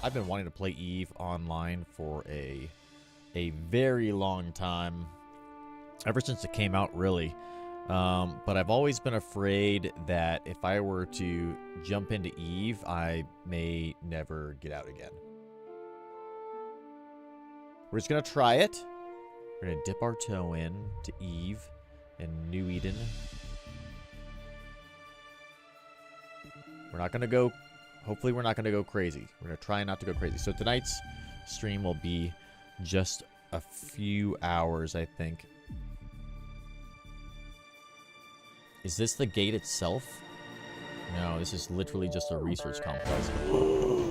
I've been wanting to play Eve online for a very long time. Ever since it came out, really. But I've always been afraid that if I were to jump into Eve, I may never get out again. We're just going to try it. We're going to dip our toe in to Eve and New Eden. We're not going to go... Hopefully we're not going to go crazy. We're going to try not to go crazy. So tonight's stream will be just a few hours, I think. Is this the gate itself? No, this is literally just a research complex. Oh.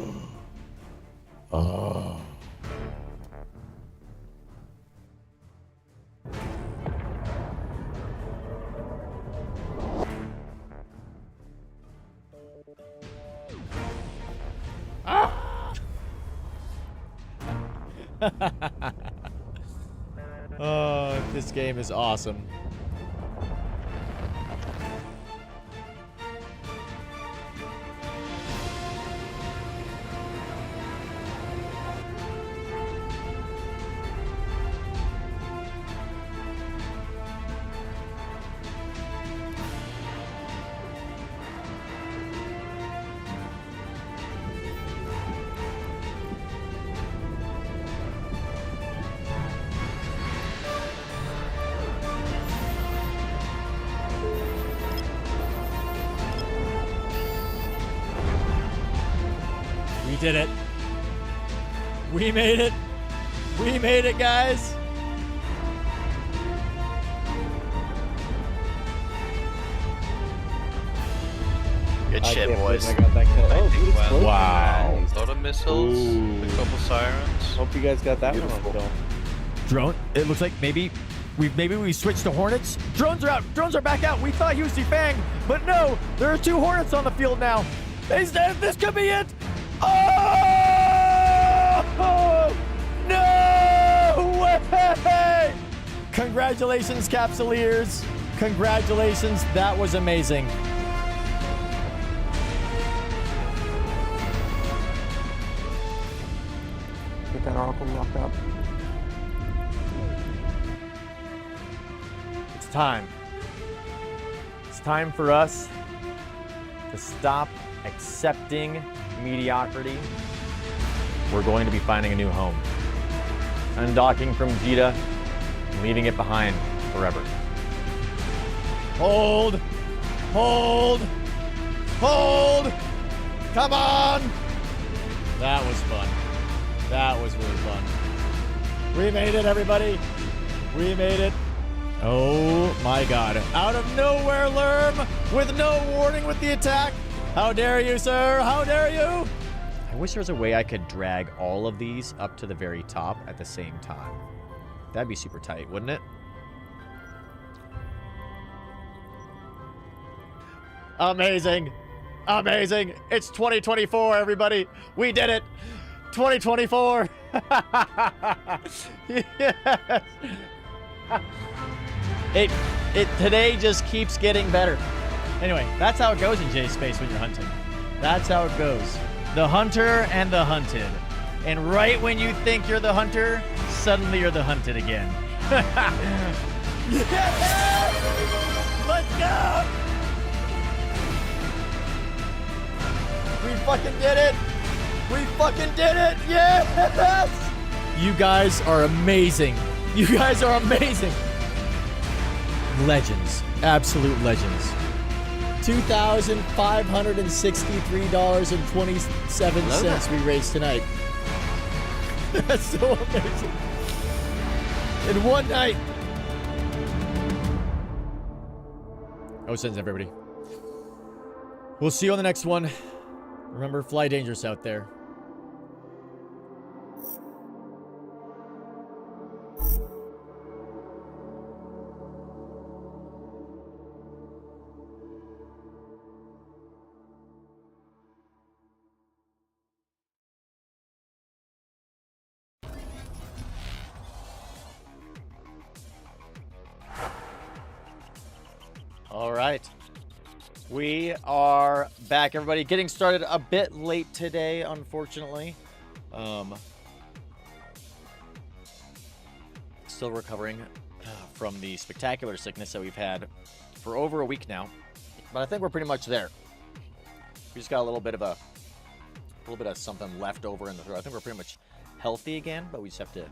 Oh, this game is awesome. We did it. We made it. We made it, guys. Good shit, boys. I got that kill. Oh, dude, it's close. Wow. A lot of missiles, Ooh. a couple sirens. Hope you guys got that one on film. Drone. It looks like maybe we switched to Hornets. Drones are out. Drones are back out. We thought Husey Fang, but no. There are 2 Hornets on the field now. They said this could be it. Oh! No way! Congratulations, Capsuleers. Congratulations. That was amazing. Get that Oracle locked up. It's time. It's time for us to stop accepting mediocrity. We're going to be finding a new home. Undocking from Jita, leaving it behind forever. Hold. Hold. Hold. Come on. That was fun. That was really fun. We made it, everybody. We made it. Oh my god. Out of nowhere, Lerm, with no warning with the attack. How dare you, sir? How dare you? I wish there was a way I could drag all of these up to the very top at the same time. That'd be super tight, wouldn't it? Amazing. Amazing. It's 2024, everybody. We did it. 2024. Yes. It today just keeps getting better. Anyway, that's how it goes in J-Space when you're hunting. That's how it goes. The hunter and the hunted. And right when you think you're the hunter, suddenly you're the hunted again. Yeah! Let's go! We fucking did it! We fucking did it! Yes! You guys are amazing. You guys are amazing. Legends. Absolute legends. $2,563.27 we raised tonight. That's so amazing. In one night. Oh, sends everybody. We'll see you on the next one. Remember, fly dangerous out there. All right. We are back, everybody. Getting started a bit late today, unfortunately. Still recovering from the spectacular sickness that we've had for over a week now, but I think we're pretty much there. We just got a little bit of something left over in the throat. I think we're pretty much healthy again, but we just have to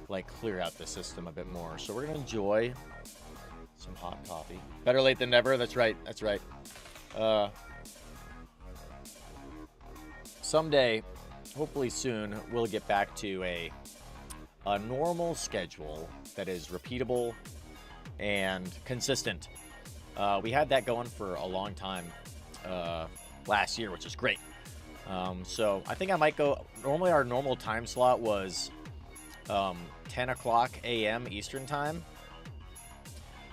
like clear out the system a bit more. So we're gonna enjoy some hot coffee. Better late than never. That's right. That's right. Someday, hopefully soon, we'll get back to a normal schedule that is repeatable and consistent. We had that going for a long time last year, which is great. So I think I might go. Normally our normal time slot was 10 o'clock a.m. Eastern time,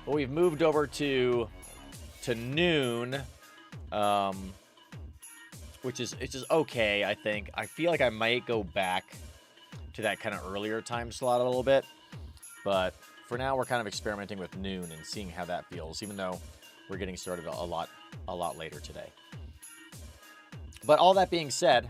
but we've moved over to noon, which is okay. I think I feel like I might go back to that kind of earlier time slot a little bit, but for now we're kind of experimenting with noon and seeing how that feels, even though we're getting started a lot later today. But all that being said,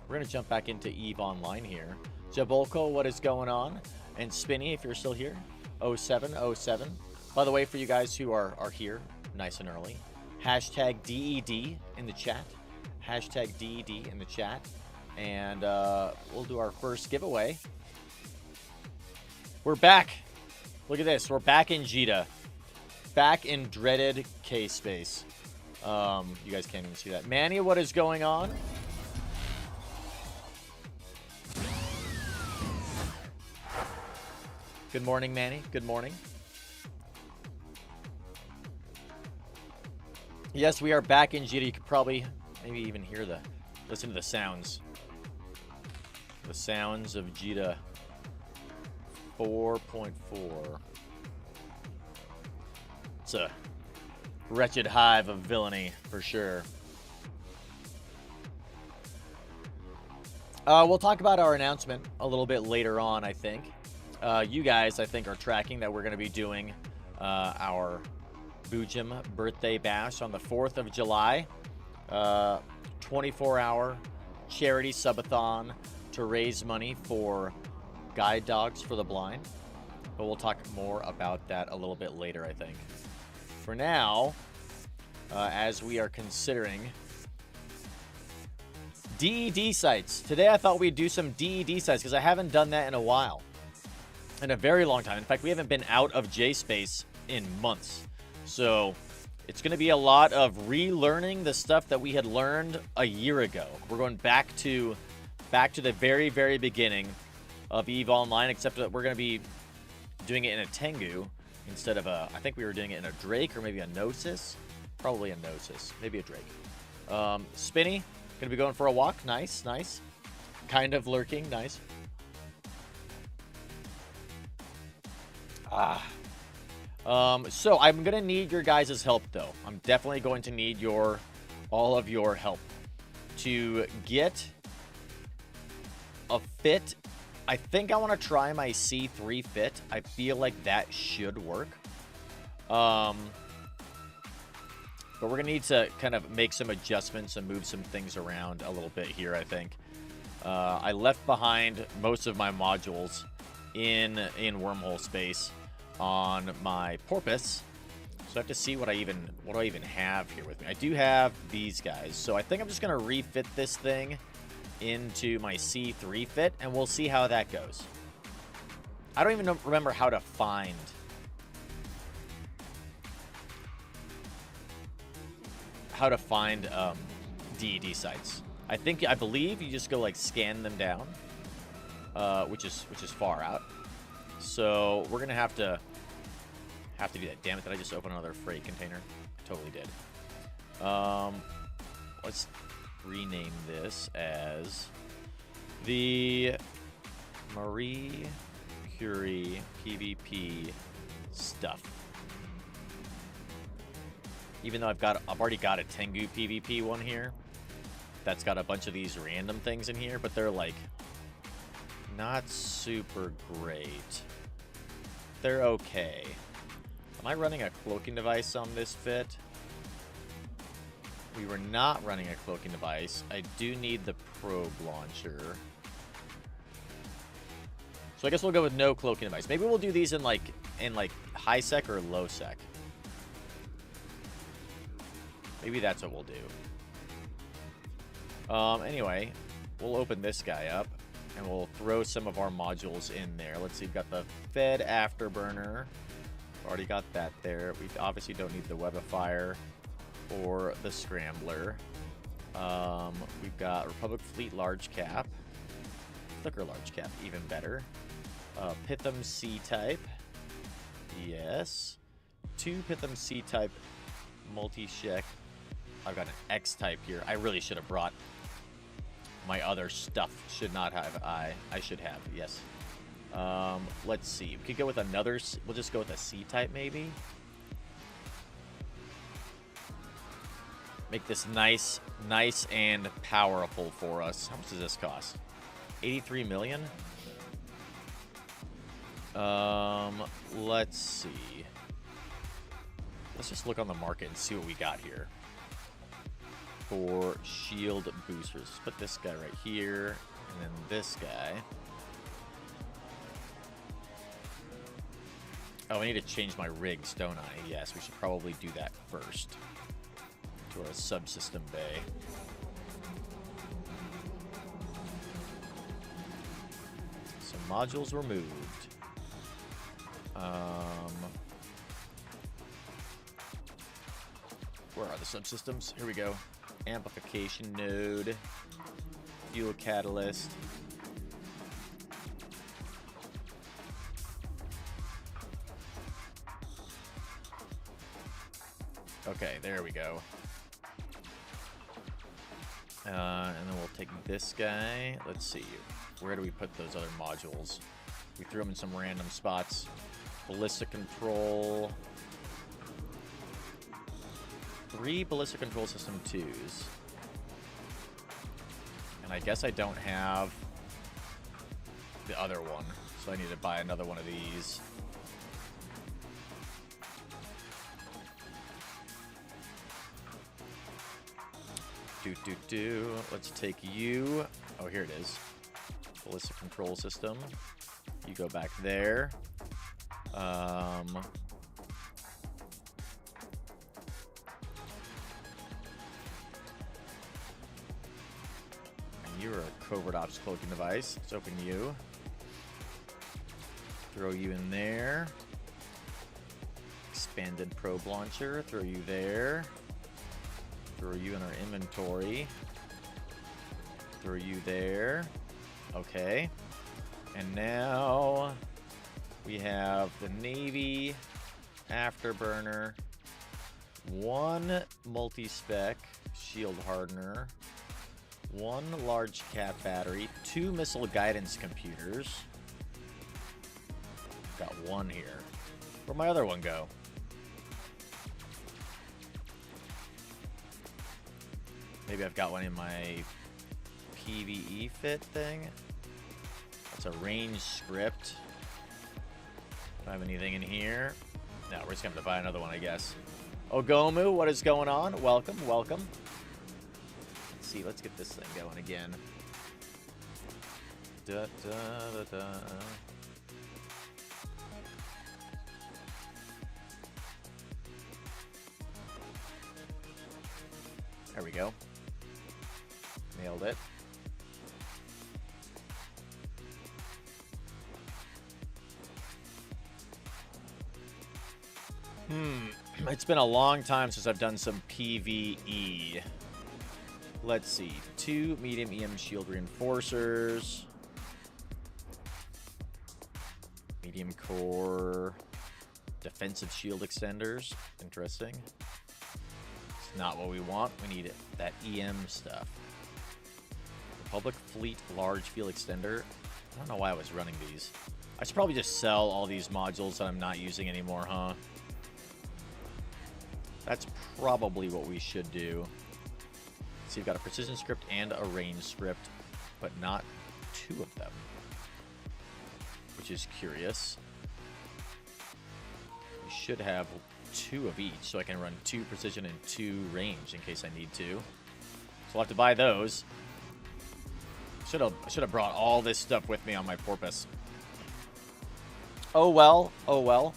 we're going to jump back into EVE Online here. Jabolko, what is going on? And Spinny, if you're still here, 0707. By the way, for you guys who are here nice and early, hashtag DED in the chat. Hashtag DED in the chat. And we'll do our first giveaway. We're back. Look at this. We're back in Jita. Back in dreaded K-Space. You guys can't even see that. Manny, what is going on? Good morning, Manny. Good morning. Yes, we are back in Jita. You could probably maybe even hear listen to the sounds. The sounds of Jita 4.4. It's a wretched hive of villainy, for sure. We'll talk about our announcement a little bit later on, I think. You guys, I think, are tracking that we're going to be doing our Boojum birthday bash on the 4th of July. 24-hour charity subathon to raise money for guide dogs for the blind. But we'll talk more about that a little bit later, I think. For now, as we are considering DED sites. Today I thought we'd do some DED sites because I haven't done that in a while. In a very long time. In fact, we haven't been out of J-Space in months. So it's going to be a lot of relearning the stuff that we had learned a year ago. We're going back to the very, very beginning of EVE Online, except that we're going to be doing it in a Tengu instead of I think we were doing it in a Drake or maybe a Gnosis. Probably a Gnosis. Maybe a Drake. Spinny, going to be going for a walk. Nice, nice. Kind of lurking. Nice. So I'm going to need your guys' help, though. I'm definitely going to need all of your help to get a fit. I think I want to try my C3 fit. I feel like that should work. But we're going to need to kind of make some adjustments and move some things around a little bit here, I think. I left behind most of my modules in wormhole space on my porpoise. So I have to see what do I even have here with me. I do have these guys. So I think I'm just going to refit this thing into my C3 fit, and we'll see how that goes. I don't even remember how to find DED sites. I believe you just go like scan them down, which is far out. So we're gonna have to do that. Damn it! Did I just open another freight container? I totally did. Let's rename this as the Marie Curie PvP stuff. Even though I've already got a Tengu PvP one here that's got a bunch of these random things in here, but they're like not super great. They're okay. Am I running a cloaking device on this fit? We were not running a cloaking device. I do need the probe launcher. So I guess we'll go with no cloaking device. Maybe we'll do these in like high sec or low sec. Maybe that's what we'll do. Anyway, we'll open this guy up and we'll throw some of our modules in there. Let's see, we've got the Fed Afterburner. Already got that there. We obviously don't need the Webifier or the Scrambler. We've got Republic Fleet Large Cap. Flicker Large Cap, even better. Pitham C-Type. Yes. 2 Pitham C-Type multi-shek. I've got an X-Type here. I really should have brought my other stuff. Should not have. I should have, yes. Let's see. We could go with another. We'll just go with a C-Type, maybe. Make this nice and powerful for us. How much does this cost? 83 million? Let's see. Let's just look on the market and see what we got here for shield boosters. Put this guy right here, and then this guy. Oh, I need to change my rigs, don't I? Yes, we should probably do that first. To our subsystem bay. Some modules were moved. Where are the subsystems? Here we go. Amplification node. Fuel catalyst. Okay, there we go. And then we'll take this guy. Let's see. Where do we put those other modules? We threw them in some random spots. Ballistic control. 3 ballistic control system 2s. And I guess I don't have the other one. So I need to buy another one of these. Let's take you. Oh, here it is. Ballistic control system. You go back there. And you're a covert ops cloaking device. Let's open you. Throw you in there. Expanded probe launcher. Throw you there. Throw you in our inventory. Throw you there. Okay. And now we have the Navy Afterburner, 1 multi-spec shield hardener, 1 large cap battery, 2 missile guidance computers. Got 1 here. Where'd my other one go? Maybe I've got one in my PvE fit thing. That's a range script. Do I have anything in here? No, we're just going to buy another one, I guess. Ogomu, what is going on? Welcome, welcome. Let's see, let's get this thing going again. Da, da, da, da. There we go. Nailed it. It's been a long time since I've done some PvE. Let's see. 2 medium EM shield reinforcers. Medium core. Defensive shield extenders. Interesting. It's not what we want. We need that EM stuff. Republic Fleet Large Field Extender. I don't know why I was running these. I should probably just sell all these modules that I'm not using anymore, huh? That's probably what we should do. So you've got a precision script and a range script, but not 2 of them, which is curious. We should have 2 of each, so I can run 2 precision and 2 range in case I need to. So I'll have to buy those. Should have brought all this stuff with me on my porpoise. Oh well, oh well.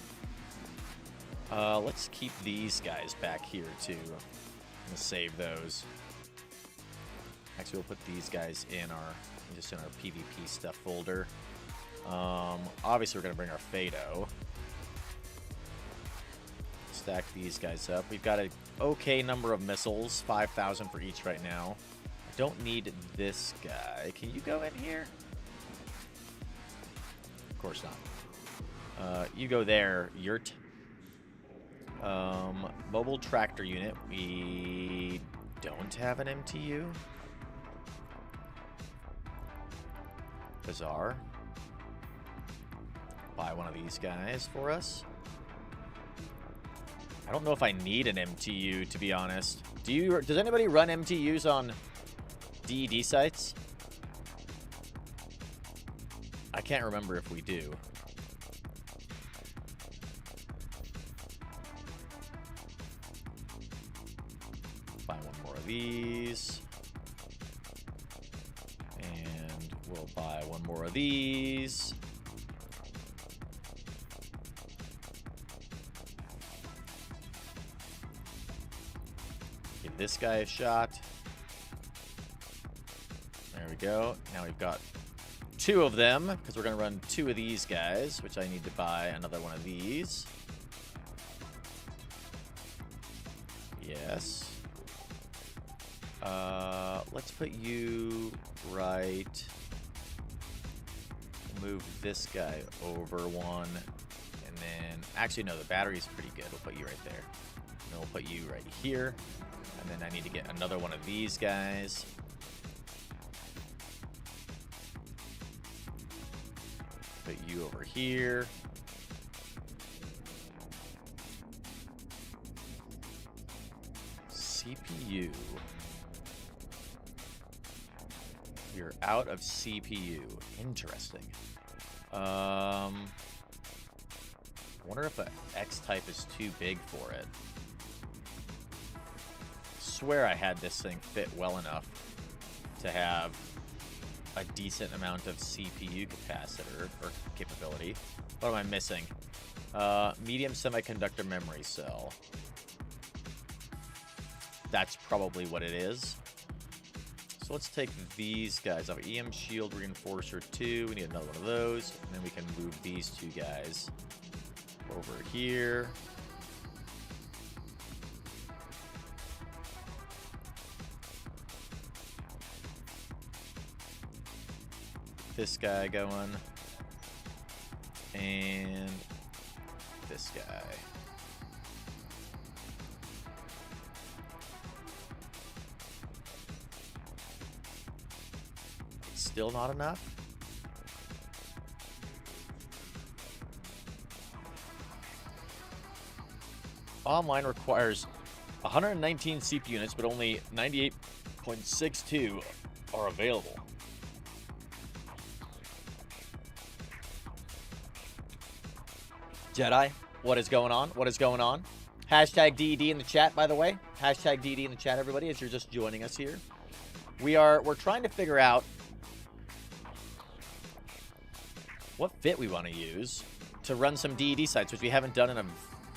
Let's keep these guys back here too. I'm gonna save those. Actually, we'll put these guys in our PvP stuff folder. Obviously, we're gonna bring our Fado. Stack these guys up. We've got an okay number of missiles, 5,000 for each right now. I don't need this guy. Can you go in here? Of course not. You go there, Yurt. Mobile tractor unit. We don't have an MTU. Bizarre. Buy one of these guys for us. I don't know if I need an MTU, to be honest. Does anybody run MTUs on DED sites? I can't remember if we do. Buy one more of these. And we'll buy one more of these. Give this guy a shot. There we go. Now we've got 2 of them, because we're going to run 2 of these guys, which I need to buy another one of these. Yes. Let's put you right. Move this guy over one. And then, actually, no, the battery's pretty good. We'll put you right there. And then we'll put you right here. And then I need to get another one of these guys. Put you over here. CPU. You're out of CPU. Interesting. Wonder if the X-type is too big for it. Swear I had this thing fit well enough to have a decent amount of CPU capacitor or capability. What am I missing? Medium semiconductor memory cell. That's probably what it is. So let's take these guys off. EM shield reinforcer 2. We need another one of those. And then we can move these 2 guys over here. This guy going. And this guy. Still not enough? Online requires 119 CPU units, but only 98.62 are available. Jedi, what is going on? What is going on? Hashtag DED in the chat, by the way. Hashtag DED in the chat, everybody, as you're just joining us here. We're trying to figure out what fit we want to use to run some DED sites, which we haven't done in a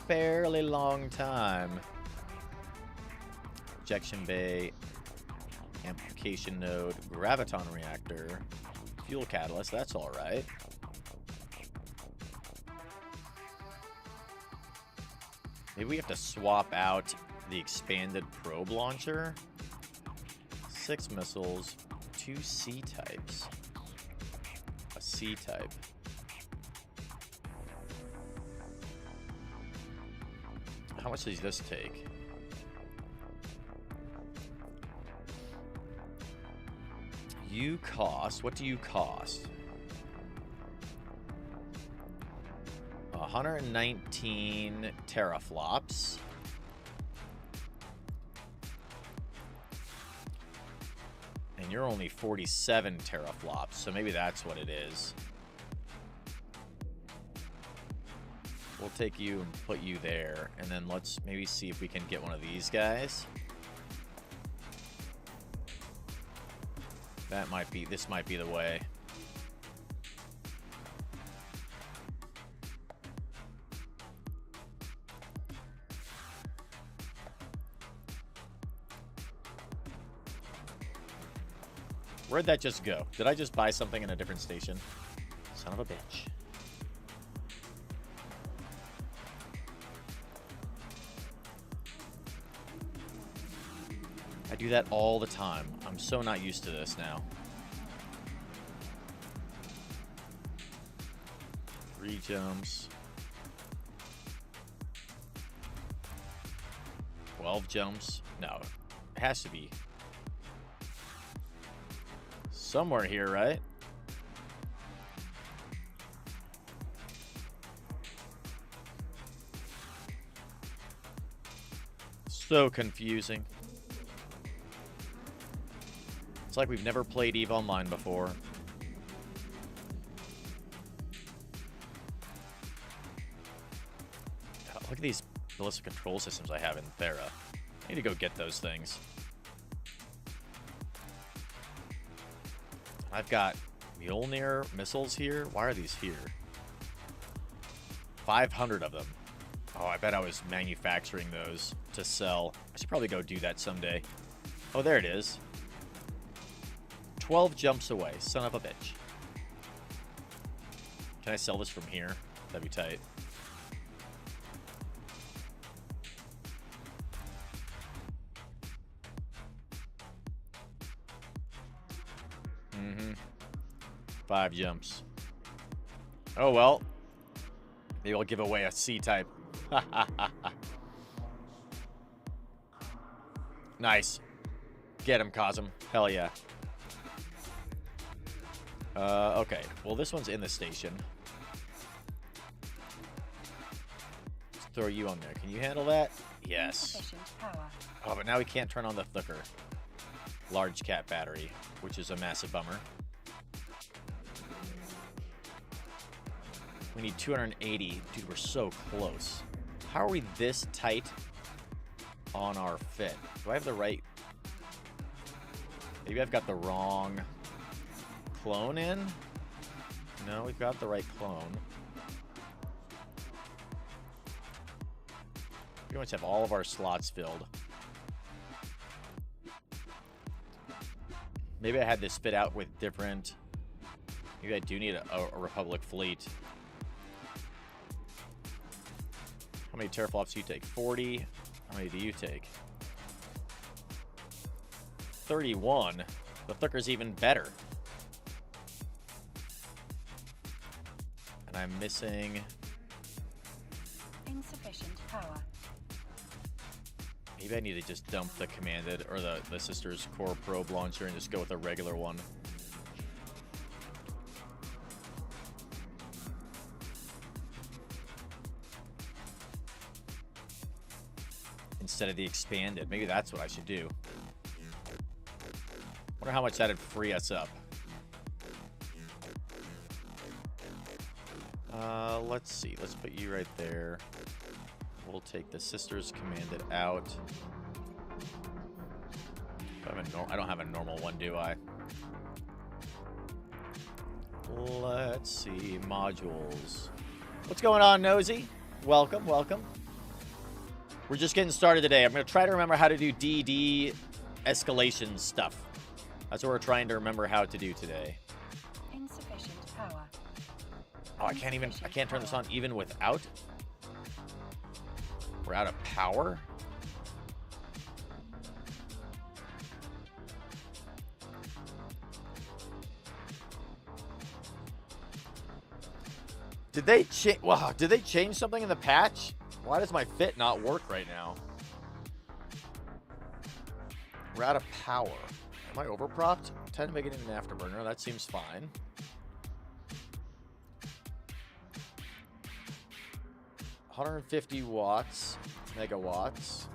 fairly long time. Injection bay, amplification node, graviton reactor, fuel catalyst, that's all right. Maybe we have to swap out the expanded probe launcher. 6 missiles, 2 C-types. A C-type. How much does this take? You cost, what do you cost? 119 teraflops. And you're only 47 teraflops, so maybe that's what it is. We'll take you and put you there, and then let's maybe see if we can get one of these guys. That might be, this might be the way. Where'd that just go? Did I just buy something in a different station? Son of a bitch. I do that all the time. I'm so not used to this now. 3 jumps. 12 jumps. No, it has to be somewhere here, right? So confusing. It's like we've never played EVE Online before. Look at these ballistic control systems I have in Thera. I need to go get those things. I've got Mjolnir missiles here. Why are these here? 500 of them. Oh, I bet I was manufacturing those to sell. I should probably go do that someday. Oh, there it is. 12 jumps away. Son of a bitch. Can I sell this from here? That'd be tight. Mm-hmm. 5 jumps. Oh, well. Maybe I'll give away a C-type. Nice. Get him, Cosm. Hell yeah. Okay. Well, this one's in the station. Let's throw you on there. Can you handle that? Yes. Oh, but now we can't turn on the flicker. Large cat battery, which is a massive bummer. We need 280. Dude, we're so close. How are we this tight on our fit? Do I have the right... Maybe I've got the wrong clone in? No, we've got the right clone. We pretty much have all of our slots filled. Maybe I had this spit out with different... Maybe I do need a Republic fleet. How many teraflops do you take? 40. How many do you take? 31. The flicker's even better. And I'm missing... Insufficient power. Maybe I need to just dump the commanded or the sister's core probe launcher and just go with a regular one. Instead of the expanded. Maybe that's what I should do. Wonder how much that'd free us up. Let's see. Let's put you right there. We'll take the sister's commanded out. I don't have a normal one, do I? Let's see. Modules. What's going on, Nosy? Welcome, welcome. We're just getting started today. I'm going to try to remember how to do DED escalation stuff. That's what we're trying to remember how to do today. Insufficient power. Oh, I can't turn this on even without. We're out of power. Did they change? Wow, did they change something in the patch? Why does my fit not work right now? We're out of power. Am I overpropped? 10 to make it in an afterburner. That seems fine. $150 watts, megawatts.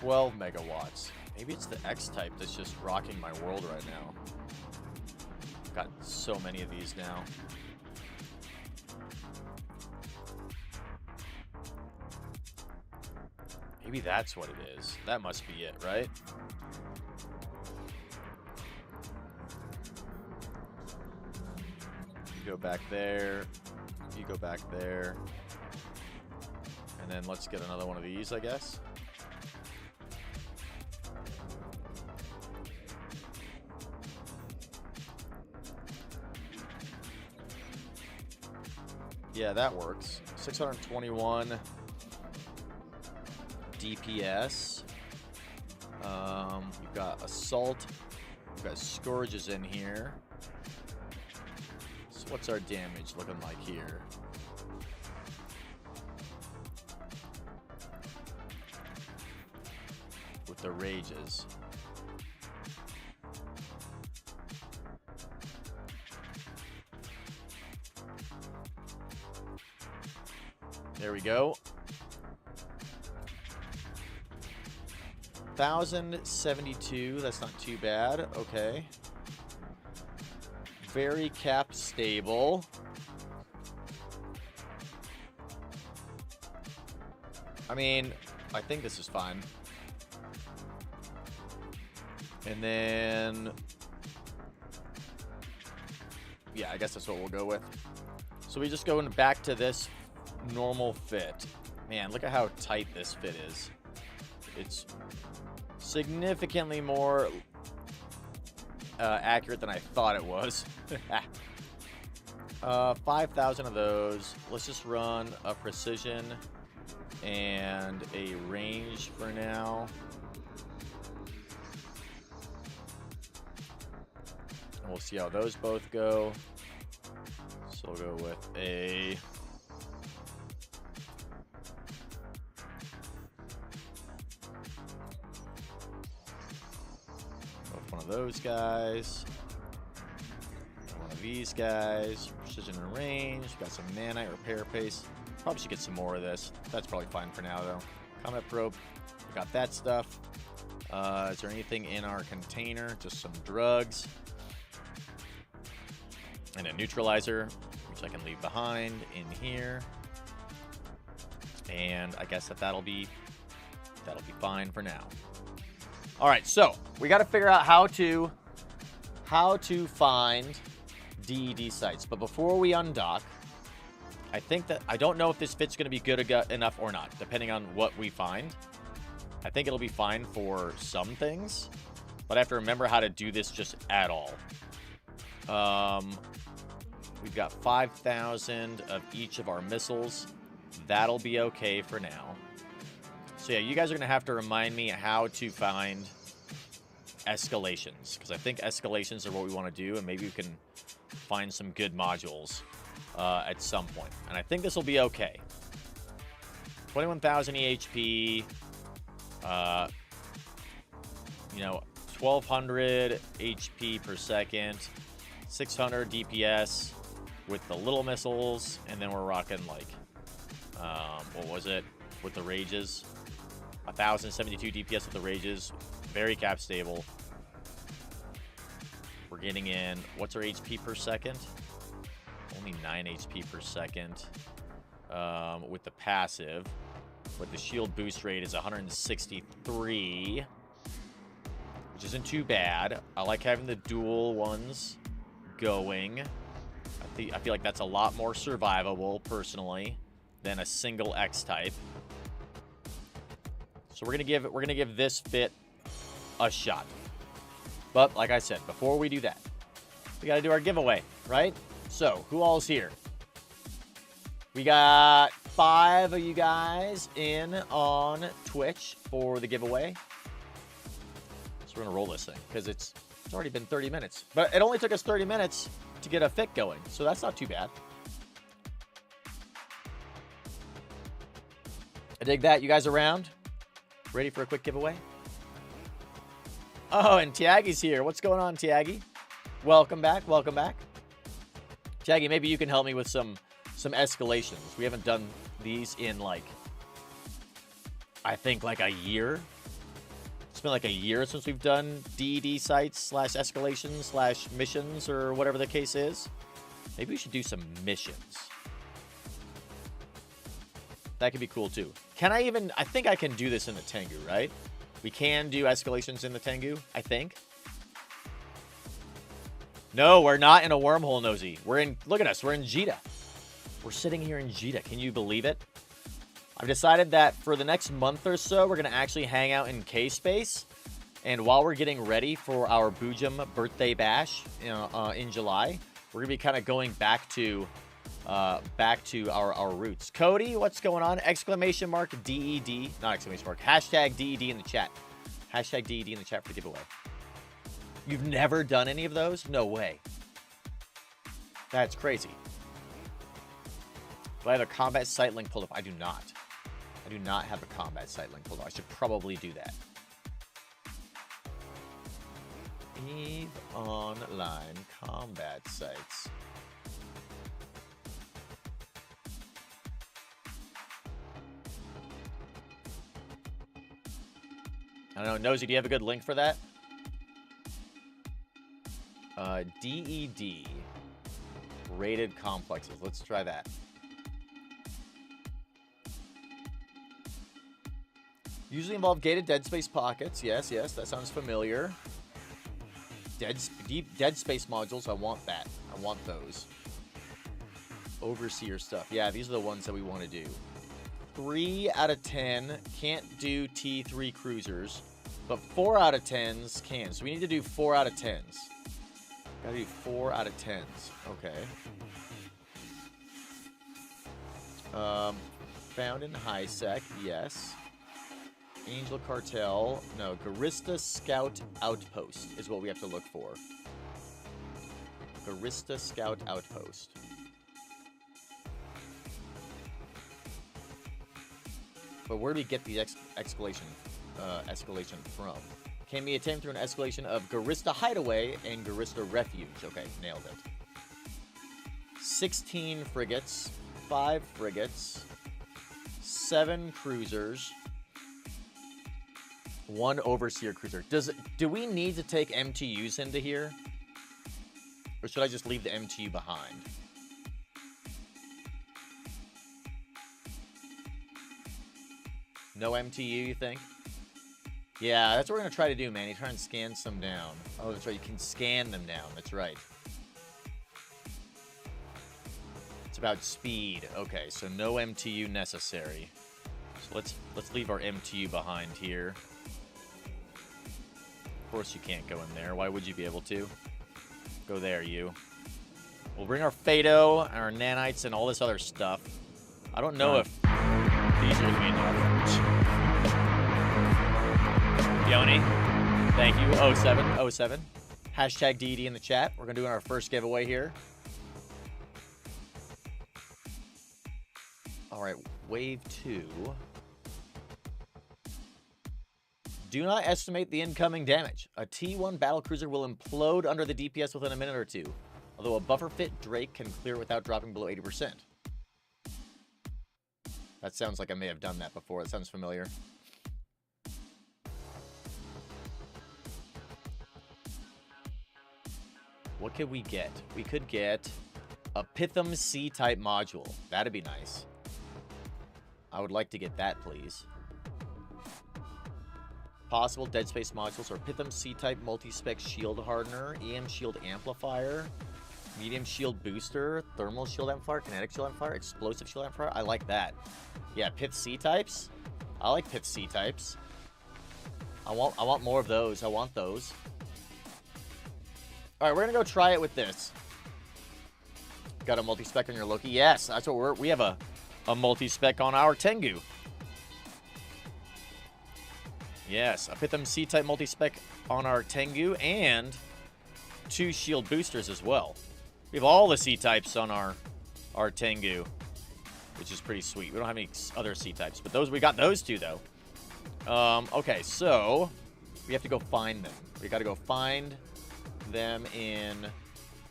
12 megawatts. Maybe it's the X-type that's just rocking my world right now. Got so many of these now. Maybe that's what it is. That must be it, right? You go back there. You go back there. And then let's get another one of these, I guess. Yeah, that works. 621 DPS. We've got Assault. We've got Scourges in here. So what's our damage looking like here? With the Rages. There we go. 1,072. That's not too bad. Okay. Very cap stable. I mean, I think this is fine. And then... yeah, I guess that's what we'll go with. So we just going back to this normal fit. Man, look at how tight this fit is. It's significantly more accurate than I thought it was. 5,000 of those. Let's just run a precision and a range for now. And we'll see how those both go. So we'll go with a... one of those guys. One of these guys. Precision and range. Got some nanite repair pace. Probably should get some more of this. That's probably fine for now, though. Combat probe. We got that stuff. Is there anything in our container? Just some drugs. And a neutralizer, which I can leave behind in here. And I guess that'll be fine for now. All right, so we got to figure out how to find DED sites. But before we undock, I think that I don't know if this fit's going to be good enough or not, depending on what we find. I think it'll be fine for some things, but I have to remember how to do this just at all. We've got 5,000 of each of our missiles. That'll be okay for now. So yeah, you guys are going to have to remind me how to find escalations, because I think escalations are what we want to do, and maybe we can find some good modules at some point. And I think this will be okay. 21,000 EHP, 1,200 HP per second, 600 DPS with the little missiles, and then we're rocking like, what was it, with the Rages? 1,072 DPS with the Rages, very cap stable. We're getting in, what's our HP per second? Only 9 HP per second with the passive. With the shield boost rate is 163, which isn't too bad. I like having the dual ones going. I feel like that's a lot more survivable, personally, than a single X type. So we're gonna give this fit a shot. But like I said, before we do that, we gotta do our giveaway, right? So who all's here? We got 5 of you guys in on Twitch for the giveaway. So we're gonna roll this thing because it's already been 30 minutes. But it only took us 30 minutes to get a fit going, so that's not too bad. I dig that. You guys around? Ready for a quick giveaway? Oh, and Tiagi's here. What's going on, Tiagi? Welcome back. Welcome back. Tiagi, maybe you can help me with some escalations. We haven't done these in, like, I think, like a year. It's been like a year since we've done DED sites / escalations / missions or whatever the case is. Maybe we should do some missions. That could be cool too. Can I even... I think I can do this in the Tengu, right? We can do escalations in the Tengu, I think. No, we're not in a wormhole, Nosy. We're in... Look at us. We're in Jita. We're sitting here in Jita. Can you believe it? I've decided that for the next month or so, we're going to actually hang out in K-Space. And while we're getting ready for our Boojum birthday bash in July, we're going to be kind of going back to our roots. Cody, what's going on? Exclamation mark DED. Not exclamation mark. Hashtag DED in the chat. Hashtag DED in the chat for the giveaway. You've never done any of those? No way. That's crazy. Do I have a combat site link pulled up? I do not. I do not have a combat site link pulled up. I should probably do that. EVE Online combat sites. I don't know. Nosy, do you have a good link for that? DED. Rated complexes. Let's try that. Usually involve gated dead space pockets. Yes, yes, that sounds familiar. Dead space modules. I want that. I want those. Overseer stuff. Yeah, these are the ones that we want to do. 3 out of 10 can't do T3 cruisers, but 4 out of 10s can. So we need to do 4 out of 10s. Gotta do 4 out of 10s. Okay. Found in high sec. Yes. Angel Cartel. No, Garista Scout Outpost is what we have to look for. Garista Scout Outpost. But where do we get the escalation from? Can be attained through an escalation of Garista Hideaway and Garista Refuge. Okay, nailed it. 16 frigates, 5 frigates, 7 cruisers, 1 overseer cruiser. Do we need to take MTUs into here? Or should I just leave the MTU behind? No MTU, you think? Yeah, that's what we're going to try to do, man. You try and scan some down. Oh, that's right. You can scan them down. That's right. It's about speed. Okay, so no MTU necessary. So let's leave our MTU behind here. Of course you can't go in there. Why would you be able to? Go there, you. We'll bring our Fado, and our nanites, and all this other stuff. I don't know if these are going to be enough. Yoni, thank you. 07. Hashtag DD in the chat. We're going to do our first giveaway here. All right, wave 2. Do not estimate the incoming damage. A T1 battlecruiser will implode under the DPS within a minute or two, although a buffer-fit Drake can clear it without dropping below 80%. That sounds like I may have done that before. That sounds familiar. What could we get? We could get a Pitham C-type module. That'd be nice. I would like to get that, please. Possible Dead Space modules are Pitham C-type multi-spec shield hardener, EM shield amplifier, medium shield booster, thermal shield amplifier, kinetic shield amplifier, explosive shield amplifier. I like that. Yeah, Pith C-types. I like Pith C-types. I want more of those. I want those. All right, we're gonna go try it with this. Got a multi-spec on your Loki? Yes, that's what we have a multi-spec on our Tengu. Yes, a Pitham C-type multi-spec on our Tengu and 2 shield boosters as well. We have all the C-types on our Tengu, which is pretty sweet. We don't have any other C-types, but we got those 2 though. Okay, so we have to go find them. We got to go find them in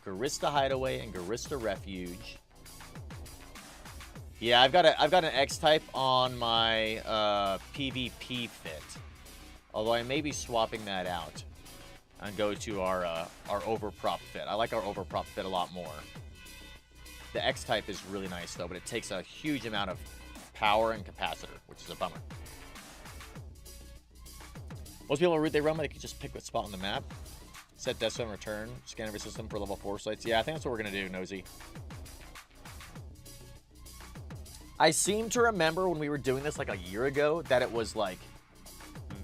Garista Hideaway and Garista Refuge. Yeah, I've got an X-type on my PvP fit. Although I may be swapping that out and go to our overprop fit. I like our overprop fit a lot more. The X-type is really nice though, but it takes a huge amount of power and capacitor, which is a bummer. Most people route they run, but they can just pick a spot on the map. Set death zone return. Scan every system for level 4 sites. Yeah, I think that's what we're going to do, Nosy. I seem to remember when we were doing this like a year ago that it was like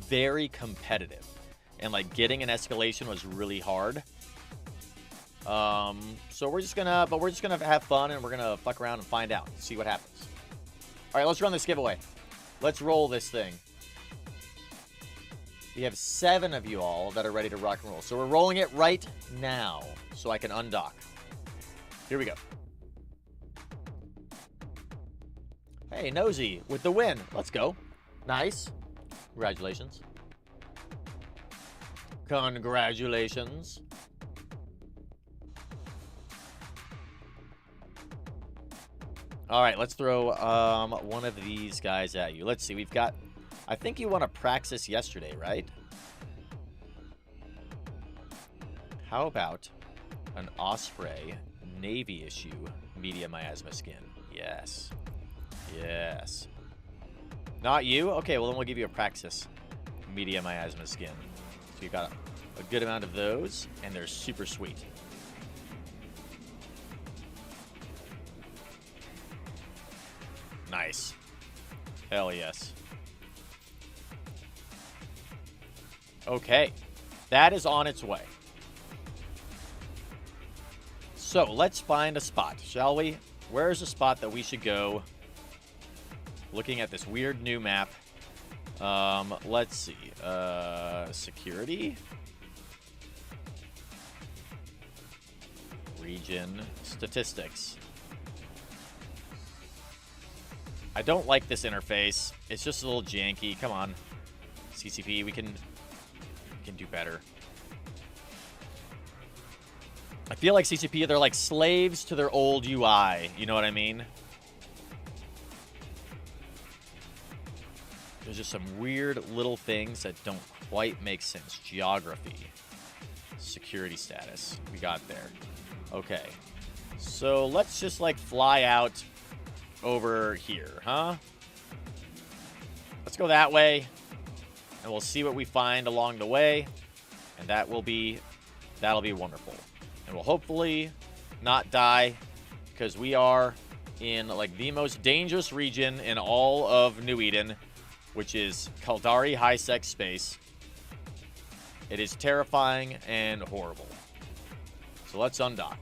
very competitive. And like getting an escalation was really hard. So we're just gonna have fun and we're gonna fuck around and find out, see what happens. All right, let's run this giveaway. Let's roll this thing. We have 7 of you all that are ready to rock and roll. So we're rolling it right now so I can undock. Here we go. Hey, Nosy with the win. Let's go. Nice. Congratulations. Congratulations. All right, let's throw one of these guys at you. Let's see. We've got... I think you won a Praxis yesterday, right? How about an Osprey Navy issue media miasma skin? Yes. Yes. Not you? Okay, well then we'll give you a Praxis media miasma skin. So you've got a good amount of those, and they're super sweet. Nice. Hell yes. Okay. That is on its way. So, let's find a spot, shall we? Where is a spot that we should go? Looking at this weird new map. Let's see. Security. Region. Statistics. I don't like this interface. It's just a little janky. Come on. CCP, we can do better. I feel like CCP, they're like slaves to their old UI. You know what I mean? There's just some weird little things that don't quite make sense. Geography. Security status. We got there. Okay. So let's just like fly out over here, huh? Let's go that way. And we'll see what we find along the way. And that'll be wonderful. And we'll hopefully not die, because we are in like the most dangerous region in all of New Eden, which is Kaldari high-sec space. It is terrifying and horrible. So let's undock.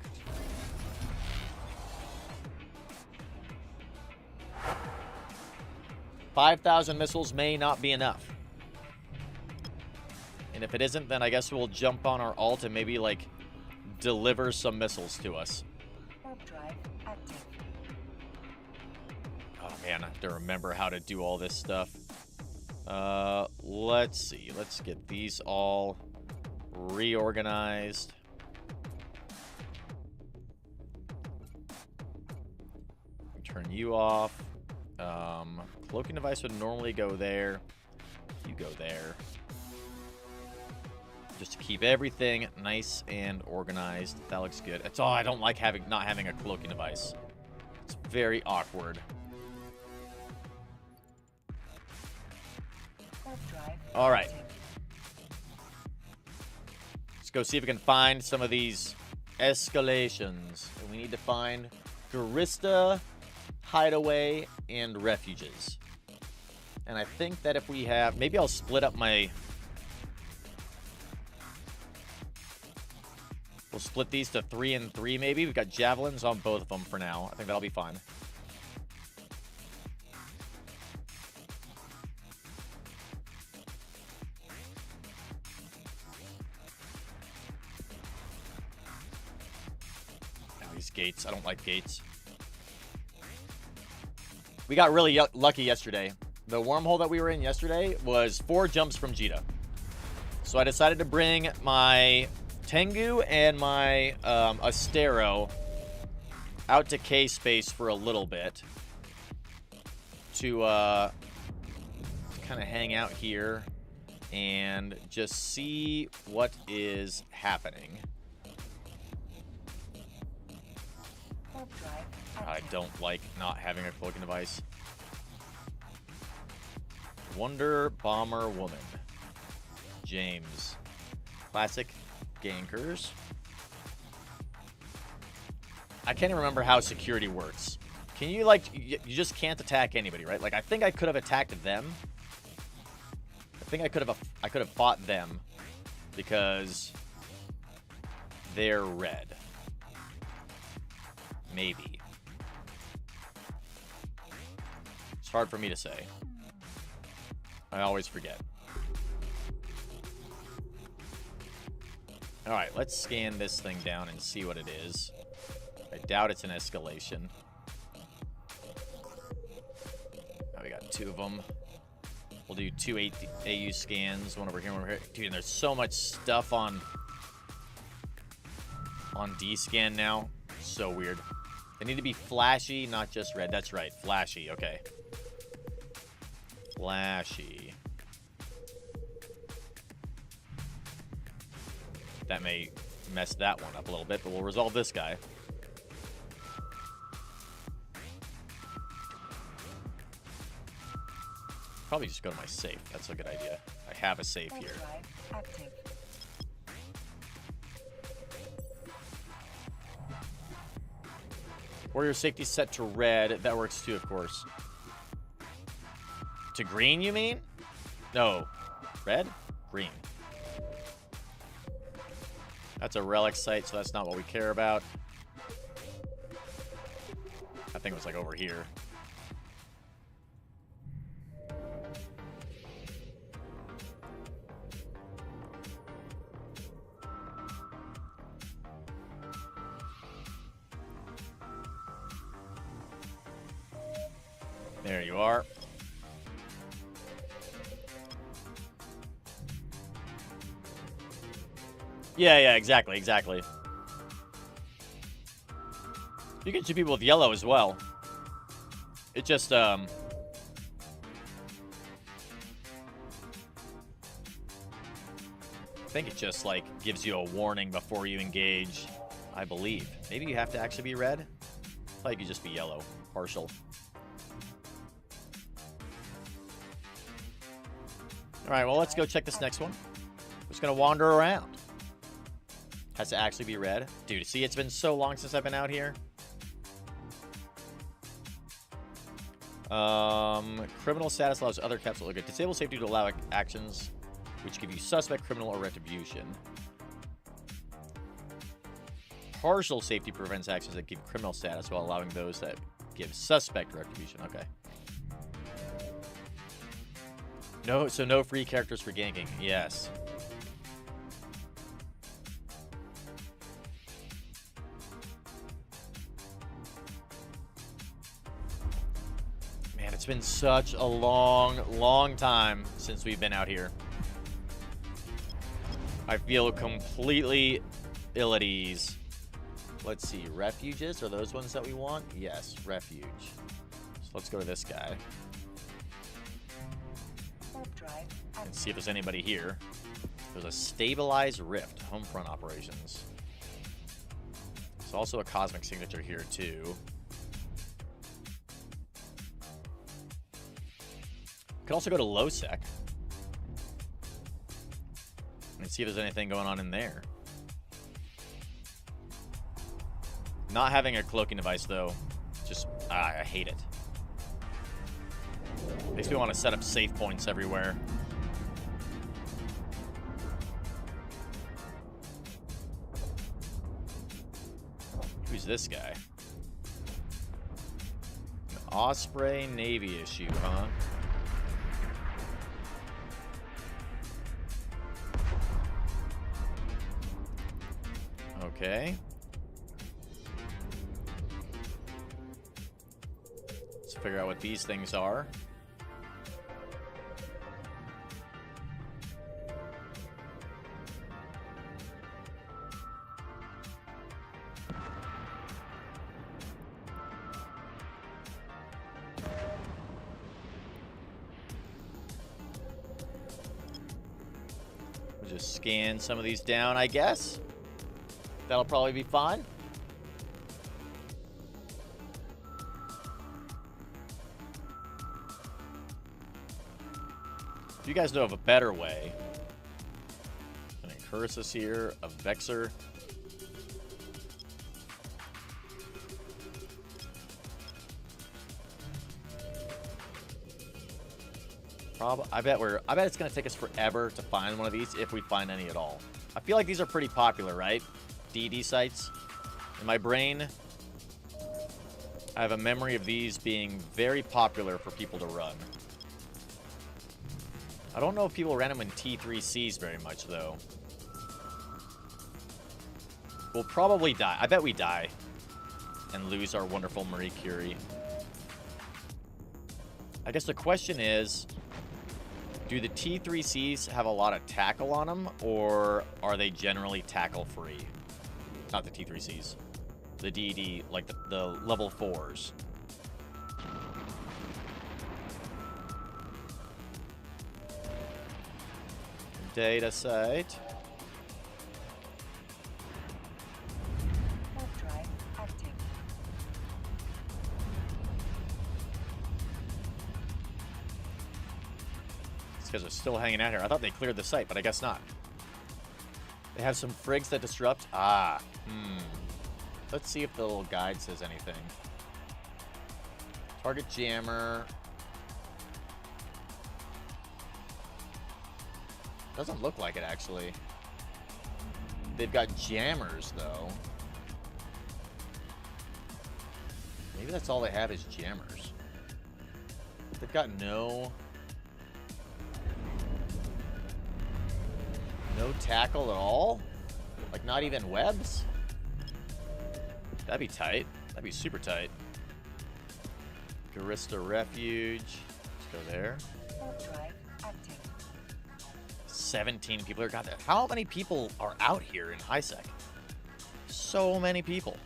$5,000 missiles may not be enough. And if it isn't, then I guess we'll jump on our alt and maybe, like, deliver some missiles to us. Warp drive active. Oh, man, I have to remember how to do all this stuff. Let's see. Let's get these all reorganized. Turn you off. Cloaking device would normally go there. You go there. Just to keep everything nice and organized. That looks good. That's all. I don't like not having a cloaking device. It's very awkward. Warp drive All right. active. Let's go see if we can find some of these escalations. And we need to find Garista, Hideaway, and Refuges. And I think that if we have... Maybe I'll split up my... We'll split these to 3 and 3, maybe. We've got javelins on both of them for now. I think that'll be fine. Now these gates. I don't like gates. We got really lucky yesterday. The wormhole that we were in yesterday was 4 jumps from Jita. So I decided to bring my Tengu and my Astero out to K-Space for a little bit to kind of hang out here and just see what is happening. Warp drive I active. don't like not having a cloaking device. Wonder Bomber Woman. James. Classic gankers. I can't even remember how security works. Can you, like, you just can't attack anybody, right? Like, I think I could have attacked them. I think I could have fought them because they're red. Maybe. It's hard for me to say. I always forget. Alright, let's scan this thing down and see what it is. I doubt it's an escalation. Now we got 2 of them. We'll do 2 AU scans, one over here, one over here. Dude, and there's so much stuff on D-scan now. So weird. They need to be flashy, not just red. That's right, flashy. Okay. Flashy. That may mess that one up a little bit, but we'll resolve this guy. Probably just go to my safe. That's a good idea. I have a safe here. Active. Warrior safety set to red. That works too, of course. To green, you mean? No. Red? Green. That's a relic site, so that's not what we care about. I think it was like over here. There you are. Yeah, exactly. You can shoot people with yellow as well. It just, I think it just, like, gives you a warning before you engage, I believe. Maybe you have to actually be red? I thought you could just be yellow. Partial. Alright, well, let's go check this next one. We're just gonna wander around. Has to actually be red. Dude, see, it's been so long since I've been out here. Criminal status allows other caps to look at. Disable safety to allow actions which give you suspect, criminal, or retribution. Partial safety prevents actions that give criminal status while allowing those that give suspect retribution. Okay. No, so no free characters for ganking. Yes. Man, it's been such a long time since we've been out here. I feel completely ill at ease. Let's see, refuges, are those ones that we want? Yes, refuge. So let's go to this guy. And see if there's anybody here. There's a stabilized rift, home front operations. There's also a cosmic signature here too. Could also go to Lowsec and see if there's anything going on in there. Not having a cloaking device though, just I hate it. Makes me want to set up safe points everywhere. Who's this guy? An Osprey Navy issue, huh? Okay. Let's figure out what these things are. We'll just scan some of these down, I guess. That'll probably be fine. If you guys know of a better way, an Incursus here, a Vexer. I bet it's gonna take us forever to find one of these if we find any at all. I feel like these are pretty popular, right? DED sites. In my brain, I have a memory of these being very popular for people to run. I don't know if people ran them in T3Cs very much, though. We'll probably die. I bet we die and lose our wonderful Marie Curie. I guess the question is, do the T3Cs have a lot of tackle on them, or are they generally tackle-free? Not the T3Cs. The DED, like the level 4s. Data site. Warp drive active. These guys are still hanging out here. I thought they cleared the site, but I guess not. They have some frigs that disrupt. Let's see if the little guide says anything. Target jammer. Doesn't look like it, actually. They've got jammers, though. Maybe that's all they have is jammers. They've got no tackle at all? Like, not even webs? That'd be tight. That'd be super tight. Garista Refuge. Let's go there. Warp drive active. 17 people are got there. How many people are out here in HiSec? So many people.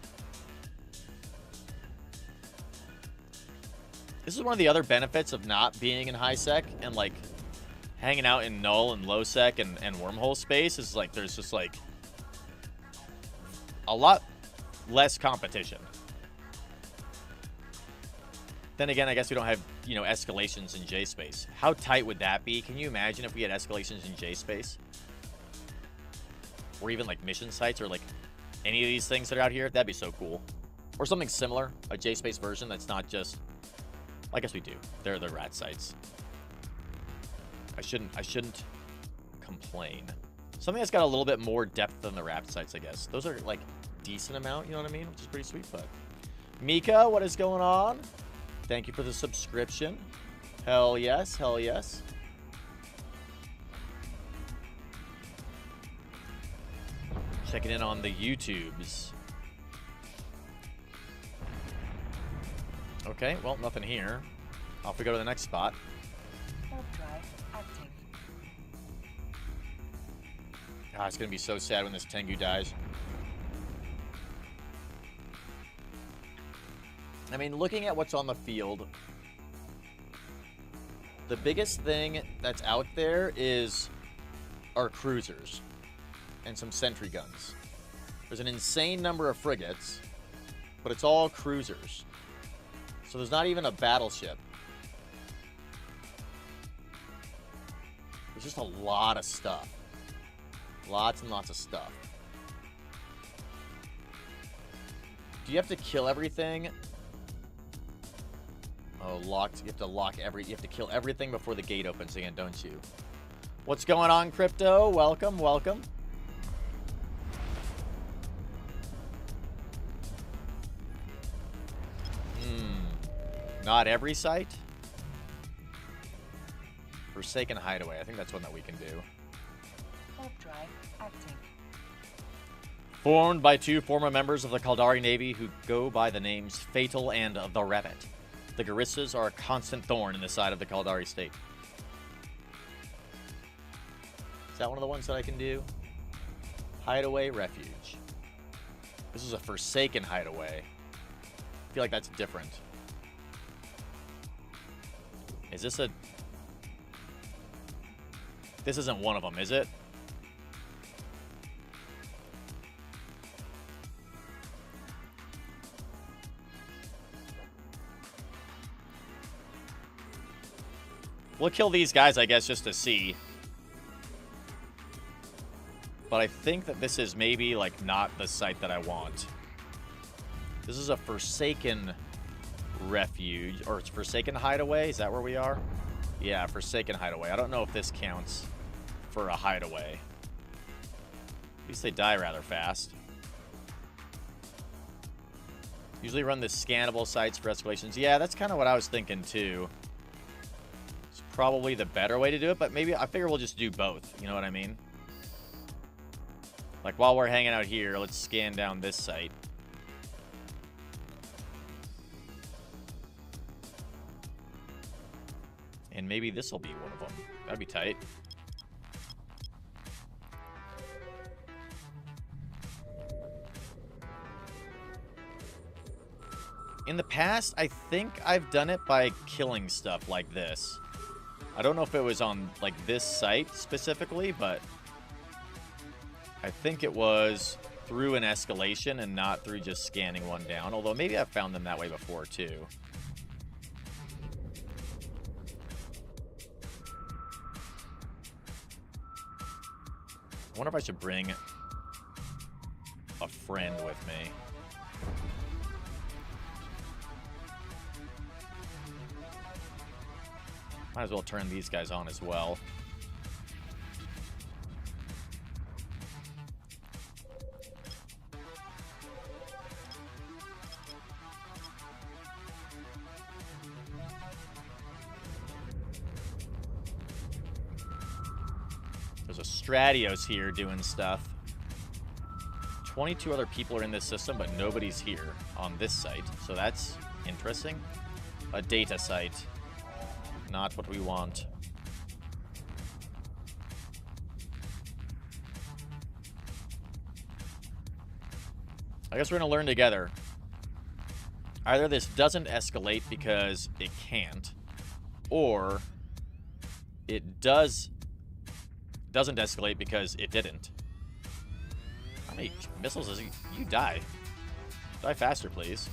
This is one of the other benefits of not being in HiSec and like hanging out in null and low sec and wormhole space is like there's just like a lot less competition. Then again, I guess we don't have, you know, escalations in J-Space. How tight would that be? Can you imagine if we had escalations in J-Space? Or even, like, mission sites or, like, any of these things that are out here? That'd be so cool. Or something similar, a J-Space version that's not just... I guess we do. They're the rat sites. I shouldn't complain. Something that's got a little bit more depth than the rat sites, I guess. Those are, like, decent amount, you know what I mean? Which is pretty sweet, but... Mika, what is going on? Thank you for the subscription. Hell yes, hell yes. Checking in on the YouTubes. Okay, well, nothing here. Off we go to the next spot. Warp drive active. God, it's gonna be so sad when this Tengu dies. I mean, looking at what's on the field, the biggest thing that's out there is our cruisers and some sentry guns. There's an insane number of frigates, but it's all cruisers. So there's not even a battleship. There's just a lot of stuff. Lots and lots of stuff. Do you have to kill everything? Oh, locked. You have to kill everything before the gate opens again, don't you? What's going on, Crypto? Welcome, welcome. Not every site. Forsaken Hideaway. I think that's one that we can do. Warp drive active. Formed by two former members of the Caldari Navy who go by the names Fatal and the Rabbit. The Garissas are a constant thorn in the side of the Caldari state. Is that one of the ones that I can do? Hideaway Refuge. This is a Forsaken Hideaway. I feel like that's different. Is this a... This isn't one of them, is it? We'll kill these guys, I guess, just to see. But I think that this is maybe, like, not the site that I want. This is a Forsaken refuge, or it's Forsaken Hideaway. Is that where we are? Yeah, Forsaken Hideaway. I don't know if this counts for a hideaway. At least they die rather fast. Usually run the scannable sites for escalations. Yeah, that's kind of what I was thinking, too. It's probably the better way to do it, but maybe I figure we'll just do both. You know what I mean? Like, while we're hanging out here, let's scan down this site. And maybe this will be one of them. That'd be tight. In the past, I think I've done it by killing stuff like this. I don't know if it was on, like, this site specifically, but I think it was through an escalation and not through just scanning one down. Although maybe I've found them that way before, too. I wonder if I should bring a friend with me. Might as well turn these guys on as well. There's a Stratios here doing stuff. 22 other people are in this system, but nobody's here on this site. So that's interesting. A data site. Not what we want. I guess we're going to learn together. Either this doesn't escalate because it can't, or it doesn't escalate because it didn't. How many missiles is you die? Die faster, please.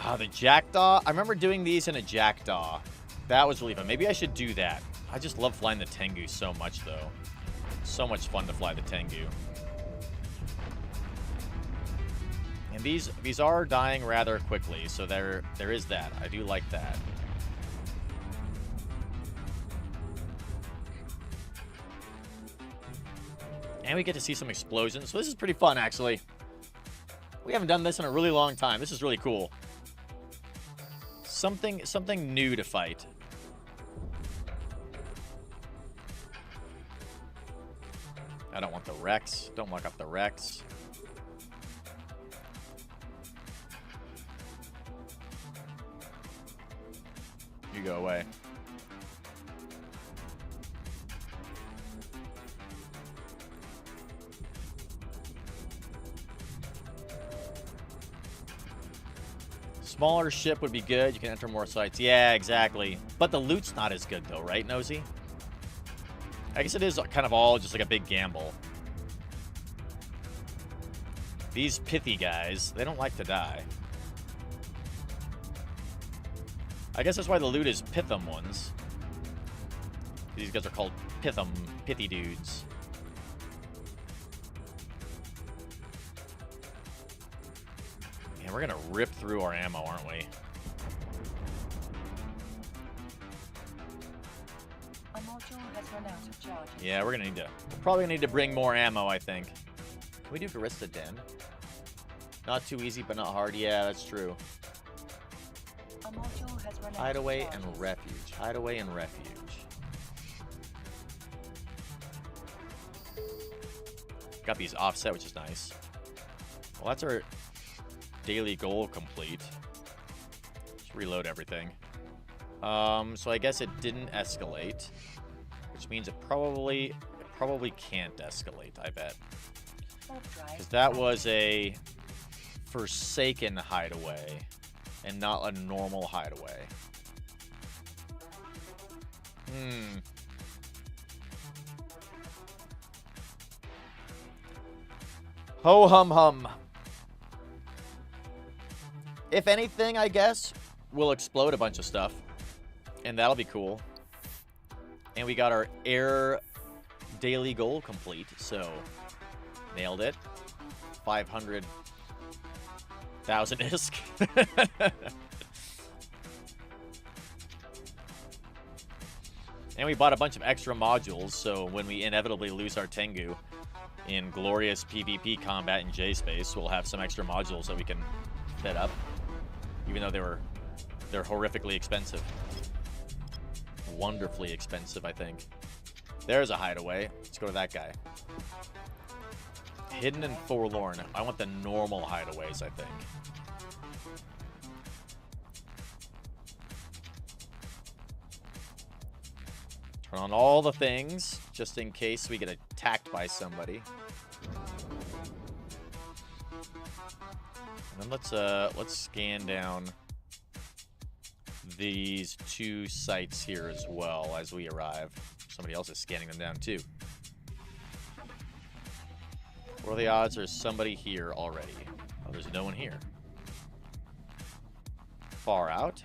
Ah, the Jackdaw. I remember doing these in a Jackdaw. That was really fun. Maybe I should do that. I just love flying the Tengu so much, though. So much fun to fly the Tengu. And these are dying rather quickly, so there is that. I do like that. And we get to see some explosions. So this is pretty fun, actually. We haven't done this in a really long time. This is really cool. Something new to fight. I don't want the Rex. Don't lock up the Rex. You go away. Smaller ship would be good. You can enter more sites. Yeah, exactly. But the loot's not as good, though, right, Nosy? I guess it is kind of all just like a big gamble. These pithy guys, they don't like to die. I guess that's why the loot is Pithum ones. These guys are called Pithum, pithy dudes. Man, we're gonna rip through our ammo, aren't we? A module has run out of charges. Yeah, we're probably gonna need to bring more ammo, I think. Can we do Garista Den? Not too easy, but not hard. Yeah, that's true. A module has run out Hideaway of charges. and refuge. Hideaway and refuge. Got these offset, which is nice. Well, that's our daily goal complete. Let's reload everything. So I guess it didn't escalate, which means it probably can't escalate, I bet. Because that was a Forsaken hideaway and not a normal hideaway. Ho hum hum. If anything, I guess, we'll explode a bunch of stuff. And that'll be cool. And we got our air daily goal complete, so nailed it. 500,000 ISK. And we bought a bunch of extra modules, so when we inevitably lose our Tengu in glorious PvP combat in J-Space, we'll have some extra modules that we can fit up. Even though they're horrifically expensive. Wonderfully expensive, I think. There's a hideaway. Let's go to that guy. Hidden and forlorn. I want the normal hideaways, I think. Turn on all the things, just in case we get attacked by somebody. And then let's scan down these 2 sites here as well as we arrive. Somebody else is scanning them down too. What are the odds there's somebody here already? Oh, there's no one here. Far out.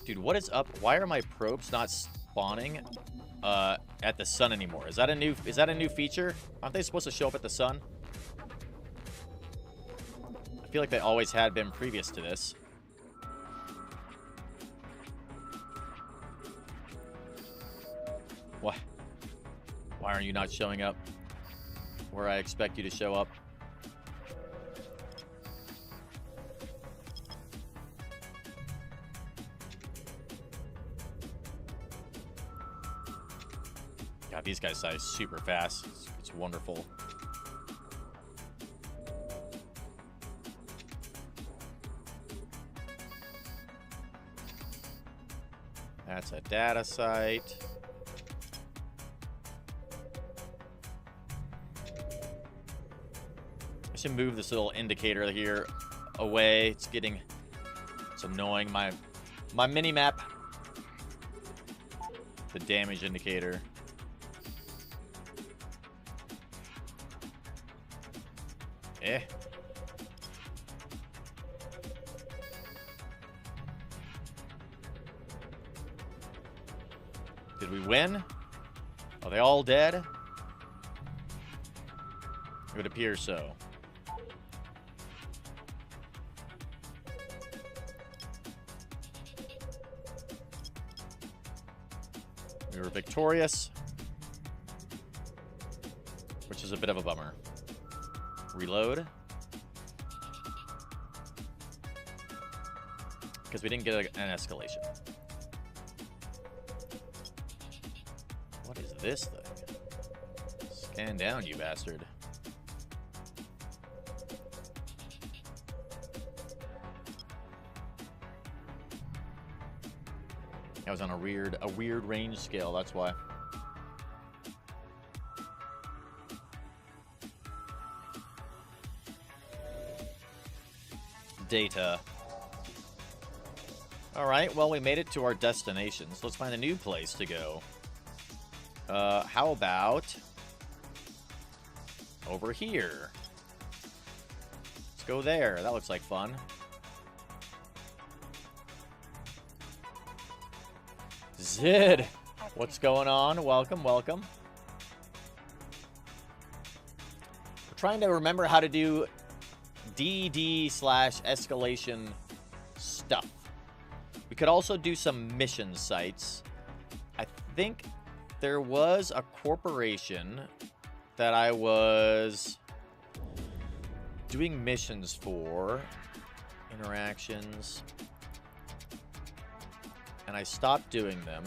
Dude, what is up? Why are my probes not spawning at the sun anymore? Is that a new feature? Aren't they supposed to show up at the sun? I feel like they always had been previous to this. What? Why are you not showing up where I expect you to show up? God, these guys size super fast. It's wonderful. That's a data site. I should move this little indicator here away. It's annoying. My mini map. The damage indicator. Eh. Did we win? Are they all dead? It would appear so. We were victorious, which is a bit of a bummer. Reload. Because we didn't get an escalation. What is this thing? Scan down, you bastard. I was on a weird range scale, that's why. Data. Alright, well, we made it to our destinations. Let's find a new place to go. How about over here? Let's go there. That looks like fun. Zid! What's going on? Welcome, welcome. We're trying to remember how to do DED/escalation stuff. We could also do some mission sites. I think there was a corporation that I was doing missions for. Interactions. And I stopped doing them.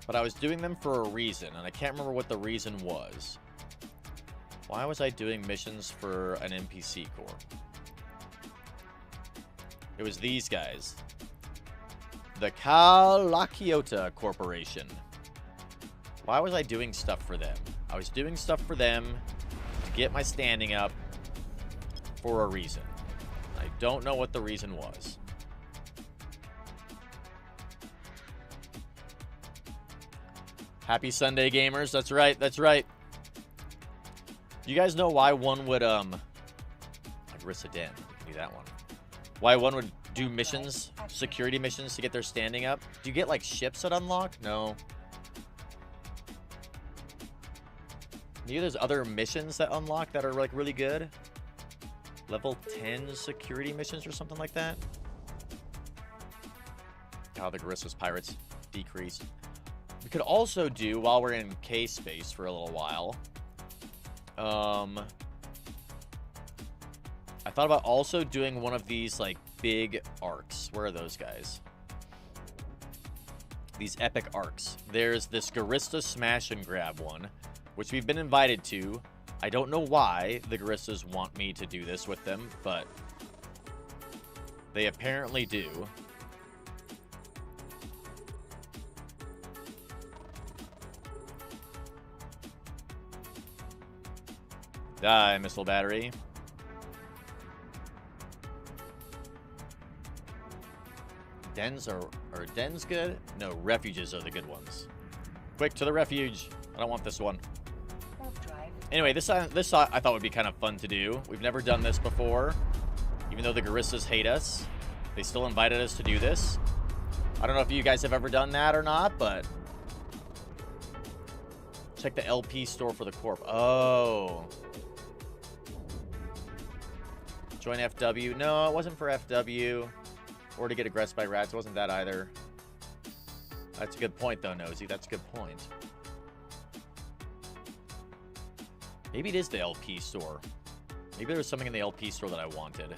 But I was doing them for a reason, and I can't remember what the reason was. Why was I doing missions for an NPC corp? It was these guys. The Kalakiota Corporation. Why was I doing stuff for them? I was doing stuff for them to get my standing up for a reason. I don't know what the reason was. Happy Sunday, gamers. That's right. That's right. You guys know why one would, like Rissa Den, do that one. Why one would do missions, security missions to get their standing up? Do you get, like, ships that unlock? No. Maybe there's other missions that unlock that are, like, really good. Level 10 security missions or something like that. Oh, the Garissa's Pirates decreased. We could also do, while we're in K-Space for a little while, I thought about also doing one of these, like, big arcs. Where are those guys? These epic arcs. There's this Garissa Smash and Grab one, which we've been invited to. I don't know why the Garissas want me to do this with them, but they apparently do. Die, missile battery. Dens are dens good? No, refuges are the good ones. Quick to the refuge. I don't want this one. Anyway, this I thought would be kind of fun to do. We've never done this before. Even though the Garissas hate us, they still invited us to do this. I don't know if you guys have ever done that or not, but check the LP store for the Corp. Oh. Join FW. No, it wasn't for FW. Or to get aggressed by rats. It wasn't that either. That's a good point, though, Nosy. That's a good point. Maybe it is the LP store. Maybe there was something in the LP store that I wanted.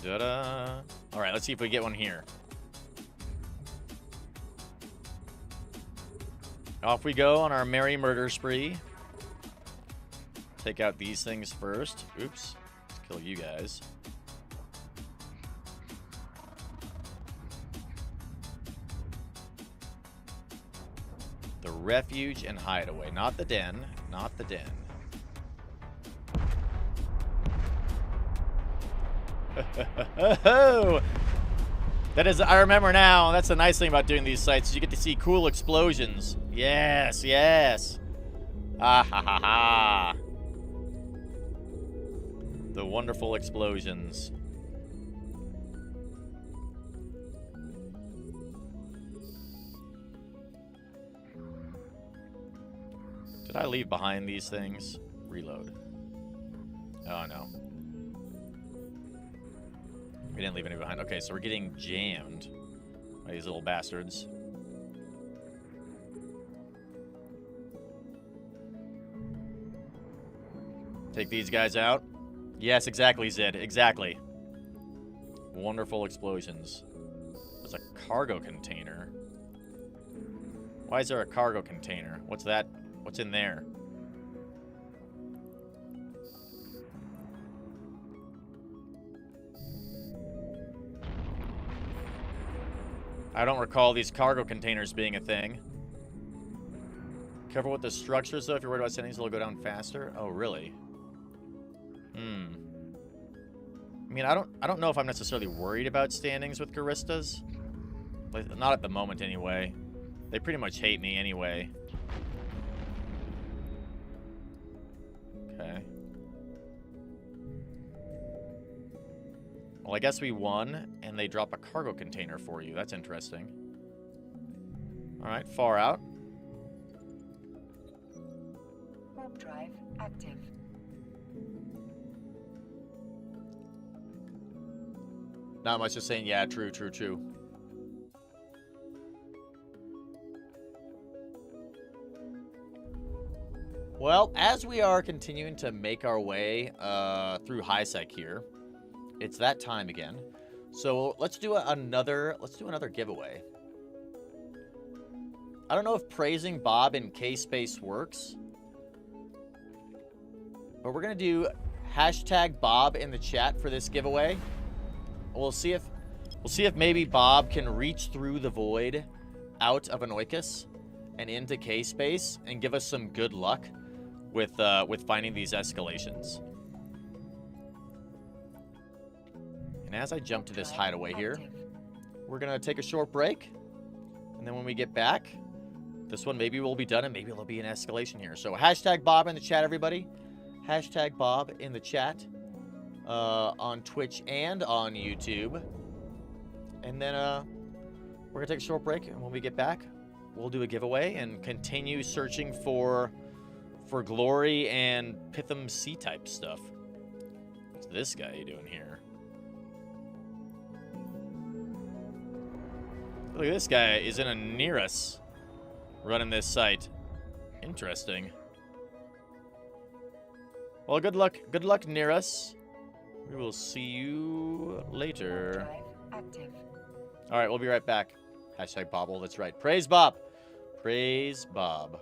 Da-da. All right, let's see if we get one here. Off we go on our merry murder spree. Take out these things first. Oops. Let's kill you guys. The refuge and hideaway. Not the den. Not the den. That is, I remember now. That's the nice thing about doing these sites. You get to see cool explosions. Yes, yes. Ah ha ha ha. The wonderful explosions. Did I leave behind these things? Reload. Oh no. We didn't leave any behind. Okay, so we're getting jammed by these little bastards. Take these guys out. Yes, exactly, Zed. Exactly. Wonderful explosions. There's a cargo container. Why is there a cargo container? What's that? What's in there? I don't recall these cargo containers being a thing. Careful with the structures, though. If you're worried about settings, it'll go down faster. Oh, really? I mean, I don't know if I'm necessarily worried about standings with Garissas. Like, not at the moment, anyway. They pretty much hate me anyway. Okay. Well, I guess we won, and they drop a cargo container for you. That's interesting. All right, far out. Warp drive active. Not much, just saying, yeah, true, true, true. Well, as we are continuing to make our way through HiSec here, it's that time again. So let's do another giveaway. I don't know if praising Bob in K-Space works, but we're gonna do hashtag Bob in the chat for this giveaway. We'll see if maybe Bob can reach through the void out of Anoikis and into K-Space and give us some good luck with finding these escalations. And as I jump to this hideaway here, we're gonna take a short break, and then when we get back, this one maybe will be done, and maybe there'll be an escalation here. So hashtag Bob in the chat, everybody. Hashtag Bob in the chat on Twitch and on YouTube. And then we're gonna take a short break, and when we get back, we'll do a giveaway and continue searching for glory and Pitham C-type stuff. What's this guy doing here? Look at this guy is in a near us running this site. Interesting. Well, good luck near us. We will see you later. Drive active. All right, we'll be right back. Hashtag Bobble, that's right. Praise Bob. Praise Bob.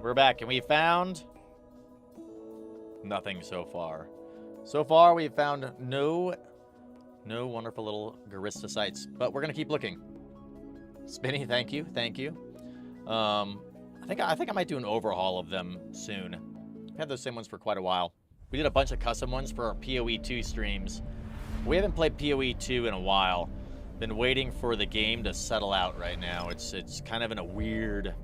We're back, and we found nothing so far. So far, we've found no wonderful little Garista sites, but we're gonna keep looking. Spinny, thank you. I think I might do an overhaul of them soon. I've had those same ones for quite a while. We did a bunch of custom ones for our PoE 2 streams. We haven't played PoE 2 in a while. Been waiting for the game to settle out right now. It's kind of in a weird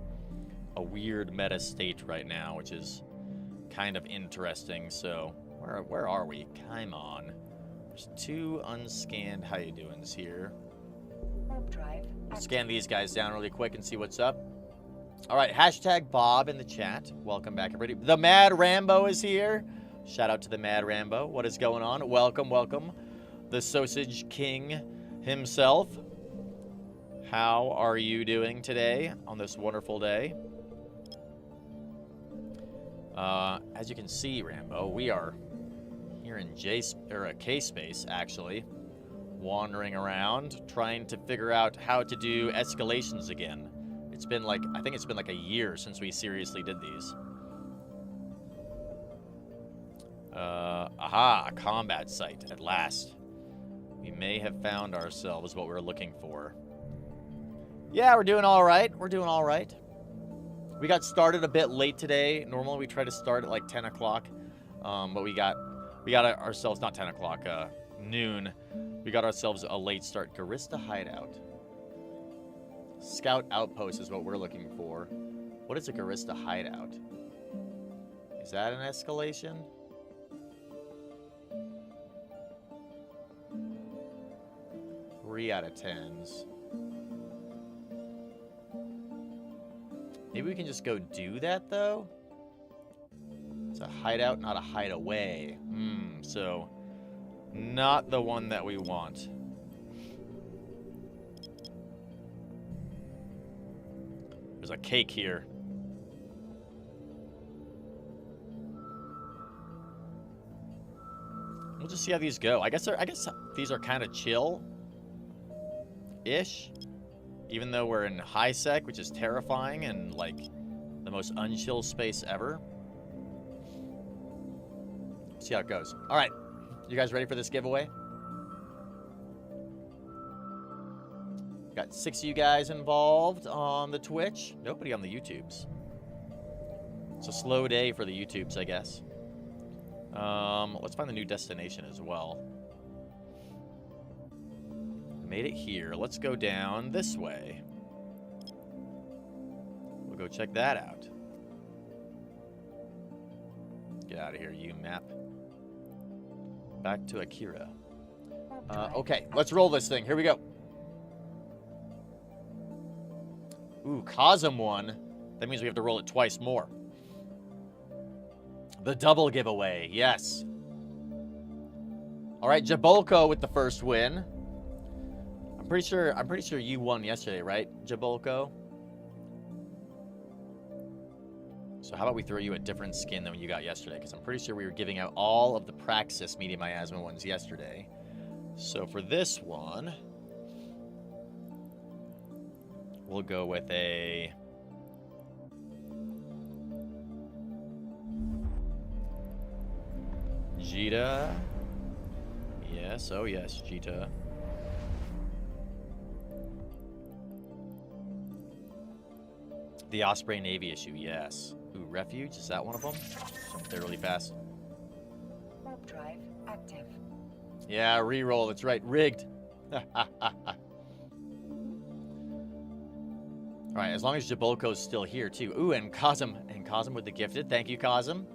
meta state right now, which is kind of interesting. So where are we? Come on. There's 2 unscanned how you doings here. Warp drive We'll active. scan these guys down really quick and see what's up. All right, hashtag Bob in the chat. Welcome back, everybody. The Mad Rambo is here. Shout out to the Mad Rambo. What is going on? Welcome, welcome. The Sausage King himself. How are you doing today on this wonderful day? As you can see, Rambo, we are here in K-Space, actually, wandering around, trying to figure out how to do escalations again. It's been like, I think it's been like a year since we seriously did these. Aha, a combat site, at last. We may have found ourselves what we're looking for. Yeah, we're doing all right. We're doing all right. We got started a bit late today. Normally we try to start at like 10 o'clock. But we got ourselves, not 10 o'clock, noon. We got ourselves a late start. Garista Hideout. Scout Outpost is what we're looking for. What is a Garista Hideout? Is that an escalation? Three out of 10s. Maybe we can just go do that, though? It's a hideout, not a hideaway. So not the one that we want. There's a cake here. We'll just see how these go. I guess these are kind of chill-ish. Even though we're in high sec, which is terrifying and like the most unchill space ever. See how it goes. All right, you guys ready for this giveaway? Got 6 of you guys involved on the Twitch. Nobody on the YouTubes. It's a slow day for the YouTubes, I guess. Let's find the new destination as well. Made it here. Let's go down this way. We'll go check that out. Get out of here, you map. Back to Akira. Okay, let's roll this thing. Here we go. Ooh, Cosm won. That means we have to roll it twice more. The double giveaway, yes. All right, Jabolko with the first win. I'm pretty sure you won yesterday, right, Jabolko? So how about we throw you a different skin than what you got yesterday? Because I'm pretty sure we were giving out all of the Praxis Medium Miasma ones yesterday. So for this one, we'll go with a... Jita. Yes, oh yes, Jita. The Osprey Navy issue, yes. Ooh, Refuge, is that one of them? Jump there really fast. Warp drive active. Yeah, reroll, that's right, rigged. Alright, as long as Jabolko's still here, too. Ooh, and Cosm with the gifted. Thank you, Cosm.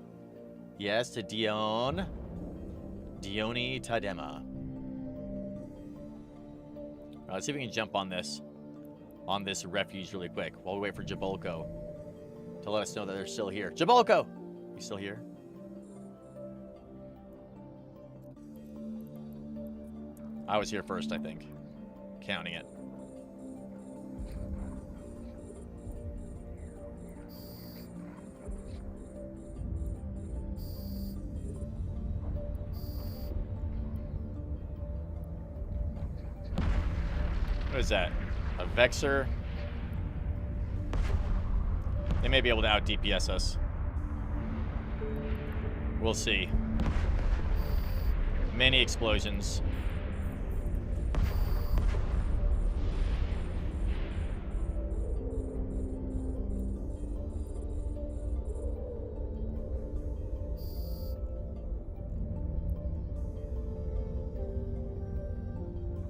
Yes, to Dione Tadema. Alright, let's see if we can jump on this refuge really quick while we wait for Jabolko to let us know that they're still here. Jabolko! You still here? I was here first, I think. Counting it. What is that? A Vexer? They may be able to out DPS us. We'll see. Many explosions.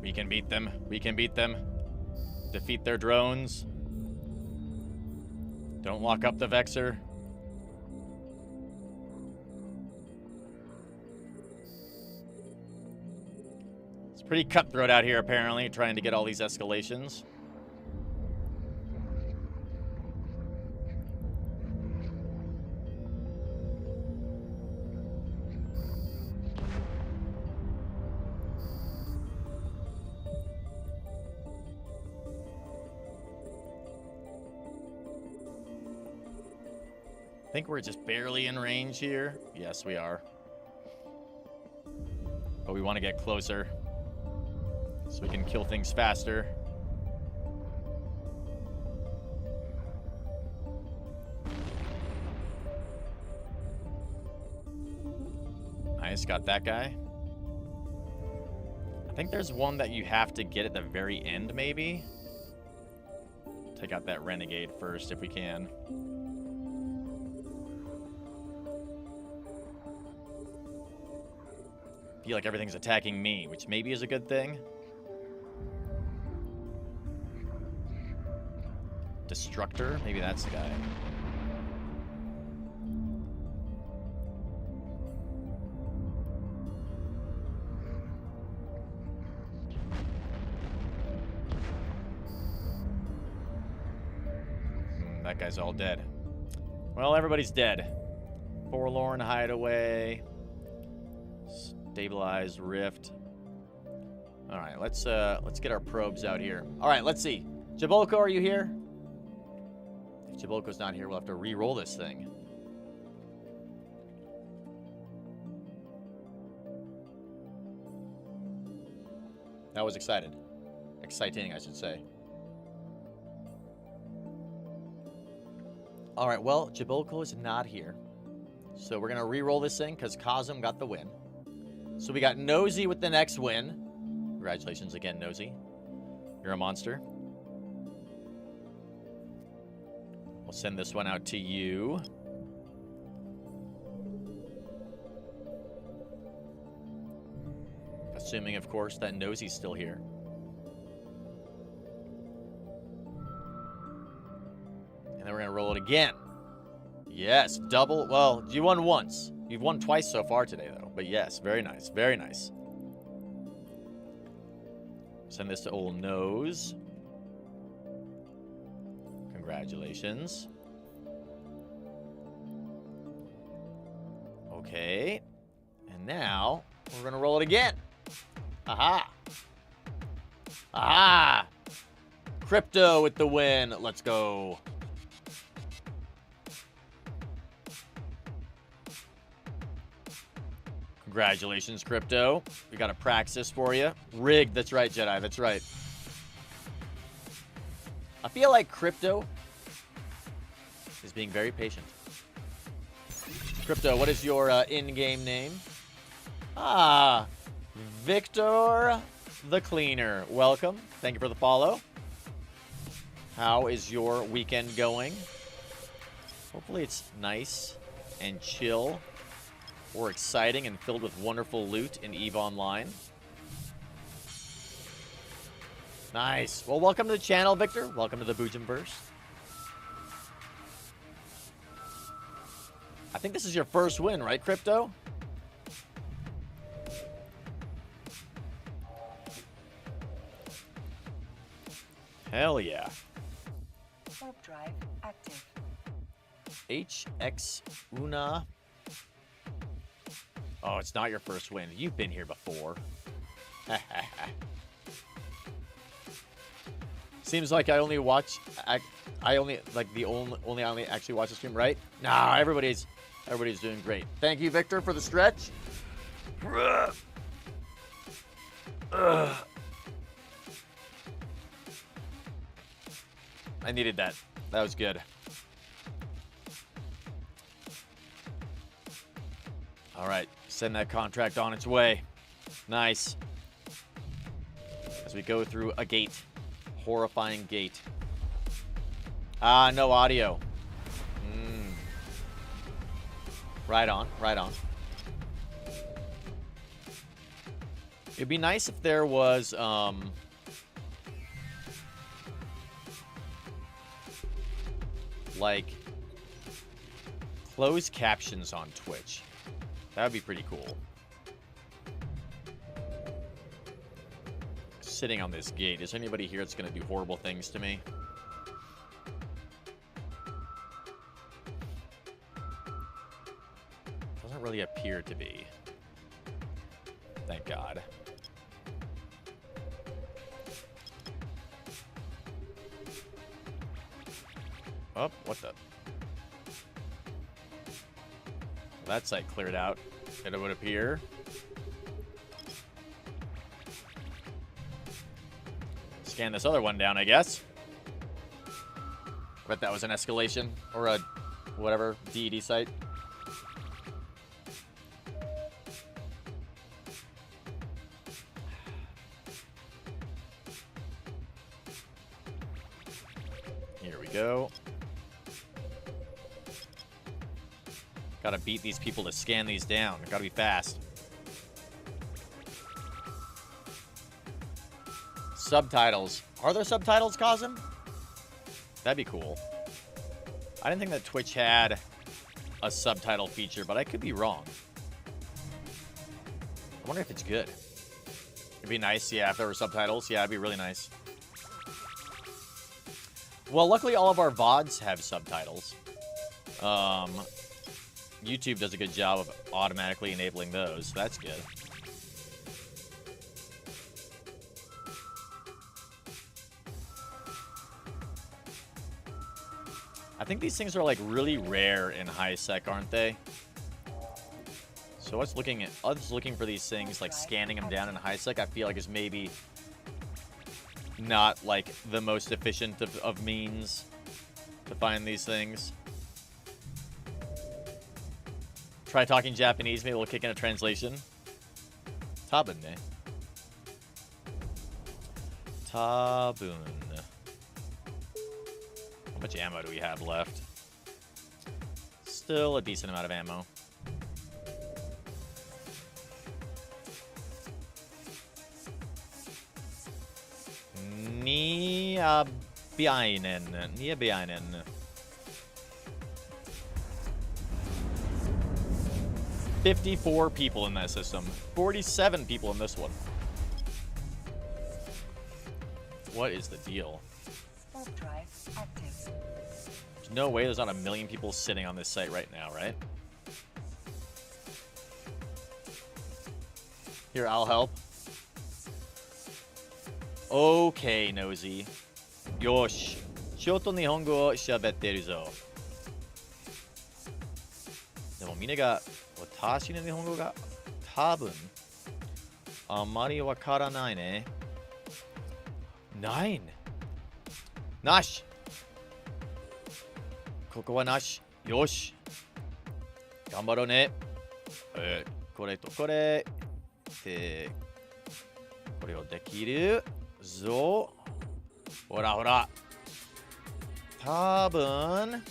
We can beat them. We can beat them. Defeat their drones. Don't lock up the Vexer. Pretty cutthroat out here, apparently, trying to get all these escalations. I think we're just barely in range here. Yes, we are. But we want to get closer so we can kill things faster. Nice, got that guy. I think there's one that you have to get at the very end, maybe. Take out that renegade first if we can. Feel like everything's attacking me, which maybe is a good thing. Destructor, maybe that's the guy. That guy's all dead. Well, everybody's dead. Forlorn Hideaway. Stabilize Rift. All right, let's get our probes out here. All right, let's see. Jabolko, are you here? If Jabolko's not here, we'll have to re-roll this thing. That was exciting, I should say. All right, well, Jabolko is not here. So we're going to re-roll this thing because Kazum got the win. So we got Nosy with the next win. Congratulations again, Nosy. You're a monster. We'll send this one out to you. Assuming, of course, that Nosy's still here. And then we're going to roll it again. Yes, double. Well, you won once. You've won twice so far today, though. But yes, very nice. Very nice. Send this to old Nose. Congratulations. Okay. And now, we're going to roll it again. Aha. Aha. Crypto with the win. Let's go. Congratulations, Crypto. We got a Praxis for you. Rigged. That's right, Jedi. That's right. I feel like Crypto is being very patient. Crypto, what is your in-game name? Ah, Victor the Cleaner. Welcome. Thank you for the follow. How is your weekend going? Hopefully it's nice and chill or exciting and filled with wonderful loot in EVE Online. Nice. Well, welcome to the channel, Victor. Welcome to the Boojum-Verse. I think this is your first win, right, Crypto? Hell yeah. Warp drive active. HX Una. Oh, it's not your first win. You've been here before. Seems like I only watch. I only like the only I only actually watch the stream, right? Nah, everybody's doing great. Thank you, Victor, for the stretch. I needed that. That was good. All right, send that contract on its way. Nice. As we go through a gate. Horrifying gate. Ah, no audio. Right on, right on. It'd be nice if there was, like, closed captions on Twitch. That would be pretty cool. sitting on this gate. Is anybody here that's going to do horrible things to me? Doesn't really appear to be. Thank God. Oh, what the? That site cleared out. It would appear. Scan this other one down, I guess. Bet that was an escalation or a whatever DED site. Here we go. Gotta beat these people to scan these down. Gotta be fast. Subtitles. Are there subtitles, Cosm? That'd be cool. I didn't think that Twitch had a subtitle feature, but I could be wrong. I wonder if it's good. It'd be nice, yeah, if there were subtitles. Yeah, it'd be really nice. Well, luckily all of our VODs have subtitles. YouTube does a good job of automatically enabling those, so that's good. I think these things are like really rare in high sec, aren't they? So us looking for these things, like scanning them down in high sec, I feel like is maybe not like the most efficient of means to find these things. Try talking Japanese, maybe we'll kick in a translation. Tabun ne. Tabun. How much ammo do we have left? Still a decent amount of ammo. Niabiainen. 54 people in that system. 47 people in this one. What is the deal? Warp drive active. There's no way there's not a million people sitting on this site right now, right? Here, I'll help. Okay, Nosy. Yosh. Shoto Nihongo o shabetteru zo. でもみんなが私の日本語が多分あまりわからないね。ないなし。ここはなし。よし。頑張ろうね。これとこれ。で、これをできるぞ。ほらほら。多分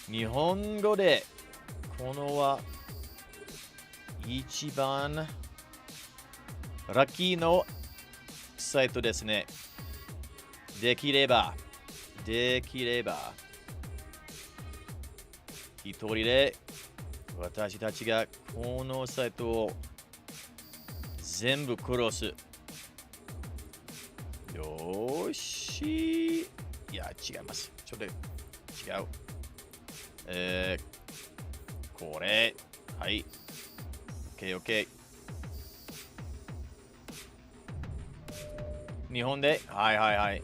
日本語でこのは一番ラッキーのサイトですね。できれば一人で私たちがこのサイトを全部クロス。よーし。いや、違います。ちょっと違う。これ。はい。OK。日本で、はい。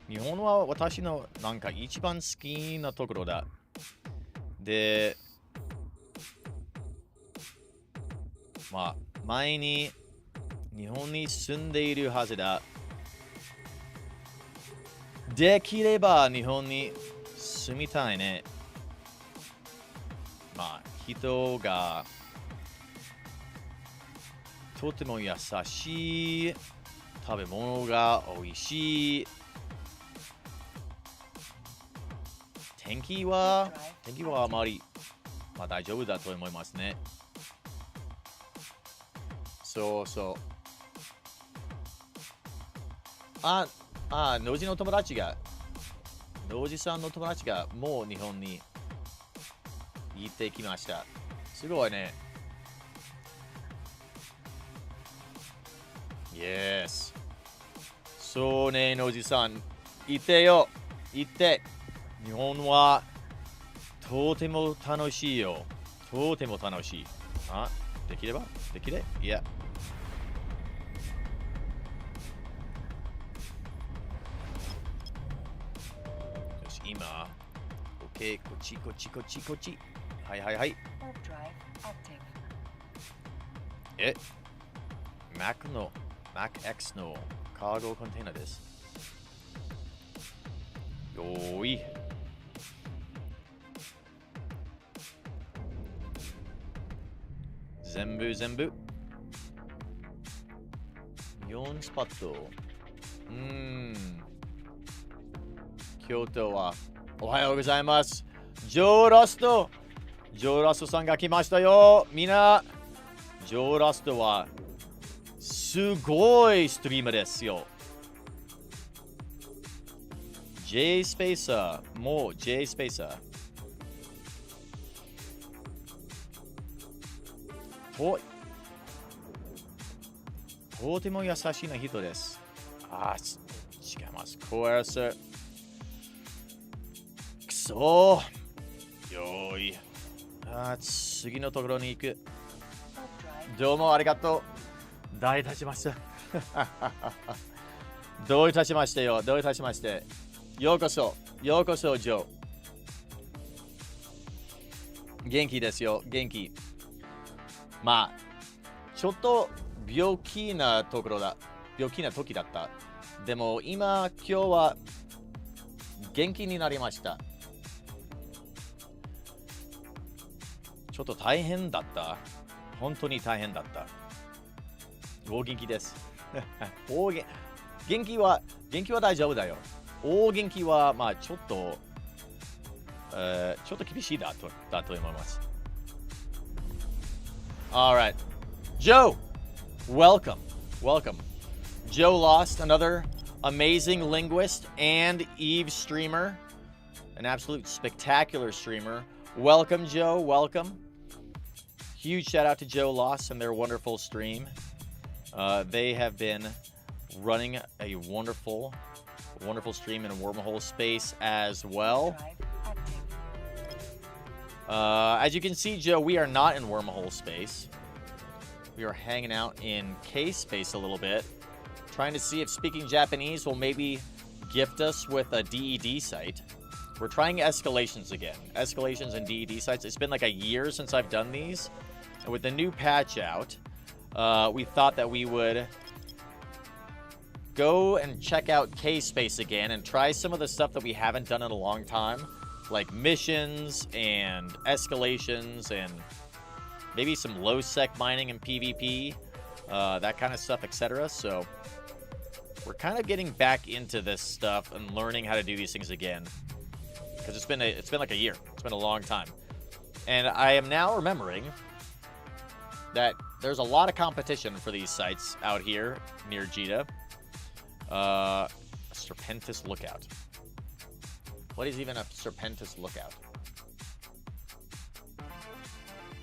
日本は私のなんか一番好きなところだ。で、まあ、前に日本に住んでいるはずだ。できれば日本に住みたいね。まあ、人がとても優しい。食べ物が美味しい。天気はあまり、まあ、大丈夫だと思いますね。そう。ノジの友達が、ノジさんの友達がもう日本に行ってきました。すごいね。い Yes. そうねのおじさん。いてよ。いて。日本はとても楽しいよ。とても楽しい。あ、できればできれいや。よし、今。OK、こっち、こっち、こっち、こっち。はいはいはい。Warp drive active. え Mac の MacX のカーゴコンテナです。よーい。全部。4スパット。京都はおはようございます。ジョーラストさんが来ましたよ。みんな、ジョーラストはすごいストリームですよ。J スペーサー、もう J スペーサー。とても優しいな人です。あ、違います。コエス。くそー。よーい。次のところに行く。Warp drive. どうもありがとう。どういたしました。どういたしましてよ。どういたしまして。ようこそ、ジョー。元気ですよ、元気。まあ、ちょっと病気な時だった。でも今日は元気になりました。ちょっと大変だった。本当に大変だった。お元気です。元気は大丈夫だよ。お元気はまあちょっと厳しいだと思います。Alright. Joe, welcome. Joe Lost, another amazing linguist and Eve streamer. An absolute spectacular streamer. Welcome, Joe. Welcome. Huge shout out to Joe Lost and their wonderful stream. They have been running a wonderful stream in a wormhole space as well. Drive active. As you can see, Joe, we are not in wormhole space. We are hanging out in K space a little bit, trying to see if speaking Japanese will maybe gift us with a DED site. We're trying escalations again. Escalations and DED sites. It's been like a year since I've done these. And with the new patch out, we thought that we would go and check out K-Space again and try some of the stuff that we haven't done in a long time, like missions and escalations and maybe some low-sec mining and PvP, that kind of stuff, etc. So we're kind of getting back into this stuff and learning how to do these things again, because it's been like a year. It's been a long time, and I am now remembering that there's a lot of competition for these sites out here near Jita. Serpentis Lookout. What is even a Serpentis Lookout?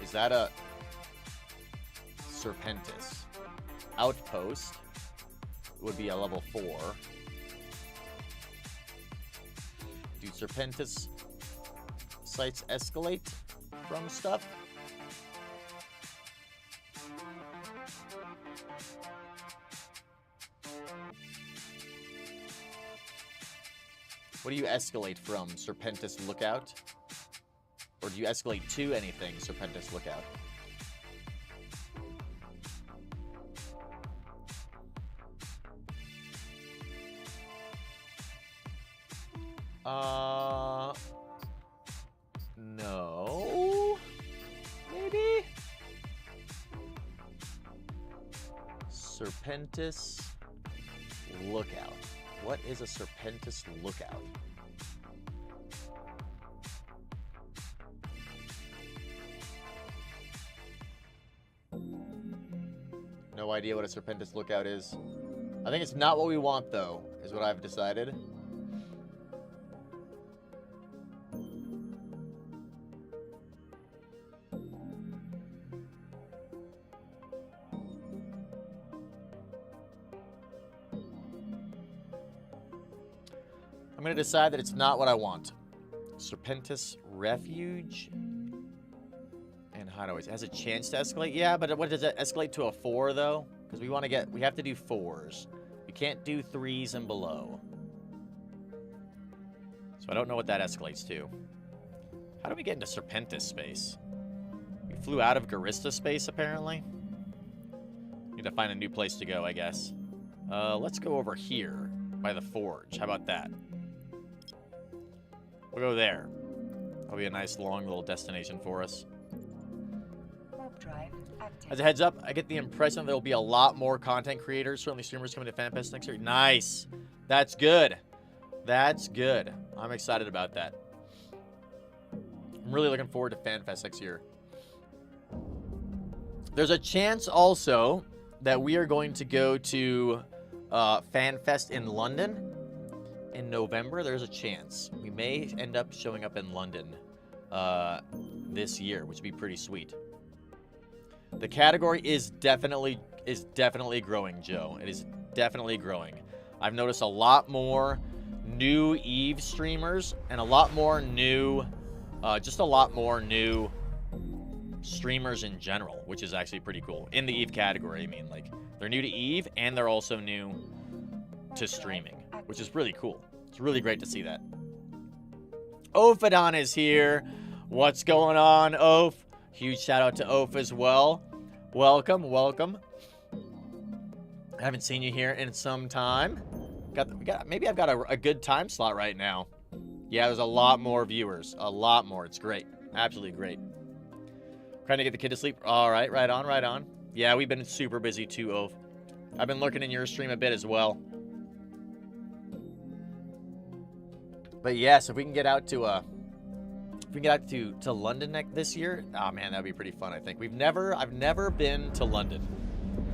Is that a Serpentis outpost? Would be a level 4. Do Serpentis sites escalate from stuff? What do you escalate from, Serpentis Lookout? Or do you escalate to anything, Serpentis Lookout? No? Maybe? Serpentis Lookout. What is a Serpentis Lookout? No idea what a Serpentis Lookout is. I think it's not what we want, though, is what I've decided. I'm going to decide that it's not what I want. Serpentis Refuge. And hideaways. It has a chance to escalate. Yeah, but what does it escalate to a 4 though? Because we have to do 4s. We can't do 3s and below. So I don't know what that escalates to. How do we get into Serpentis space? We flew out of Garista space apparently. Need to find a new place to go, I guess. Let's go over here by the forge. How about that? We'll go there. That'll be a nice long little destination for us. Warp drive active. As a heads up, I get the impression there will be a lot more content creators, certainly streamers coming to FanFest next year. Nice. That's good. That's good. I'm excited about that. I'm really looking forward to FanFest next year. There's a chance also that we are going to go to FanFest in London in November. There's a chance. We may end up showing up in London this year, which would be pretty sweet. The category is definitely growing, Joe. It is definitely growing. I've noticed a lot more new Eve streamers and a lot more new, just a lot more new streamers in general, which is actually pretty cool. In the Eve category, I mean, like, they're new to Eve and they're also new to streaming, which is really cool. It's really great to see that. Ophodon is here. What's going on, Oph? Huge shout out to Oph as well. Welcome, welcome. I haven't seen you here in some time. Maybe I've got a good time slot right now. Yeah, there's a lot more viewers. A lot more. It's great. Absolutely great. Trying to get the kid to sleep. All right, right on, right on. Yeah, we've been super busy too, Oph. I've been lurking in your stream a bit as well. But yes, if we can get out to to London this year, oh man, that'd be pretty fun. I think I've never been to London.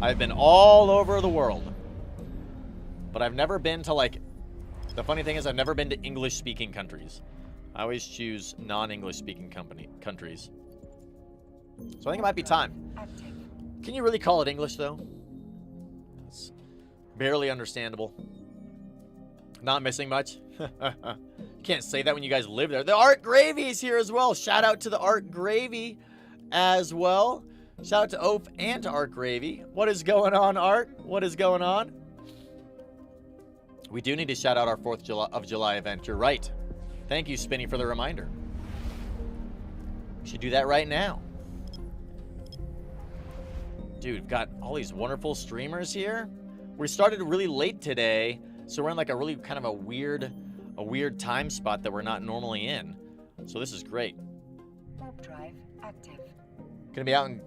I've been all over the world, but I've never been to, like, the funny thing is I've never been to English-speaking countries. I always choose non-English speaking countries. So I think it might be time. Active. Can you really call it English though? It's barely understandable. Not missing much. Can't say that when you guys live there. The Art Gravy's here as well. Shout out to the Art Gravy as well. Shout out to Oph and to Art Gravy. What is going on, Art? What is going on? We do need to shout out our 4th of July event. You're right. Thank you, Spinny, for the reminder. We should do that right now. Dude, we've got all these wonderful streamers here. We started really late today, so we're in like a really kind of a weird time spot that we're not normally in. So this is great. Warp drive active. Gonna be out and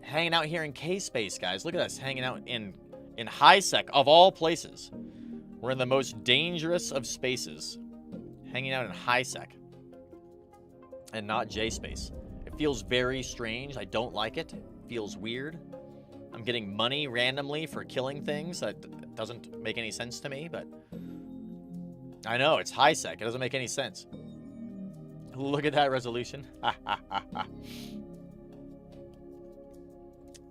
hanging out here in K-Space, guys. Look at us hanging out in High-Sec, of all places. We're in the most dangerous of spaces. Hanging out in High-Sec. And not J-Space. It feels very strange. I don't like it. It feels weird. I'm getting money randomly for killing things. That doesn't make any sense to me, but I know, it's High-Sec. It doesn't make any sense. Look at that resolution.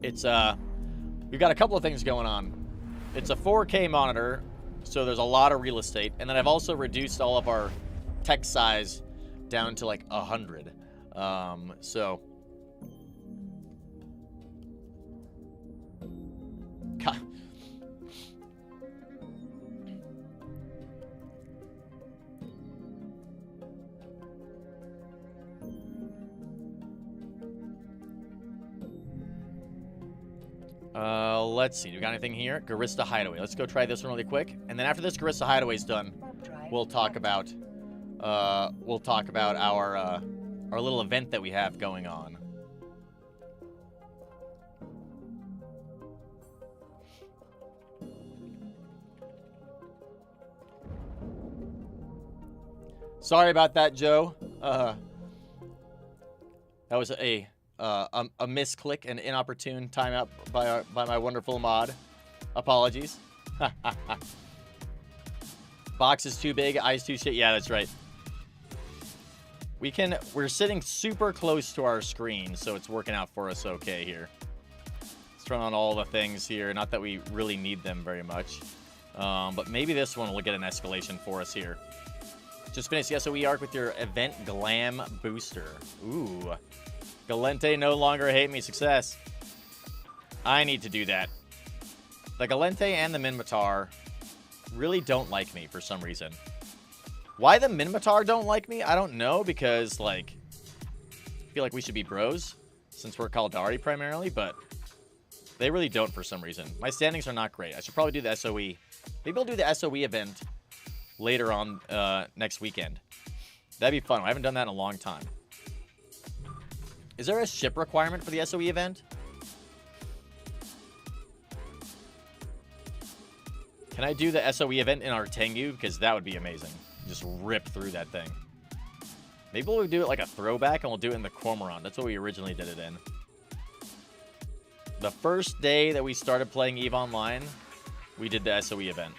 It's, we've got a couple of things going on. It's a 4K monitor, so there's a lot of real estate. And then I've also reduced all of our text size down to like 100. So... let's see. Do we got anything here? Garista Hideaway. Let's go try this one really quick. And then after this Garista Hideaway's done, we'll talk about our little event that we have going on. Sorry about that, Joe. That was a misclick, an inopportune timeout by my wonderful mod. Apologies. Box is too big, eyes too shit. Yeah, that's right. We're sitting super close to our screen, so it's working out for us okay here. Let's turn on all the things here. Not that we really need them very much. But maybe this one will get an escalation for us here. Just finished the SOE arc with your event Glam Booster. Ooh. Galente no longer hate me. Success. I need to do that. The Galente and the Minmatar really don't like me for some reason. Why the Minmatar don't like me, I don't know, because, like, I feel like we should be bros, since we're Kaldari primarily, but they really don't for some reason. My standings are not great. I should probably do the SOE. Maybe I'll do the SOE event later on next weekend. That'd be fun. I haven't done that in a long time. Is there a ship requirement for the SOE event? Can I do the SOE event in our Tengu? Because that would be amazing. Just rip through that thing. Maybe we'll do it like a throwback and we'll do it in the Cormorant. That's what we originally did it in. The first day that we started playing EVE Online, we did the SOE event.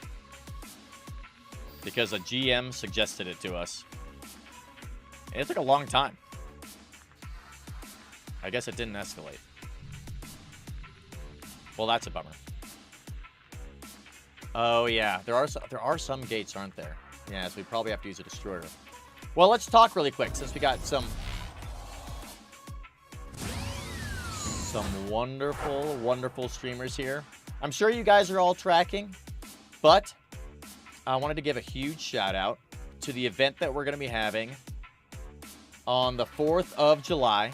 Because a GM suggested it to us. And it took a long time. I guess it didn't escalate. Well, that's a bummer. Oh, yeah. There are some gates, aren't there? Yeah, so we probably have to use a destroyer. Well, let's talk really quick, since we got some wonderful, wonderful streamers here. I'm sure you guys are all tracking, but I wanted to give a huge shout out to the event that we're going to be having on the 4th of July.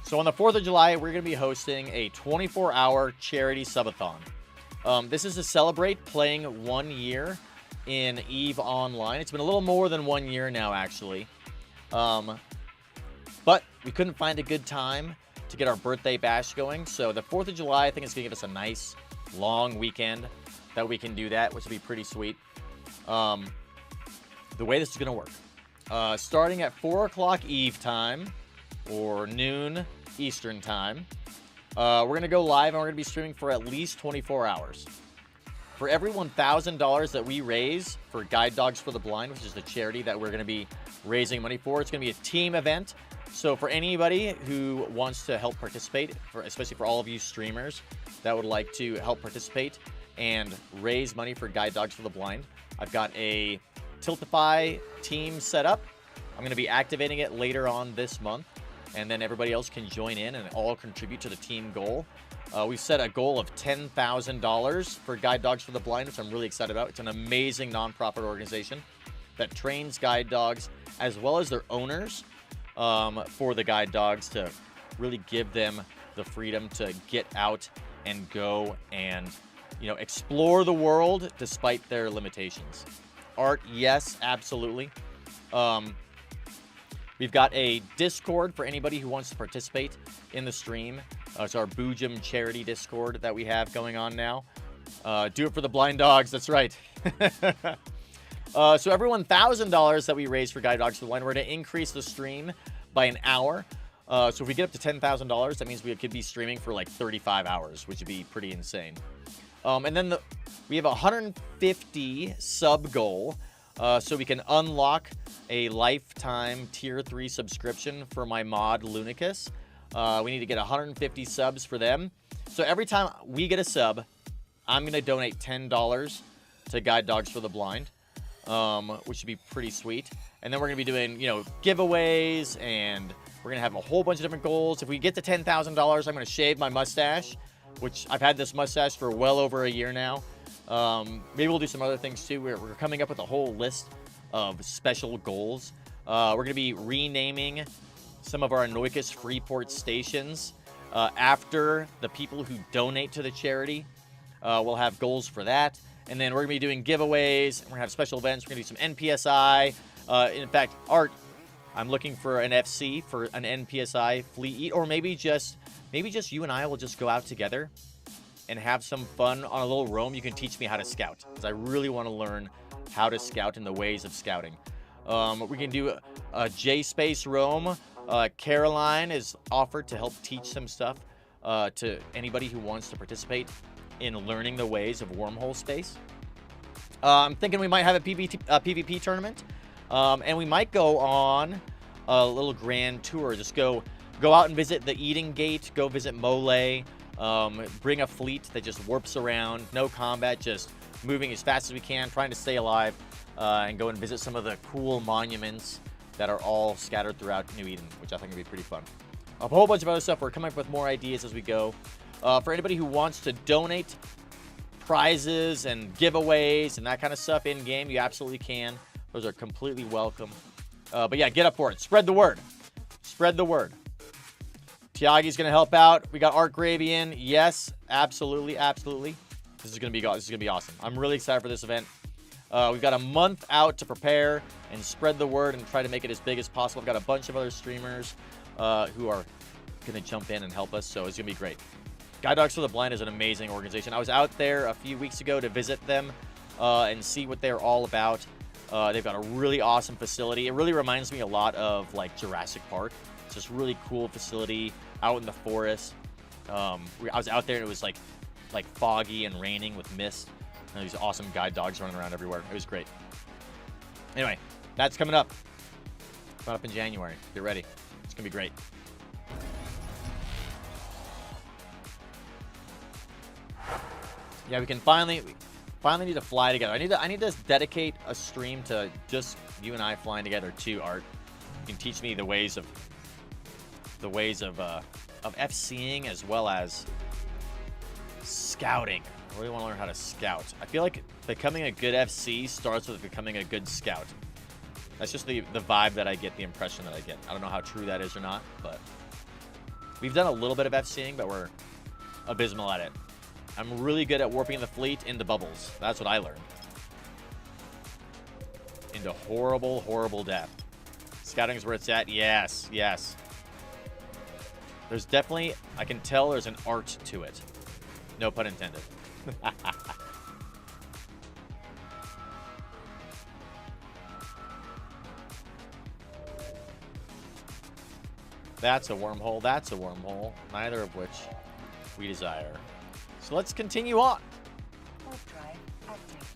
So on the 4th of July, we're going to be hosting a 24-hour charity subathon. This is to celebrate playing 1 year in EVE Online. It's been a little more than 1 year now, actually. But we couldn't find a good time to get our birthday bash going. So the 4th of July, I think, is going to give us a nice, long weekend that we can do that, which will be pretty sweet. The way this is going to work. Starting at 4 o'clock EVE time, or noon Eastern time, we're going to go live, and we're going to be streaming for at least 24 hours. For every $1,000 that we raise for Guide Dogs for the Blind, which is the charity that we're going to be raising money for, it's going to be a team event. So for anybody who wants to help participate, especially for all of you streamers that would like to help participate and raise money for Guide Dogs for the Blind, I've got a Tiltify team set up. I'm going to be activating it later on this month, and then everybody else can join in and all contribute to the team goal. We've set a goal of $10,000 for Guide Dogs for the Blind, which I'm really excited about. It's an amazing nonprofit organization that trains guide dogs as well as their owners for the guide dogs to really give them the freedom to get out and go and, you know, explore the world despite their limitations. Art, yes, absolutely. We've got a Discord for anybody who wants to participate in the stream. It's our Boojum charity Discord that we have going on now. Do it for the blind dogs. That's right. So every $1,000 that we raise for Guide Dogs for the Blind, we're going to increase the stream by an hour. So if we get up to $10,000, that means we could be streaming for like 35 hours, which would be pretty insane. And then we have a 150 sub goal. So we can unlock a lifetime tier 3 subscription for my mod Lunicus. We need to get 150 subs for them. So every time we get a sub, I'm going to donate $10 to Guide Dogs for the Blind, which should be pretty sweet. And then we're going to be doing, you know, giveaways, and we're going to have a whole bunch of different goals. If we get to $10,000, I'm going to shave my mustache, which I've had this mustache for well over a year now. Maybe we'll do some other things too. We're coming up with a whole list of special goals. We're going to be renaming some of our Anoikis Freeport stations after the people who donate to the charity. We'll have goals for that. And then we're going to be doing giveaways. We're going to have special events. We're going to do some NPSI. In fact, Art, I'm looking for an FC for an NPSI fleet. Or maybe just you and I will just go out together and have some fun on a little roam. You can teach me how to scout, because I really want to learn how to scout and the ways of scouting. We can do a J-Space roam. Caroline is offered to help teach some stuff to anybody who wants to participate in learning the ways of wormhole space. I'm thinking we might have a PvP tournament, and we might go on a little grand tour. Just go out and visit the Eating Gate, go visit Mole, bring a fleet that just warps around, no combat, just moving as fast as we can, trying to stay alive, and go and visit some of the cool monuments that are all scattered throughout New Eden, which I think would be pretty fun. A whole bunch of other stuff. We're coming up with more ideas as we go. For anybody who wants to donate prizes and giveaways and that kind of stuff in-game, you absolutely can. Those are completely welcome. But yeah, get up for it. Spread the word. Spread the word. Tiagi's going to help out. We got Art Gravian. Yes, absolutely, absolutely. This is going to be awesome. I'm really excited for this event. We've got a month out to prepare and spread the word and try to make it as big as possible. I've got a bunch of other streamers who are going to jump in and help us, so it's going to be great. Guide Dogs for the Blind is an amazing organization. I was out there a few weeks ago to visit them and see what they're all about. They've got a really awesome facility. It really reminds me a lot of like Jurassic Park. It's just really cool facility out in the forest. I was out there and it was like foggy and raining with mist. And these awesome guide dogs running around everywhere. It was great. Anyway, that's coming up. Coming up in January. Get ready. It's gonna be great. Yeah, we finally need to fly together. I need to dedicate a stream to just you and I flying together too, Art. You can teach me the ways of FCing as well as scouting. I really want to learn how to scout. I feel like becoming a good FC starts with becoming a good scout. That's just the vibe that I get, the impression that I get. I don't know how true that is or not, but we've done a little bit of FCing, but we're abysmal at it. I'm really good at warping the fleet into bubbles. That's what I learned. Into horrible, horrible death. Scouting's where it's at. Yes, yes. There's definitely, I can tell there's an art to it. No pun intended. That's a wormhole. That's a wormhole. Neither of which we desire. So let's continue on. Warp drive active.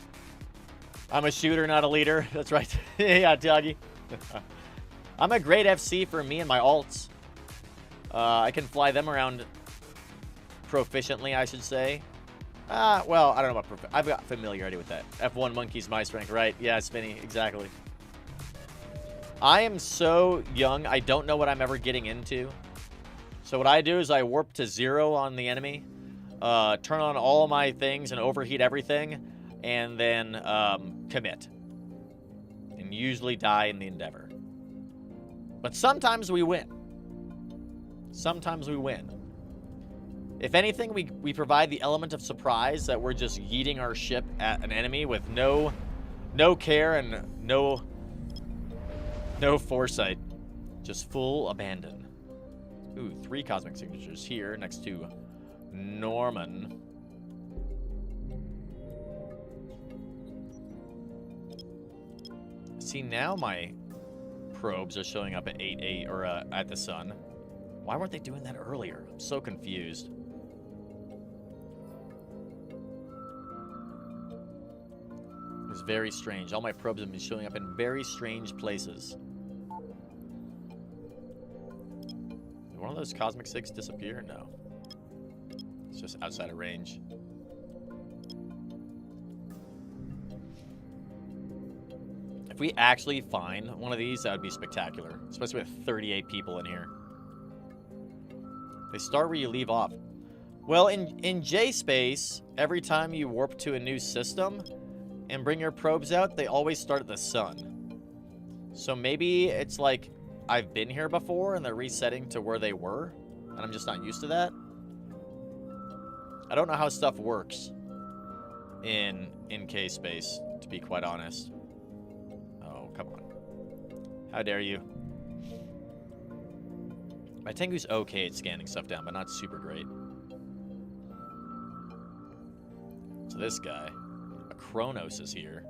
I'm a shooter, not a leader. That's right. Yeah, Tiagi. I'm a great FC for me and my alts. I can fly them around proficiently, I should say. Well, I don't know about I've got familiarity with that. F1 monkey's my strength, right? Yeah, Spinny, exactly. I am so young, I don't know what I'm ever getting into. So what I do is I warp to 0 on the enemy, turn on all my things and overheat everything, and then commit. And usually die in the endeavor. But sometimes we win. Sometimes we win. If anything, we provide the element of surprise that we're just yeeting our ship at an enemy with no care and no foresight. Just full abandon. Ooh, 3 cosmic signatures here next to Norman. See, now my probes are showing up at 8-8 or at the sun. Why weren't they doing that earlier? I'm so confused. It's very strange. All my probes have been showing up in very strange places. Did one of those Cosmic Sigs disappear? No. It's just outside of range. If we actually find one of these, that would be spectacular. Especially with 38 people in here. They start where you leave off. Well, in J-Space, every time you warp to a new system and bring your probes out, they always start at the sun. So maybe it's like I've been here before and they're resetting to where they were, and I'm just not used to that. I don't know how stuff works in K-Space, to be quite honest. Oh, come on. How dare you? My Tengu's okay at scanning stuff down, but not super great. So this guy, a Kronos, is here.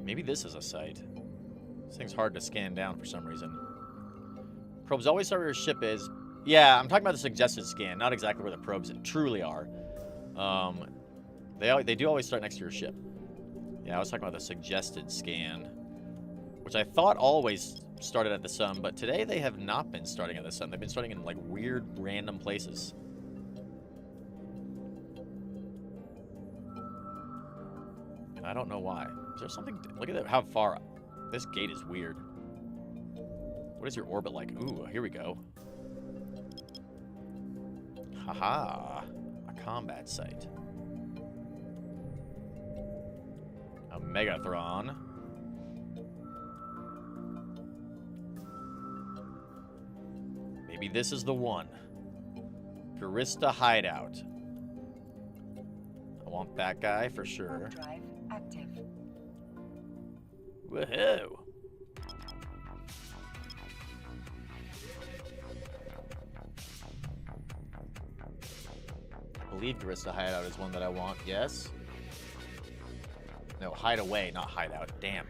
Maybe this is a site. This thing's hard to scan down for some reason. Probes always start where your ship is. Yeah, I'm talking about the suggested scan, not exactly where the probes truly are. They do always start next to your ship. Yeah, I was talking about the suggested scan, which I thought always started at the sun, but today they have not been starting at the sun. They've been starting in like weird, random places. And I don't know why. Is there something? Look at that, how far. This gate is weird. What is your orbit like? Ooh, here we go. Haha. A combat site. A Megathron. Maybe this is the one. Garista Hideout. I want that guy for sure. Warp drive active. Woohoo! I believe Garista Hideout is one that I want, yes? No, Hideaway, not Hideout. Damn.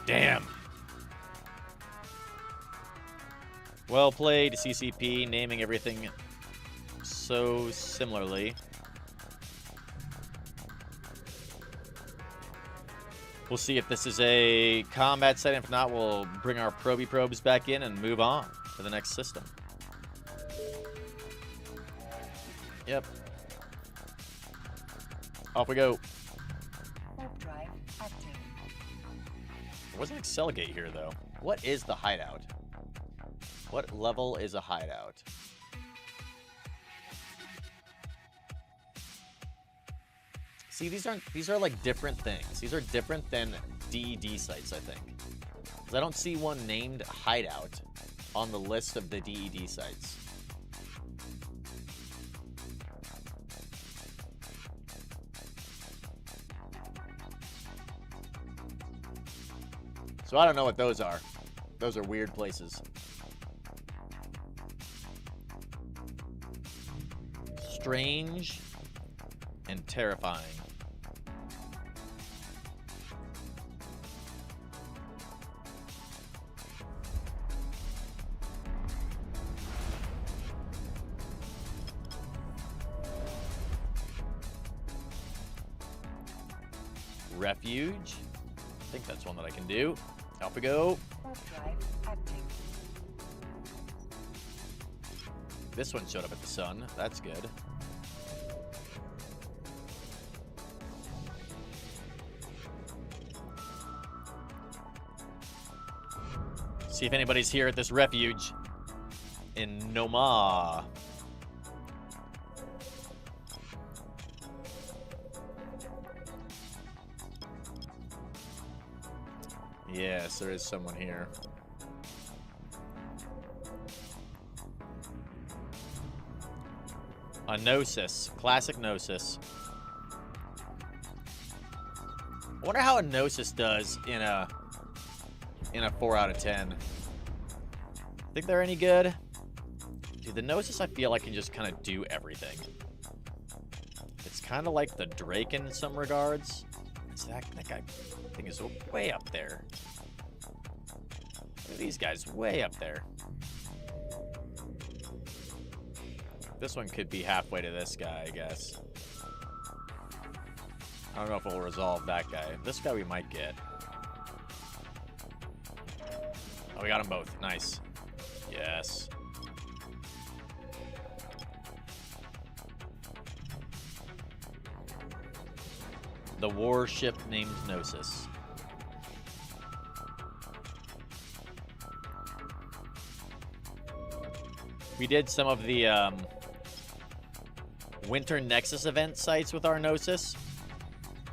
Damn! Well played, CCP, naming everything so similarly. We'll see if this is a combat site. If not, we'll bring our proby probes back in and move on to the next system. Yep. Off we go. Warp drive active. There was an Excel gate here, though. What is the hideout? What level is a hideout? See, these are like different things. These are different than DED sites, I think. 'Cause I don't see one named hideout on the list of the DED sites. So I don't know what those are. Those are weird places. Strange and terrifying. Refuge. I think that's one that I can do. Off we go. Warp drive active. This one showed up at the sun. That's good. See if anybody's here at this refuge in Noma. Yes, there is someone here. A Gnosis. Classic Gnosis. I wonder how a Gnosis does in a 4 out of 10. Think they're any good? Dude, the Gnosis I feel like can just kind of do everything. It's kind of like the Drake in some regards. It's that guy thing is way up there. Look at these guys way up there. This one could be halfway to this guy, I guess. I don't know if we'll resolve that guy. This guy we might get. Oh, we got them both. Nice. Yes. The warship named Gnosis. We did some of the Winter Nexus event sites with our Gnosis,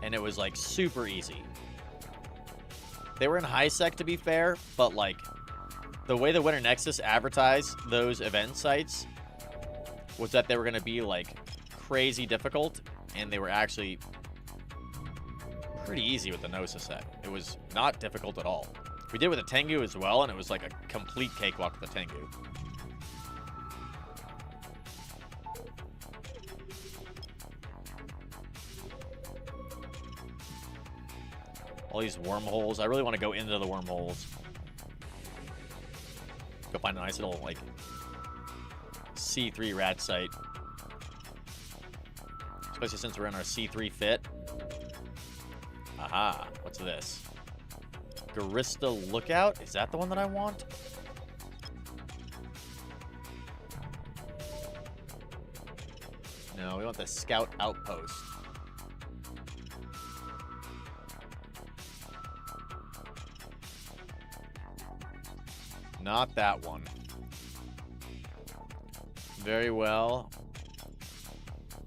and it was like super easy. They were in high sec, to be fair, but like the way the Winter Nexus advertised those event sites was that they were going to be like crazy difficult, and they were actually pretty easy with the Gnosis set. It was not difficult at all. We did with the Tengu as well, and it was like a complete cakewalk with the Tengu. All these wormholes. I really want to go into the wormholes. Go find a nice little, like, C3 rat site. Especially since we're in our C3 fit. Aha. What's this? Garista Lookout? Is that the one that I want? No, we want the Scout Outpost. Not that one. Very well.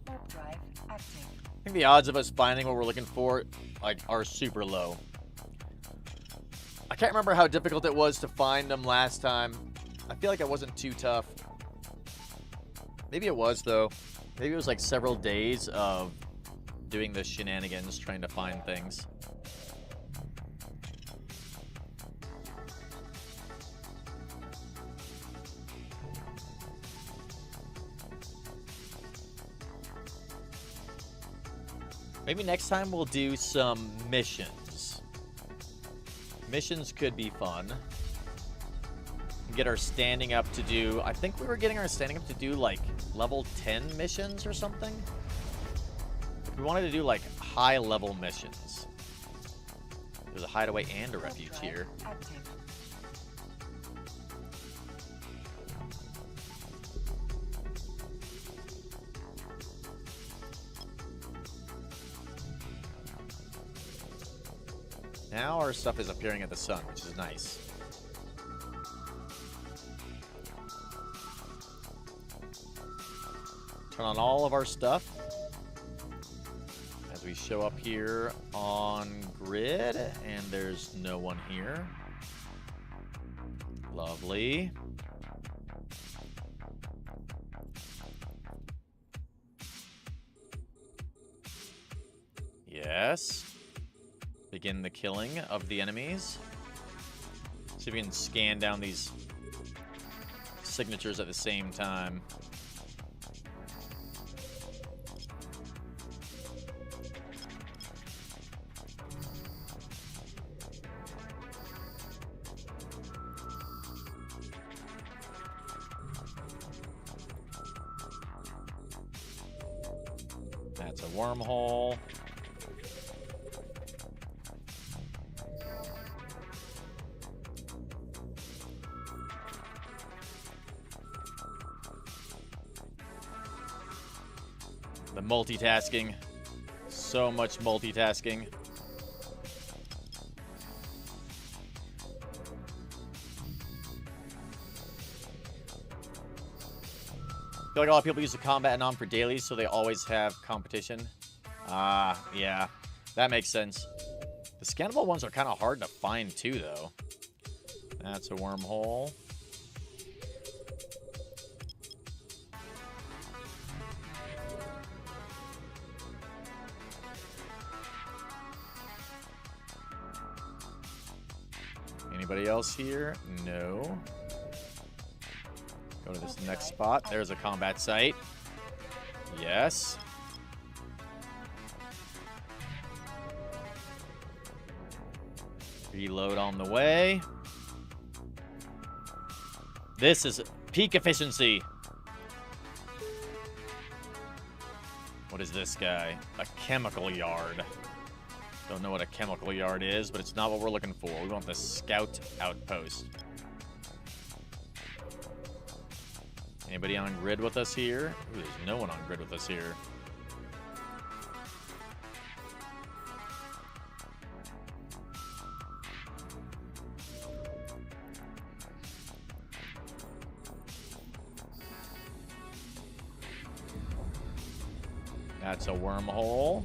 Warp drive active. I think the odds of us finding what we're looking for, like, are super low. I can't remember how difficult it was to find them last time. I feel like it wasn't too tough. Maybe it was, though. Maybe it was like several days of doing the shenanigans, trying to find things. Maybe next time we'll do some missions. Missions could be fun. Get our standing up to do... I think we were getting our standing up to do, like, level 10 missions or something. We wanted to do, like, high-level missions. There's a hideaway and a refuge here. Active. Now our stuff is appearing at the sun, which is nice. Turn on all of our stuff as we show up here on grid, and there's no one here. Lovely. Yes. Begin the killing of the enemies. See if we can scan down these signatures at the same time. That's a wormhole. The multitasking. So much multitasking. I feel like a lot of people use the combat anon for dailies, so they always have competition. Ah, yeah. That makes sense. The scannable ones are kind of hard to find, too, though. That's a wormhole. Anybody else here? No. Go to this next spot. There's a combat site. Yes. Reload on the way. This is peak efficiency. What is this guy? A chemical yard. Don't know what a chemical yard is, but it's not what we're looking for. We want the Scout Outpost. Anybody on grid with us here? Ooh, there's no one on grid with us here. That's a wormhole.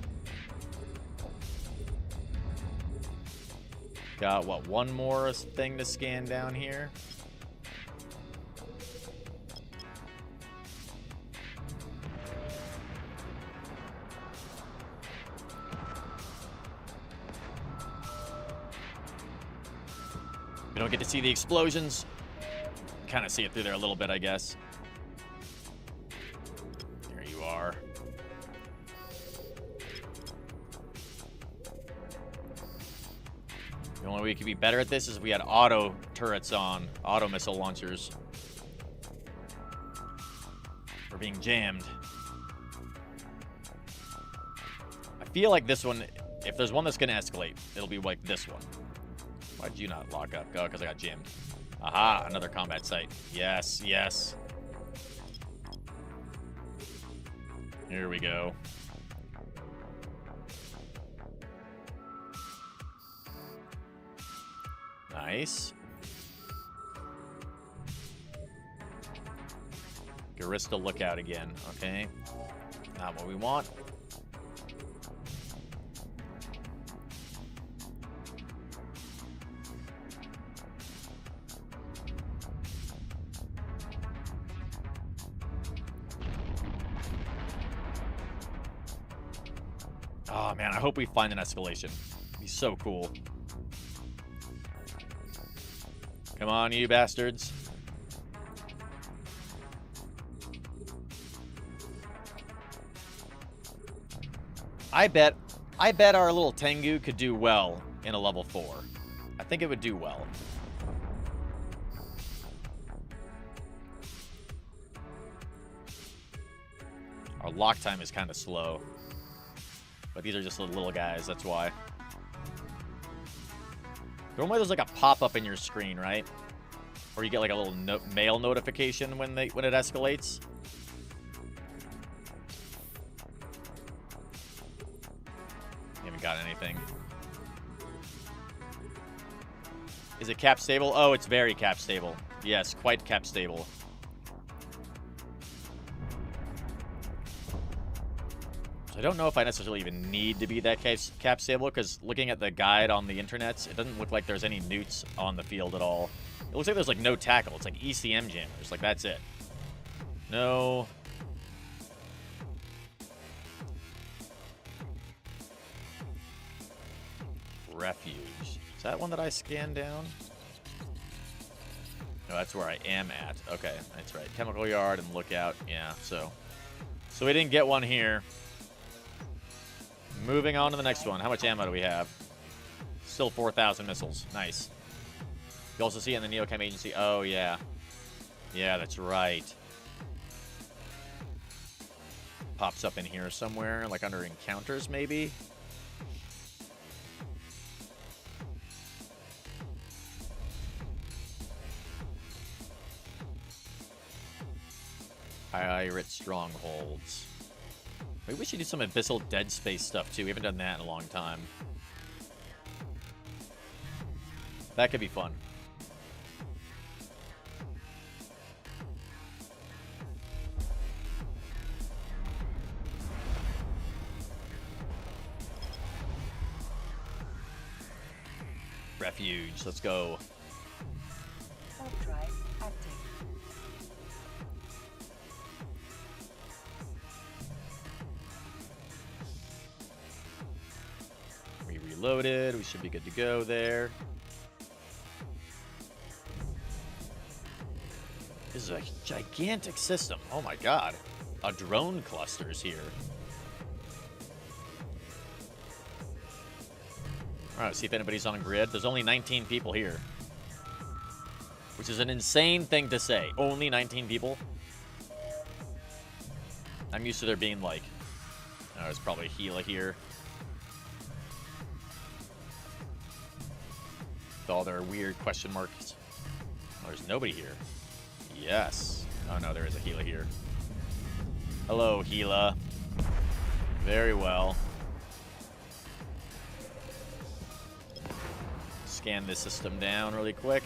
Got, what, one more thing to scan down here? We don't get to see the explosions. Kind of see it through there a little bit, I guess. There you are. The only way we could be better at this is if we had auto turrets on, auto missile launchers. We're being jammed. I feel like this one If there's one that's going to escalate, it'll be like this one. Why'd you not lock up? Oh, because I got jammed. Aha, another combat site. Yes, yes. Here we go. Nice. Garista lookout again. Okay. Not what we want. Oh man, I hope we find an escalation. It'd be so cool. Come on, you bastards. I bet our little Tengu could do well in a level 4. I think it would do well. Our lock time is kind of slow. But these are just little guys, that's why. Normally there's like a pop-up in your screen, right? Or you get like a little mail notification when it escalates. Haven't got anything. Is it cap stable? Oh, it's very cap stable. Yes, quite cap stable. So I don't know if I necessarily even need to be that cap stable, because looking at the guide on the internet, it doesn't look like there's any newts on the field at all. It looks like there's like no tackle. It's like ECM jammers. Like that's it. No. Refuge. Is that one that I scanned down? No, that's where I am at. Okay, that's right. Chemical yard and lookout. Yeah, so we didn't get one here. Moving on to the next one. How much ammo do we have? Still 4,000 missiles. Nice. You also see it in the Neochem Agency. Oh, yeah. Yeah, that's right. Pops up in here somewhere, like under encounters, maybe? Pirate strongholds. Maybe we should do some Abyssal Dead Space stuff, too. We haven't done that in a long time. That could be fun. Refuge. Let's go. Self-drive active. We reloaded. We should be good to go there. This is a gigantic system. Oh my god. A drone cluster's here. Alright, see if anybody's on grid. There's only 19 people here. Which is an insane thing to say. Only 19 people? I'm used to there being like... Oh, there's probably a Gila here. With all their weird question marks. Oh, there's nobody here. Yes. Oh no, there is a Gila here. Hello, Gila. Very well. Scan this system down really quick.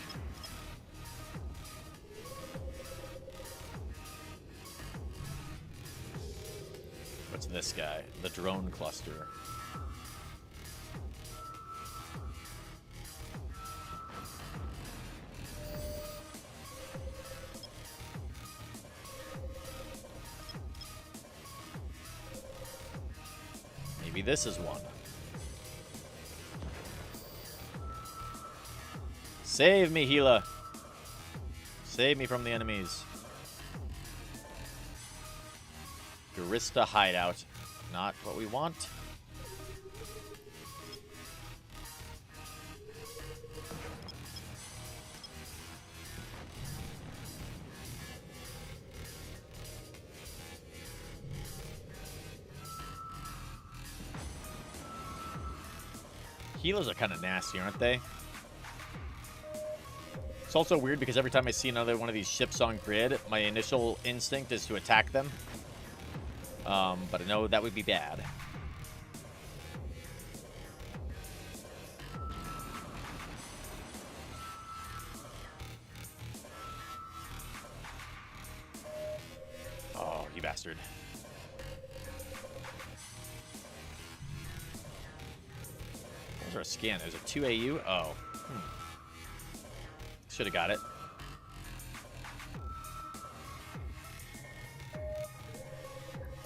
What's this guy? The drone cluster. Maybe this is one. Save me, Gila. Save me from the enemies. Garista hideout. Not what we want. Healers are kind of nasty, aren't they? It's also weird because every time I see another one of these ships on grid, my initial instinct is to attack them. But I know that would be bad. Oh, you bastard. What was our scan? There's a 2 AU? Oh. Should have got it.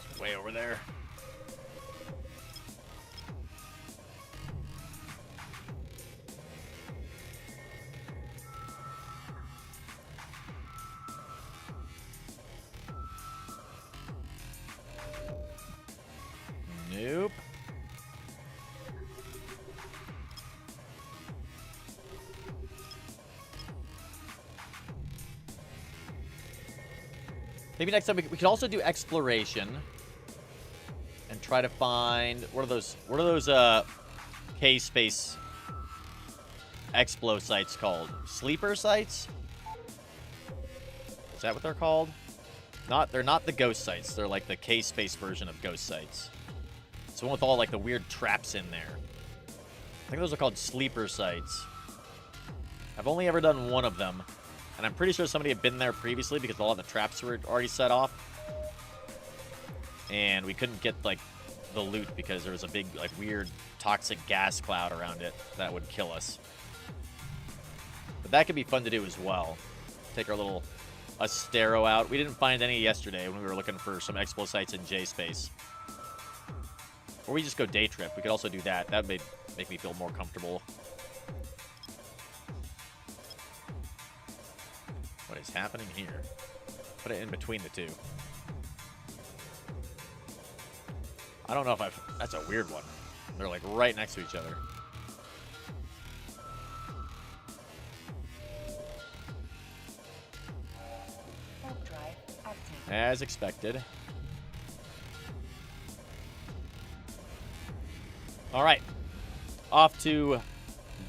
It's way over there. Nope. Maybe next time we could also do exploration and try to find what are those K-space explo sites called? Sleeper sites? Is that what they're called? They're not the ghost sites. They're like the K-space version of ghost sites. It's the one with all like the weird traps in there. I think those are called sleeper sites. I've only ever done one of them. And I'm pretty sure somebody had been there previously because a lot of the traps were already set off. And we couldn't get, like, the loot because there was a big, like, weird toxic gas cloud around it that would kill us. But that could be fun to do as well. Take our little Astero out. We didn't find any yesterday when we were looking for some expo sites in J-Space. Or we just go day trip. We could also do that. That would make me feel more comfortable. What is happening here? Put it in between the two. I don't know if that's a weird one. They're like right next to each other. Warp drive active. As expected. All right. Off to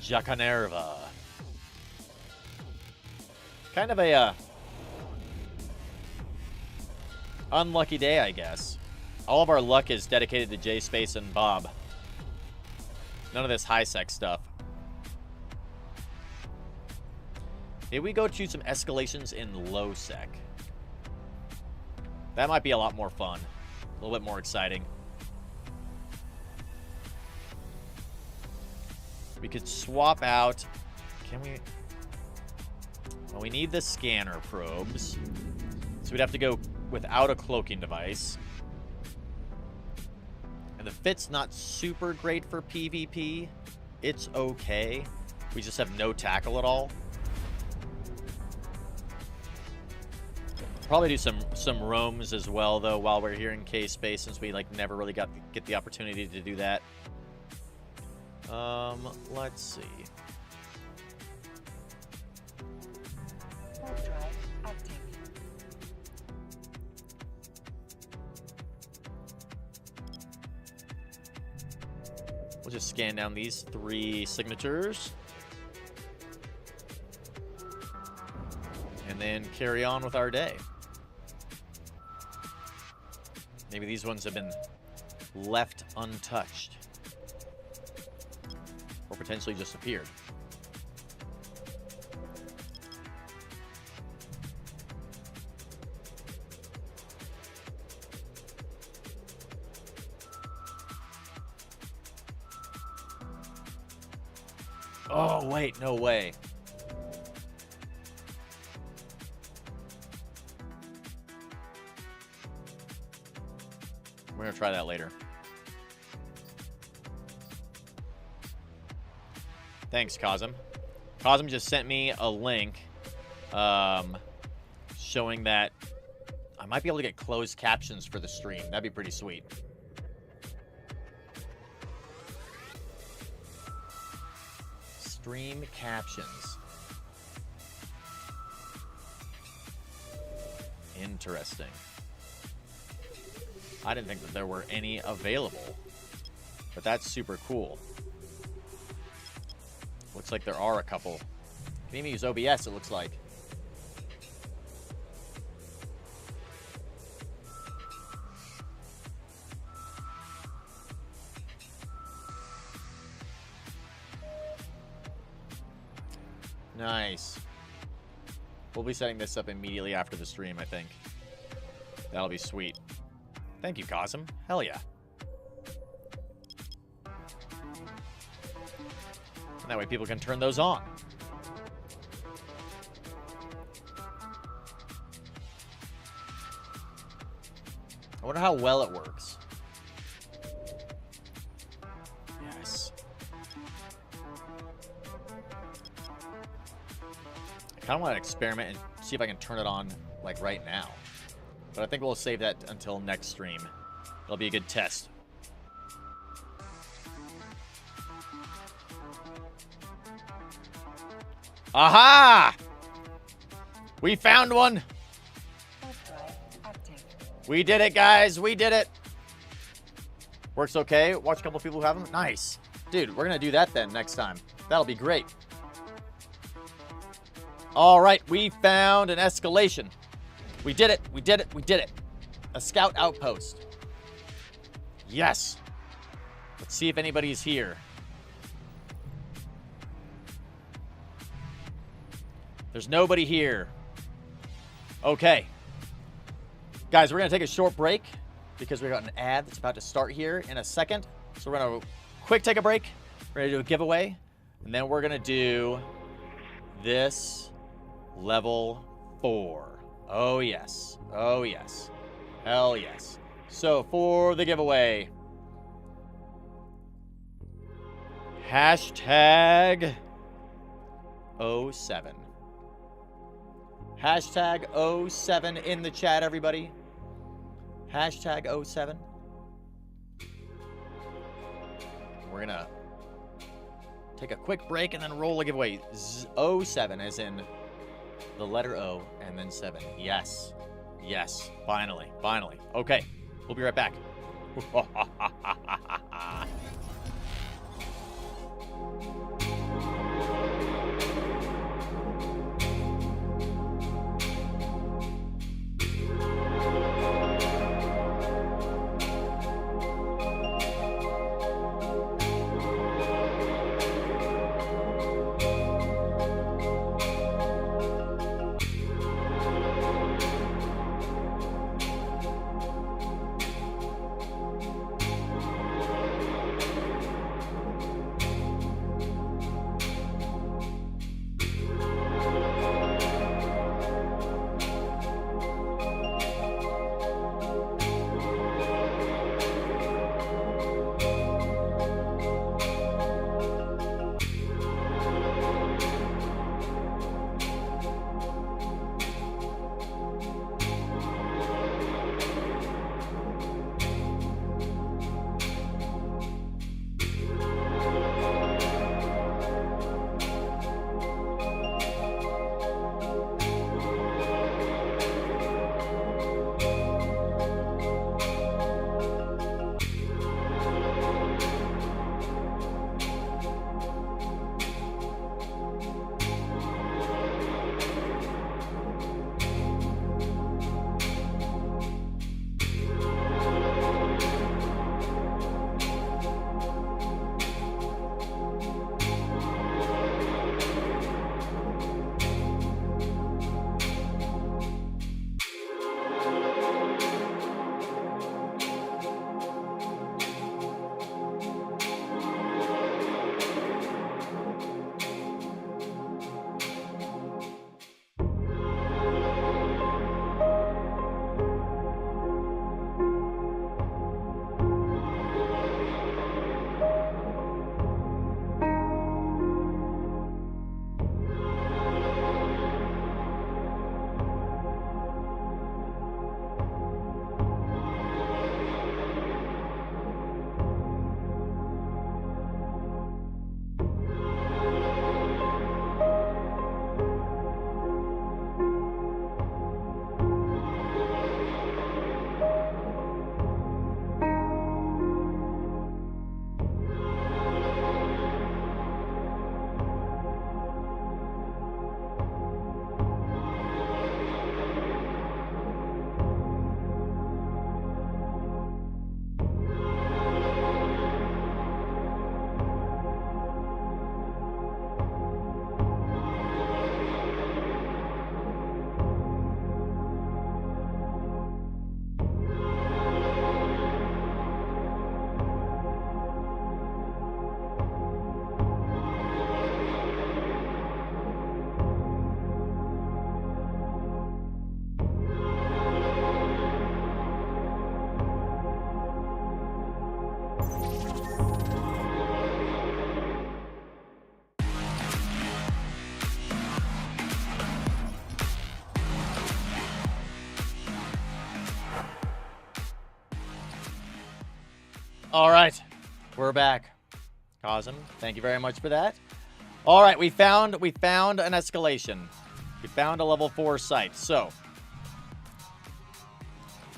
Jacanerva. Kind of a unlucky day, I guess. All of our luck is dedicated to J-Space and Bob. None of this high-sec stuff. Maybe we go choose some escalations in low-sec. That might be a lot more fun. A little bit more exciting. We could swap out... Can we... Well, we need the scanner probes. So we'd have to go without a cloaking device. And the fit's not super great for PvP. It's okay. We just have no tackle at all. Probably do some roams as well, though, while we're here in K-Space, since we like never really get the opportunity to do that. Let's see. Warp drive active. We'll just scan down these 3 signatures. And then carry on with our day. Maybe these ones have been left untouched. Or potentially just appeared. Oh, wait, no way. We're going to try that later. Thanks, Cosm. Cosm just sent me a link showing that I might be able to get closed captions for the stream. That'd be pretty sweet. Stream captions. Interesting. I didn't think that there were any available, but that's super cool. Looks like there are a couple. Can even use OBS, it looks like. Nice. We'll be setting this up immediately after the stream, I think. That'll be sweet. Thank you, Cosm. Hell yeah. And that way people can turn those on. I wonder how well it works. Yes. I kind of want to experiment and see if I can turn it on, like, right now. But I think we'll save that until next stream. It'll be a good test. Aha! We found one! Warp drive active. We did it, guys. We did it. Works okay. Watch a couple of people who have them. Nice. Dude, we're going to do that then next time. That'll be great. All right. We found an escalation. We did it. We did it. We did it. A scout outpost. Yes. Let's see if anybody's here. There's nobody here. Okay. Guys, we're going to take a short break because we got an ad that's about to start here in a second. So we're going to quick take a break. We're going to do a giveaway. And then we're going to do this level 4. Oh, yes. Oh, yes. Hell yes. So for the giveaway, hashtag 07. Hashtag 07 in the chat, everybody. Hashtag 07. We're going to take a quick break and then roll a giveaway. 07 as in the letter O and then 7. Yes. Yes. Finally. Finally. Okay. We'll be right back. All right, we're back. Cosm, thank you very much for that. All right, we found an escalation. We found a level 4 site. So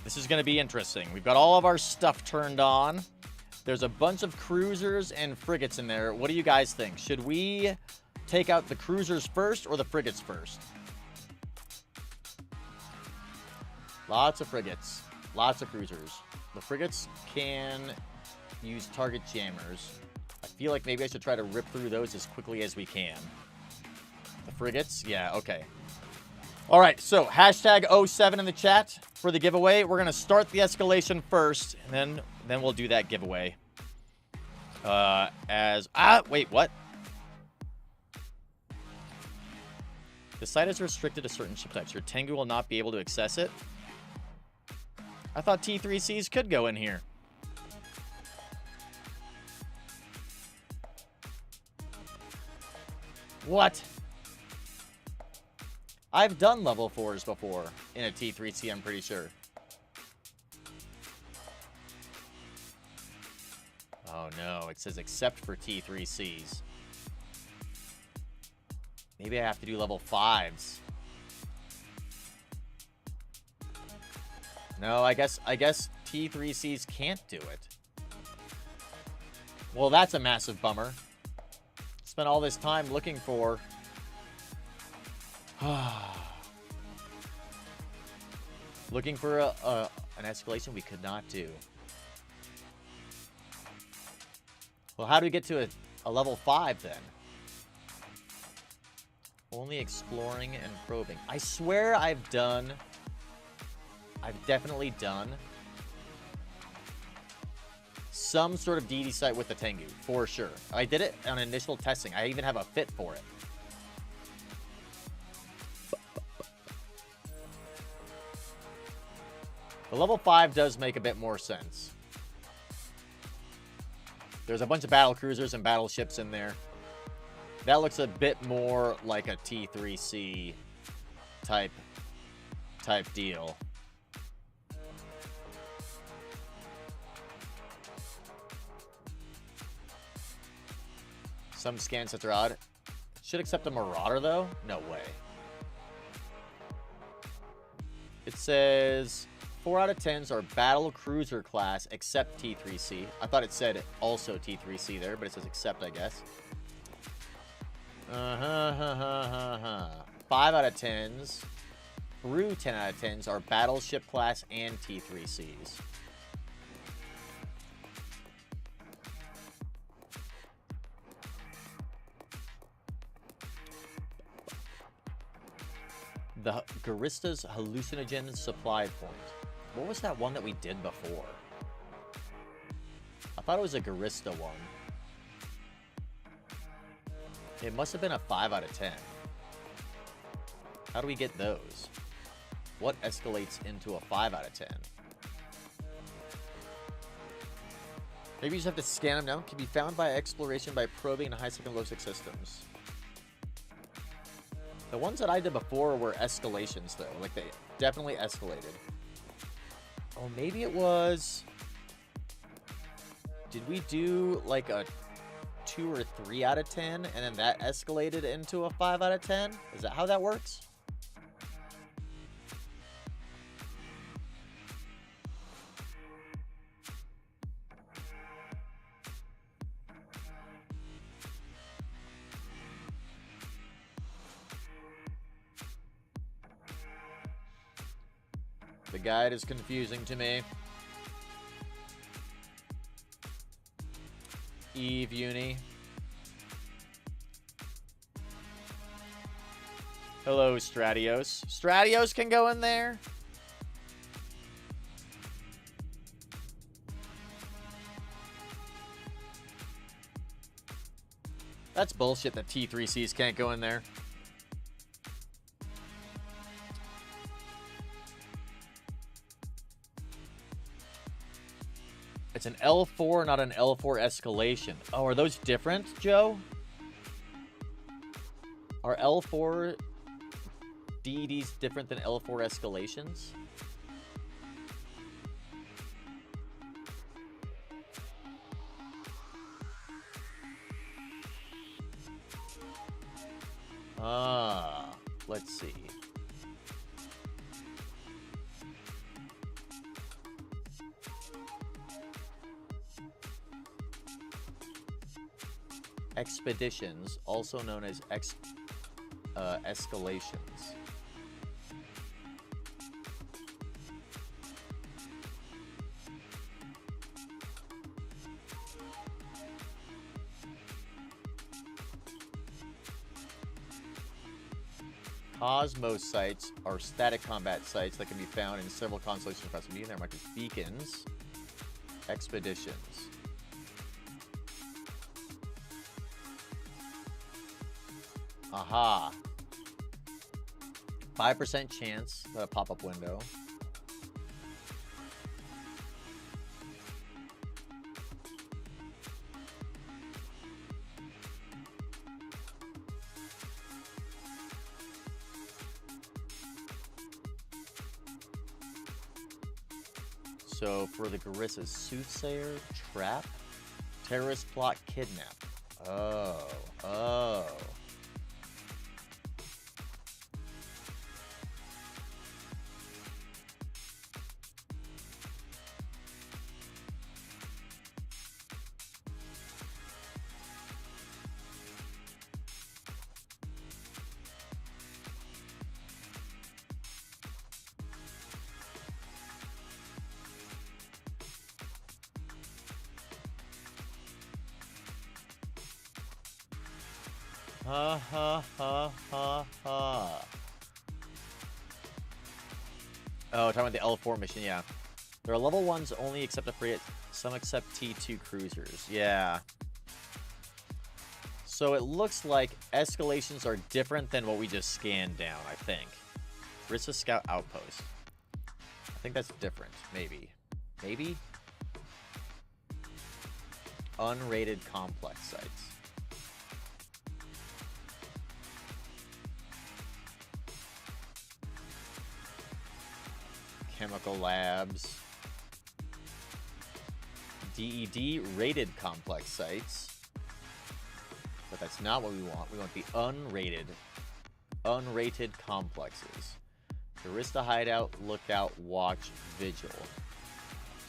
this is going to be interesting. We've got all of our stuff turned on. There's a bunch of cruisers and frigates in there. What do you guys think? Should we take out the cruisers first or the frigates first? Lots of frigates. Lots of cruisers. The frigates can use target jammers. I feel like maybe I should try to rip through those as quickly as we can. The frigates? Yeah, okay. All right, so hashtag 07 in the chat for the giveaway. We're going to start the escalation first, and then we'll do that giveaway. Wait, what? The site is restricted to certain ship types. Your Tengu will not be able to access it. I thought T3Cs could go in here. What? I've done level 4s before in a T3C, I'm pretty sure. Oh no, it says except for T3Cs. Maybe I have to do level 5s. No, I guess T3Cs can't do it. Well, that's a massive bummer. Spent all this time looking for... looking for an escalation we could not do. Well, how do we get to a level 5 then? Only exploring and probing. I swear I've definitely done some sort of DD site with the Tengu, for sure. I did it on initial testing. I even have a fit for it. The level 5 does make a bit more sense. There's a bunch of battle cruisers and battleships in there. That looks a bit more like a T3C type deal. Some scan sets are odd. Should accept a Marauder, though? No way. It says 4 out of 10s are battle cruiser class except T3C. I thought it said also T3C there, but it says except, I guess. 5 out of 10s through 10 out of 10s are battleship class and T3Cs. The Garista's hallucinogen supply point. What was that one that we did before? I thought it was a Garista one. It must have been a 5 out of 10. How do we get those? What escalates into a 5 out of 10? Maybe you just have to scan them down. Can be found by exploration by probing in high-sec and low-sec systems. The ones that I did before were escalations, though. Like, they definitely escalated. Oh, maybe it was... Did we do, like, a 2 or 3 out of 10, and then that escalated into a 5 out of 10? Is that how that works? The guide is confusing to me. Eve Uni. Hello, Stratios. Stratios can go in there? That's bullshit that T3Cs can't go in there. It's an L4, not an L4 escalation. Oh, are those different, Joe? Are L4 DEDs different than L4 escalations? Let's see. Expeditions, also known as escalations. Cosmos sites are static combat sites that can be found in several constellations across the medium. There might be beacons. Expeditions. Aha. 5% chance at a pop-up window. So for the Garissa, soothsayer, trap, terrorist plot, kidnap. Oh. Ha ha ha ha ha. Oh, talking about the L4 mission, yeah. There are level 1s only accept a frigate, some accept T2 cruisers. Yeah. So it looks like escalations are different than what we just scanned down, I think. Rissa Scout Outpost. I think that's different, maybe. Maybe? Unrated complex sites. Chemical labs. DED rated complex sites. But that's not what we want. We want the unrated complexes. Garista Hideout, Lookout, Watch, Vigil.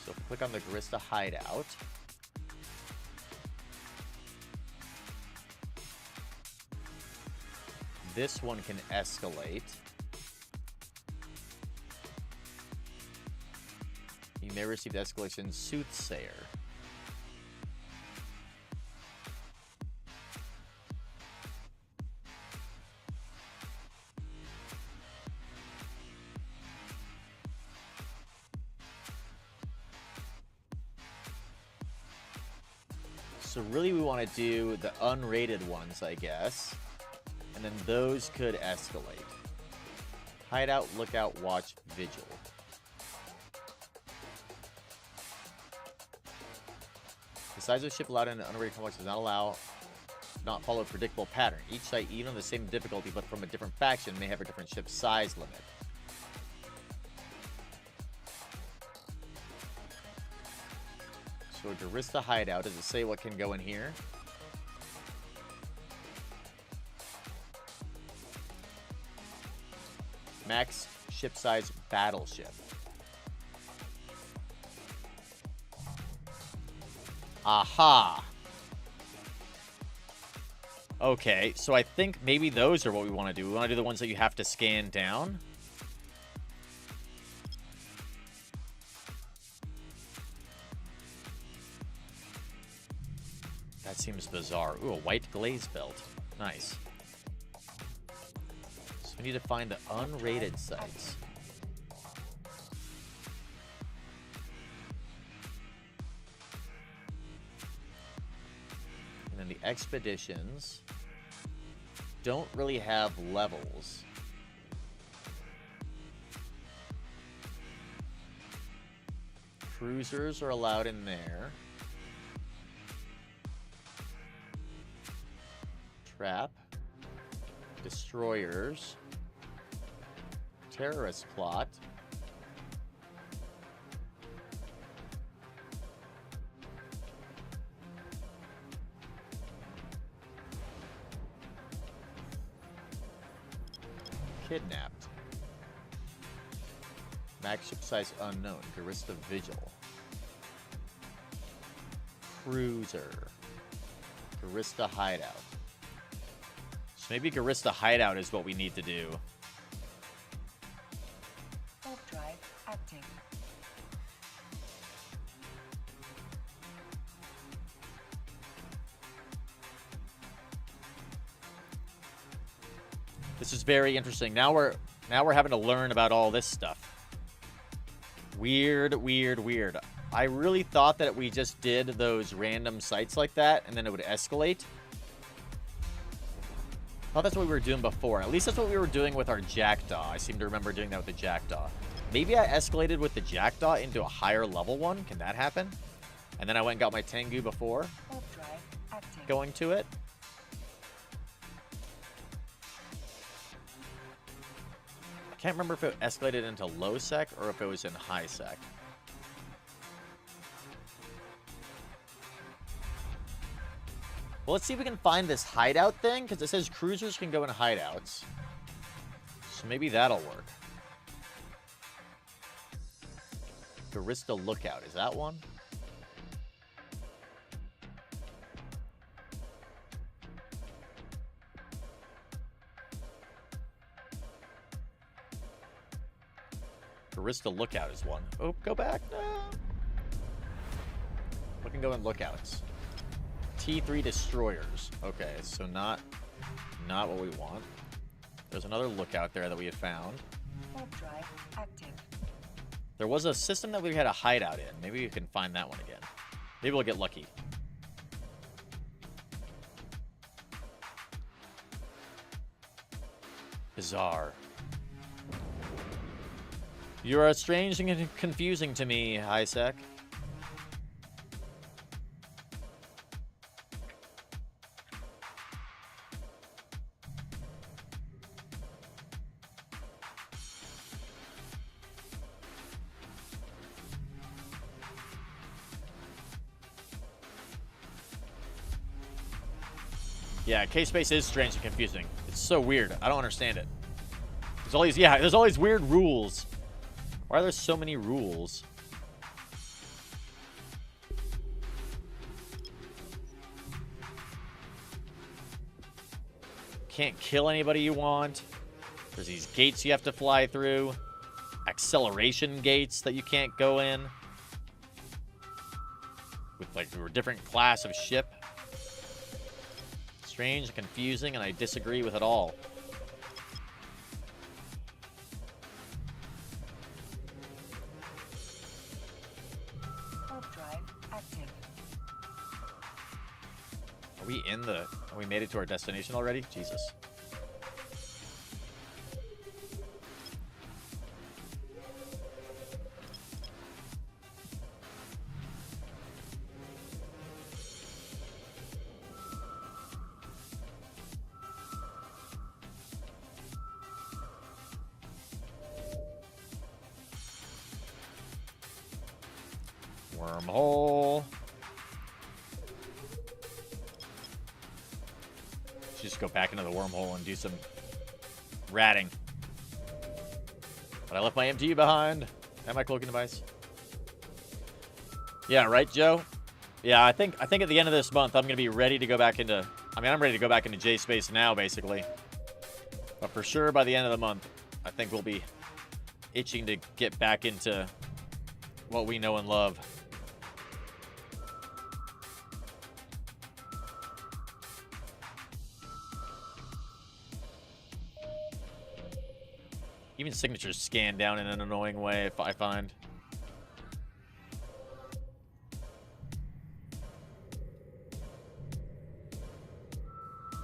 So if we click on the Garista Hideout, this one can escalate. You may receive the escalation Soothsayer. So really we want to do the unrated ones, I guess. And then those could escalate. Hideout, Lookout, Watch, Vigil. The size of ship allowed in an unrated complex does not follow a predictable pattern. Each site, even on the same difficulty but from a different faction, may have a different ship size limit. So Garista Hideout, does it say what can go in here? Max ship size battleship. Aha! Okay, so I think maybe those are what we want to do. We want to do the ones that you have to scan down. That seems bizarre. Ooh, a white glaze belt. Nice. So we need to find the unrated sites. And then the expeditions don't really have levels. Cruisers are allowed in there. Trap. Destroyers. Terrorist plot. Kidnapped. Max ship size unknown. Garista Vigil. Cruiser. Garista Hideout. So maybe Garista Hideout is what we need to do. Warp drive active. This is very interesting. Now we're having to learn about all this stuff. Weird, weird, weird. I really thought that we just did those random sites like that, and then it would escalate. I thought that's what we were doing before. At least that's what we were doing with our Jackdaw. I seem to remember doing that with the Jackdaw. Maybe I escalated with the Jackdaw into a higher level one. Can that happen? And then I went and got my Tengu before Warp drive active. going to it. I can't remember if it escalated into low sec or if it was in high sec. Well, let's see if we can find this hideout thing, because it says cruisers can go in hideouts. So maybe that'll work. Garista Lookout, is that one? Garista Lookout is one. Oh, go back. No. We can go in lookouts. T3 destroyers. Okay, so not what we want. There's another lookout there that we have found. Warp drive active. There was a system that we had a hideout in. Maybe we can find that one again. Maybe we'll get lucky. Bizarre. You are strange and confusing to me, Isaac. Yeah, K-Space is strange and confusing. It's so weird. I don't understand it. There's all these weird rules. Why are there so many rules? Can't kill anybody you want. There's these gates you have to fly through. Acceleration gates that you can't go in. With like a different class of ship. Strange and confusing, and I disagree with it all. Warp drive active. Are we made it to our destination already? Jesus. Wormhole. Just go back into the wormhole and do some ratting. But I left my MTU behind and my cloaking device. Yeah, right, Joe? Yeah, I think at the end of this month I'm gonna be ready to go back into. I'm ready to go back into J space now, basically. But for sure, by the end of the month, I think we'll be itching to get back into what we know and love. Even signatures scan down in an annoying way, if I find.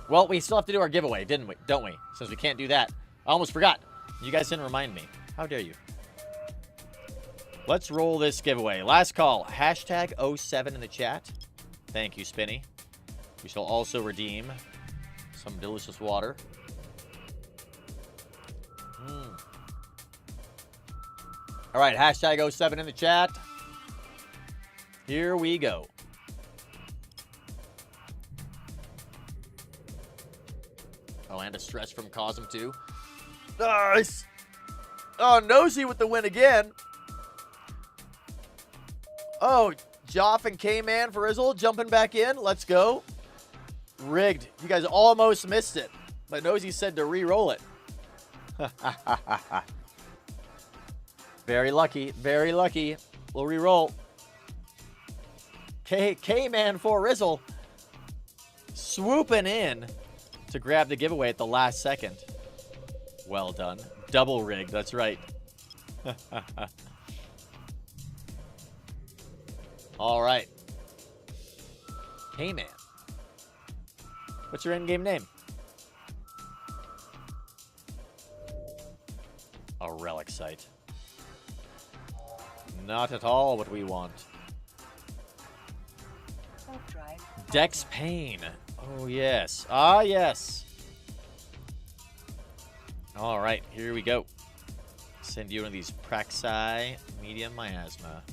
Well, we still have to do our giveaway, don't we? Since we can't do that. I almost forgot. You guys didn't remind me. How dare you? Let's roll this giveaway. Last call. Hashtag 07 in the chat. Thank you, Spinny. We shall also redeem some delicious water. All right, hashtag 07 in the chat. Here we go. Oh, and a stretch from Cosm too. Nice. Oh, Nosy with the win again. Oh, Joff and K-Man for Izzle jumping back in. Let's go. Rigged. You guys almost missed it. But Nosy said to re-roll it. Very lucky. Very lucky. We'll re-roll. K-Man for Rizzle. Swooping in to grab the giveaway at the last second. Well done. Double rigged. That's right. All right. K-Man. What's your in-game name? A relic site. Not at all what we want. Overdrive. Dex Pain. Oh, yes. Ah, yes. All right, here we go. Send you one of these Praxi medium miasma.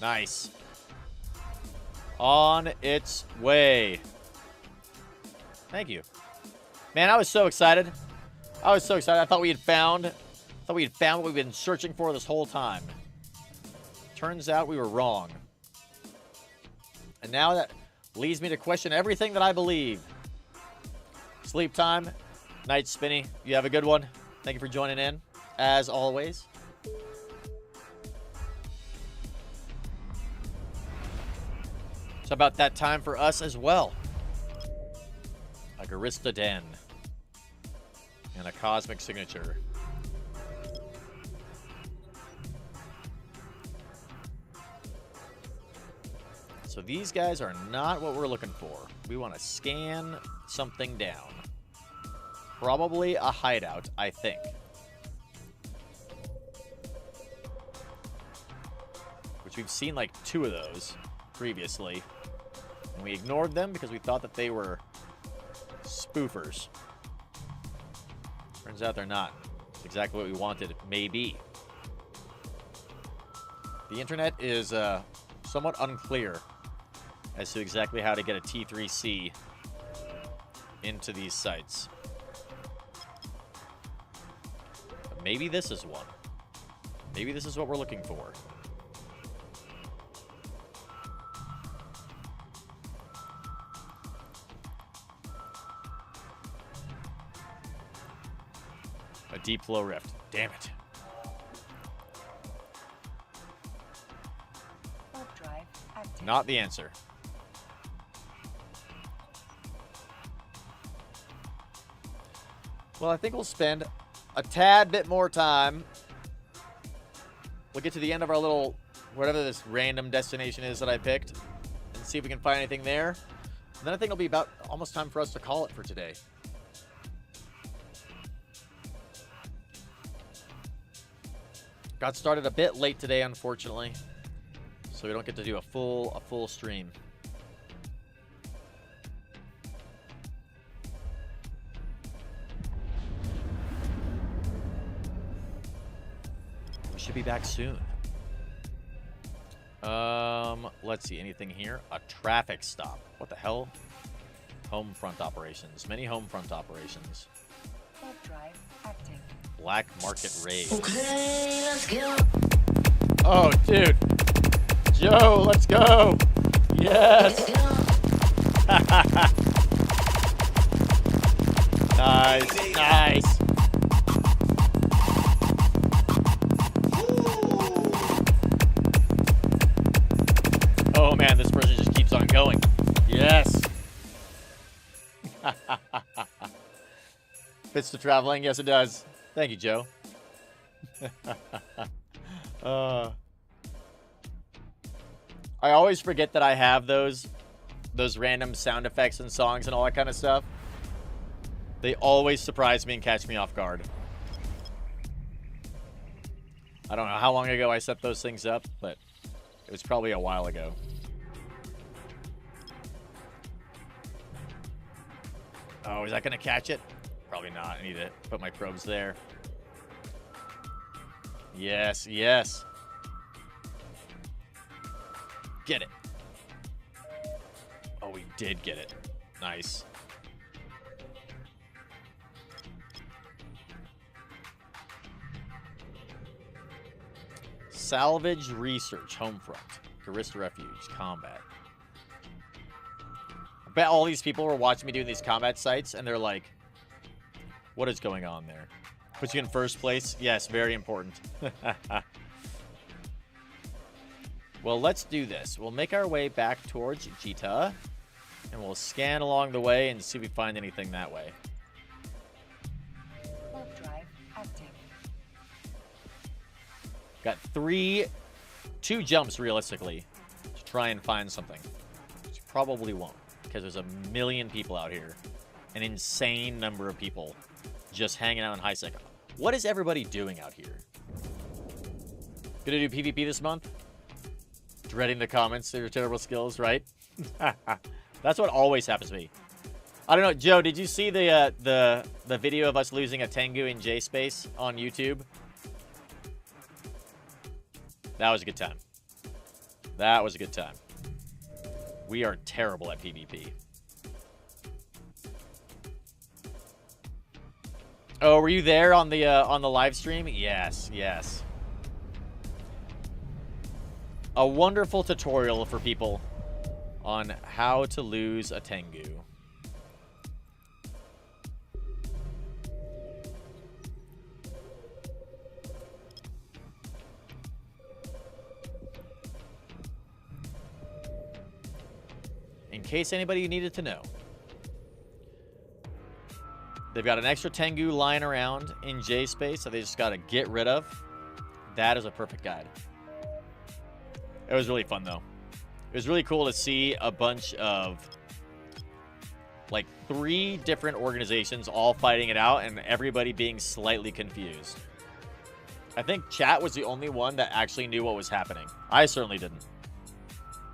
Nice. On its way. Thank you. Man, I was so excited. I was so excited. I thought we had found what we've been searching for this whole time. Turns out we were wrong. And now that leads me to question everything that I believe. Sleep time. Night, Spinny. You have a good one. Thank you for joining in, as always. It's about that time for us as well. A Garista Den. And a Cosmic Signature. So these guys are not what we're looking for. We want to scan something down. Probably a hideout, I think. Which we've seen like 2 of those previously. And we ignored them because we thought that they were spoofers. Turns out they're not. It's exactly what we wanted, maybe. The internet is somewhat unclear as to exactly how to get a T3C into these sites. But maybe this is one. Maybe this is what we're looking for. A deep flow rift. Damn it. Overdrive active. Not the answer. Well, I think we'll spend a tad bit more time. We'll get to the end of our little, whatever this random destination is that I picked, and see if we can find anything there. And then I think it'll be about almost time for us to call it for today. Got started a bit late today, unfortunately, so we don't get to do a full stream. We should be back soon. Let's see, anything here? A traffic stop. What the hell? Home front operations. Many home front operations. Overdrive active. Black market raid. Okay, let's go. Oh, dude. Joe, let's go. Yes. Nice. Nice. Oh, man, this person just keeps on going. Yes. Fits the traveling. Yes, it does. Thank you, Joe. I always forget that I have those random sound effects and songs and all that kind of stuff. They always surprise me and catch me off guard. I don't know how long ago I set those things up, but it was probably a while ago. Oh, is that going to catch it? Probably not. I need to put my probes there. Yes, yes. Get it. Oh, we did get it. Nice. Salvage Research, Homefront, Garista Refuge, Combat. I bet all these people were watching me doing these combat sites, and they're like, what is going on there? Puts you in first place? Yes, very important. Well, let's do this. We'll make our way back towards Jita, and we'll scan along the way and see if we find anything that way. Warp drive active. Got two jumps, realistically, to try and find something. Which probably won't, because there's a million people out here. An insane number of people just hanging out in high sec. What is everybody doing out here? Gonna do PvP this month? Dreading the comments, they're terrible skills, right? That's what always happens to me. I don't know, Joe, did you see the video of us losing a Tengu in J-Space on YouTube? That was a good time. That was a good time. We are terrible at PvP. Oh, were you there on the live stream? Yes, yes. A wonderful tutorial for people on how to lose a Tengu. In case anybody needed to know. They've got an extra Tengu lying around in J-Space that they just got to get rid of. That is a perfect guide. It was really fun, though. It was really cool to see a bunch of, like, 3 different organizations all fighting it out and everybody being slightly confused. I think chat was the only one that actually knew what was happening. I certainly didn't.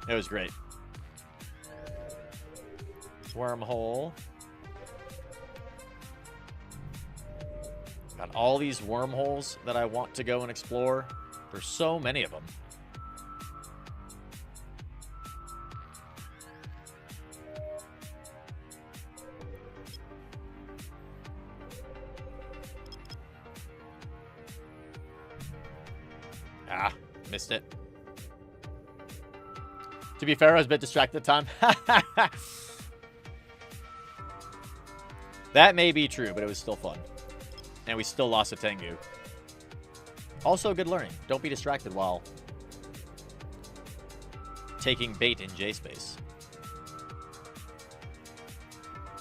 It was great. Wormhole. Got all these wormholes that I want to go and explore. There's so many of them. Ah, missed it. To be fair, I was a bit distracted at the time. That may be true, but it was still fun. And we still lost a Tengu. Also, good learning. Don't be distracted while taking bait in J-Space.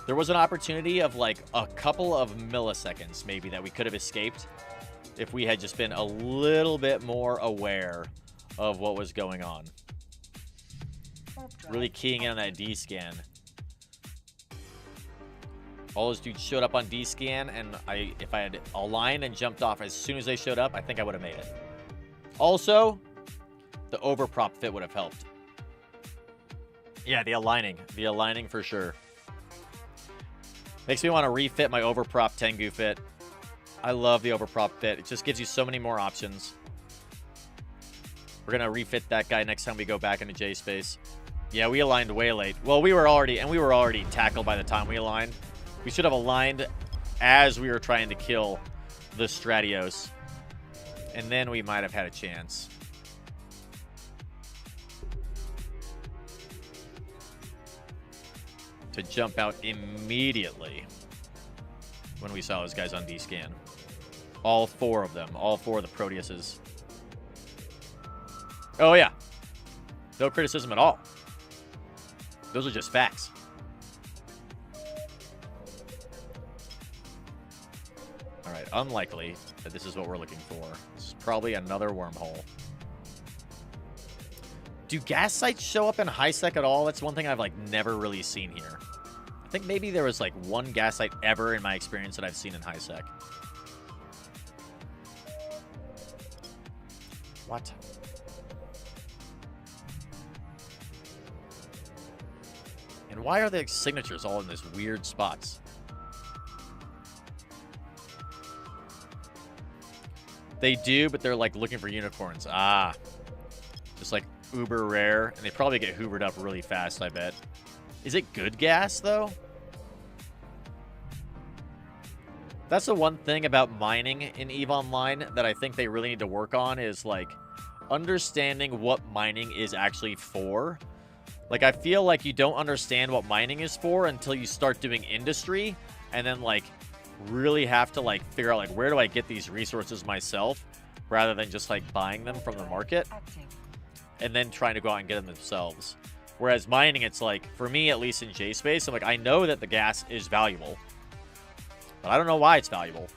There was an opportunity of like a couple of milliseconds maybe that we could have escaped if we had just been a little bit more aware of what was going on. Really keying in on that D-scan. All those dudes showed up on D-scan, and if I had aligned and jumped off as soon as they showed up, I think I would have made it. Also, the overprop fit would have helped. Yeah, the aligning for sure. Makes me want to refit my overprop Tengu fit. I love the overprop fit. It just gives you so many more options. We're going to refit that guy next time we go back into J-Space. Yeah, we aligned way late. Well, we were already tackled by the time we aligned. We should have aligned as we were trying to kill the Stratios. And then we might have had a chance. To jump out immediately when we saw those guys on D-scan. All 4 of them. All 4 of the Proteuses. Oh, yeah. No criticism at all. Those are just facts. Alright, unlikely that this is what we're looking for. This is probably another wormhole. Do gas sites show up in high sec at all? That's one thing I've like never really seen here. I think maybe there was like one gas site ever in my experience that I've seen in high sec. What? And why are the signatures all in these weird spots? They do, but they're like looking for unicorns. Ah. Just like uber rare. And they probably get hoovered up really fast, I bet. Is it good gas, though? That's the one thing about mining in EVE Online that I think they really need to work on is like, understanding what mining is actually for. Like, I feel like you don't understand what mining is for until you start doing industry, and then, like, really have to, like, figure out, like, where do I get these resources myself, rather than just, like, buying them from the market, and then trying to go out and get them themselves. Whereas mining, it's like, for me, at least in JSpace, I'm like, I know that the gas is valuable, but I don't know why it's valuable.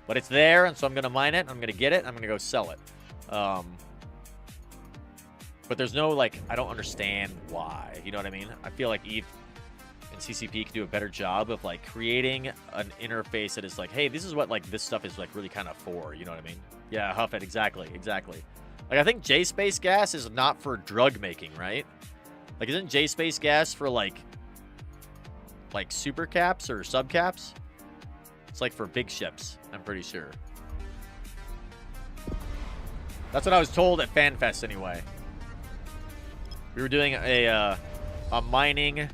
But it's there, and so I'm going to mine it, I'm going to get it, I'm going to go sell it. But there's no, like, I don't understand why. You know what I mean? I feel like EVE and CCP can do a better job of, like, creating an interface that is like, hey, this is what, like, this stuff is, like, really kind of for. You know what I mean? Yeah, huff it. Exactly. Exactly. Like, I think JSpace gas is not for drug making, right? Like, isn't JSpace gas for, like super caps or sub caps? It's, like, for big ships, I'm pretty sure. That's what I was told at FanFest, anyway. We were doing a mining,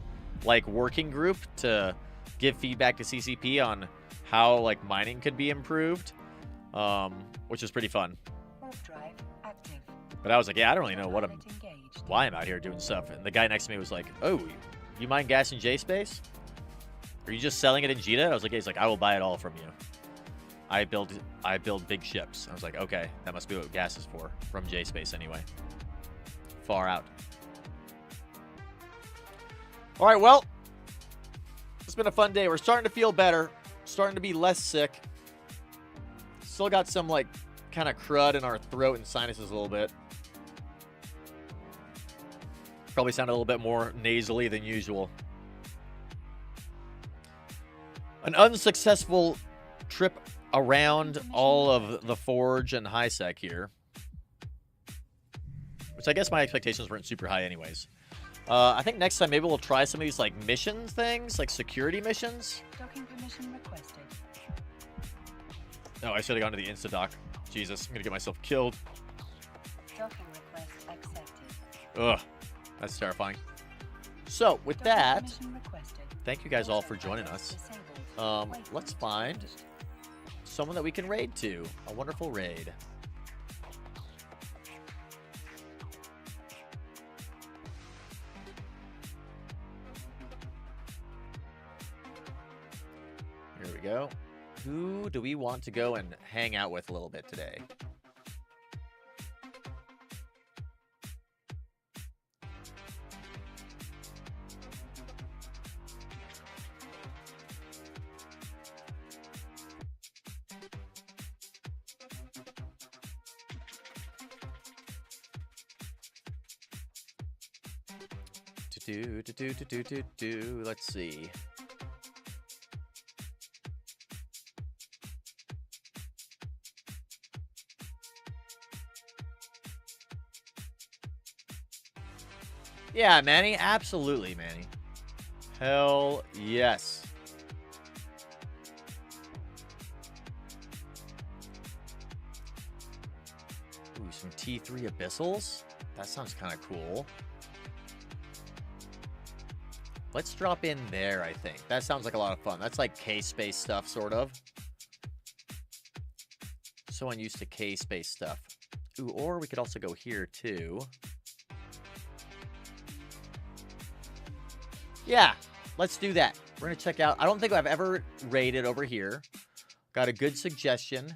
like, working group to give feedback to CCP on how, like, mining could be improved, which is pretty fun. But I was like, yeah, I don't really know why I'm out here doing stuff. And the guy next to me was like, oh, you mine gas in JSpace? Are you just selling it in Jita? I was like, yeah. He's like, I will buy it all from you. I build big ships. I was like, okay, that must be what gas is for, from JSpace anyway. Far out. All right, well, it's been a fun day. We're starting to feel better, starting to be less sick. Still got some, like, kind of crud in our throat and sinuses a little bit. Probably sound a little bit more nasally than usual. An unsuccessful trip around all of the Forge and HiSec here. Which I guess my expectations weren't super high anyways. I think next time maybe we'll try some of these, like, mission things, like security missions. Docking permission requested. Oh, I should have gone to the Instadock. Jesus, I'm gonna get myself killed. Docking request accepted. Ugh, that's terrifying. So, with that, thank you guys all for joining us. Let's find someone that we can raid to. A wonderful raid. Here we go. Who do we want to go and hang out with a little bit today? Let's see. Yeah, Manny. Absolutely, Manny. Hell yes. Ooh, some T3 Abyssals? That sounds kind of cool. Let's drop in there, I think. That sounds like a lot of fun. That's like K-Space stuff, sort of. So unused to K-Space stuff. Ooh, or we could also go here, too. Yeah, let's do that. We're going to check out... I don't think I've ever raided over here. Got a good suggestion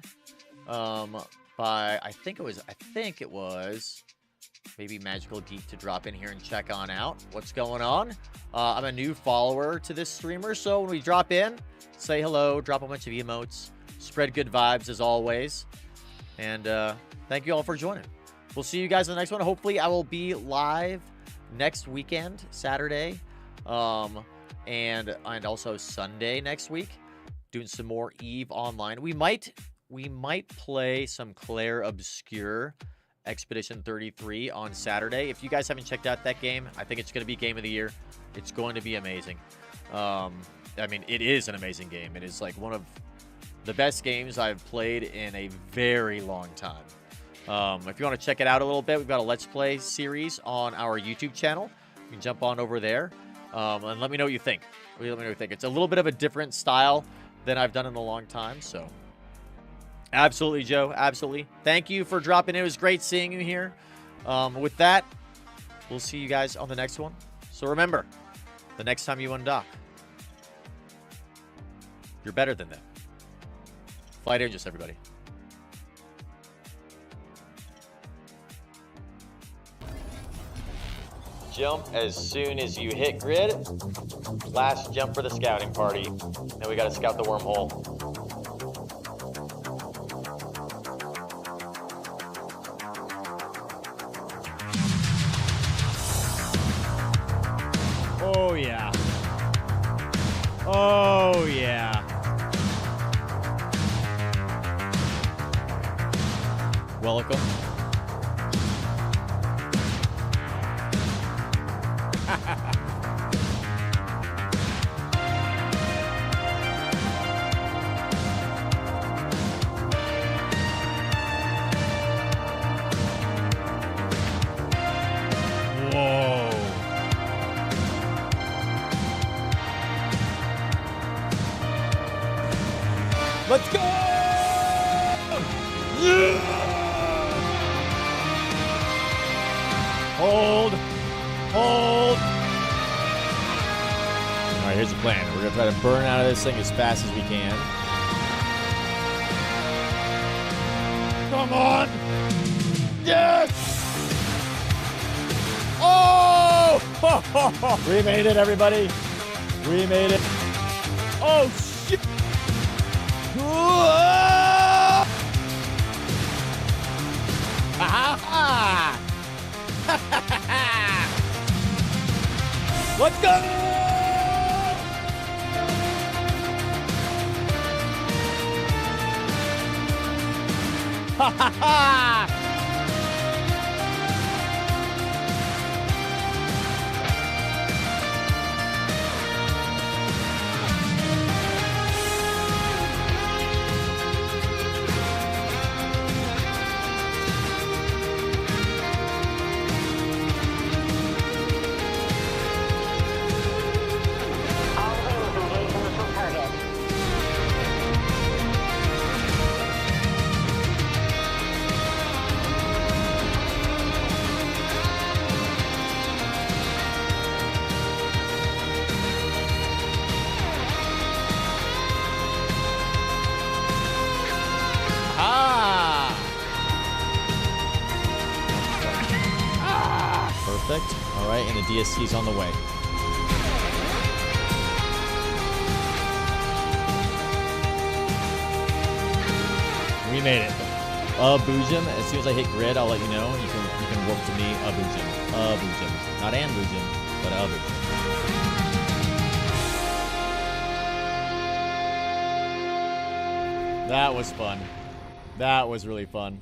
by... I think it was maybe Magical Geek to drop in here and check on out what's going on. I'm a new follower to this streamer, so when we drop in, say hello, drop a bunch of emotes, spread good vibes as always. And thank you all for joining. We'll see you guys in the next one. Hopefully, I will be live next weekend, Saturday. And also Sunday next week, doing some more EVE online. We might play some Claire Obscure Expedition 33 on Saturday. If you guys haven't checked out that game, I think it's going to be game of the year. It's going to be amazing. I mean, it is an amazing game. It is like one of the best games I've played in a very long time. If you want to check it out a little bit, we've got a Let's Play series on our YouTube channel. You can jump on over there. And let me know what you think. Let me know what you think. It's a little bit of a different style than I've done in a long time, so Absolutely, Joe. Absolutely. Thank you for dropping in. It was great seeing you here. With that, we'll see you guys on the next one. So remember, the next time you undock, you're better than them. Flight Aegis, everybody. Jump as soon as you hit grid. Last jump for the scouting party. And we got to scout the wormhole. Oh, yeah. Oh, yeah. Welcome. Whoa. Let's go! Yeah! Hold. Hold. All right, here's the plan. We're going to try to burn out of this thing as fast as we can. Come on. Yes! Oh! We made it, everybody. We made it. Oh, shit. Let's go! Ha ha ha! Perfect. All right, and the DSC's on the way. We made it. Boojum. As soon as I hit grid, I'll let you know. You can work to me. Boojum. Boojum. Not and Boojum, but Boojum. That was fun. That was really fun.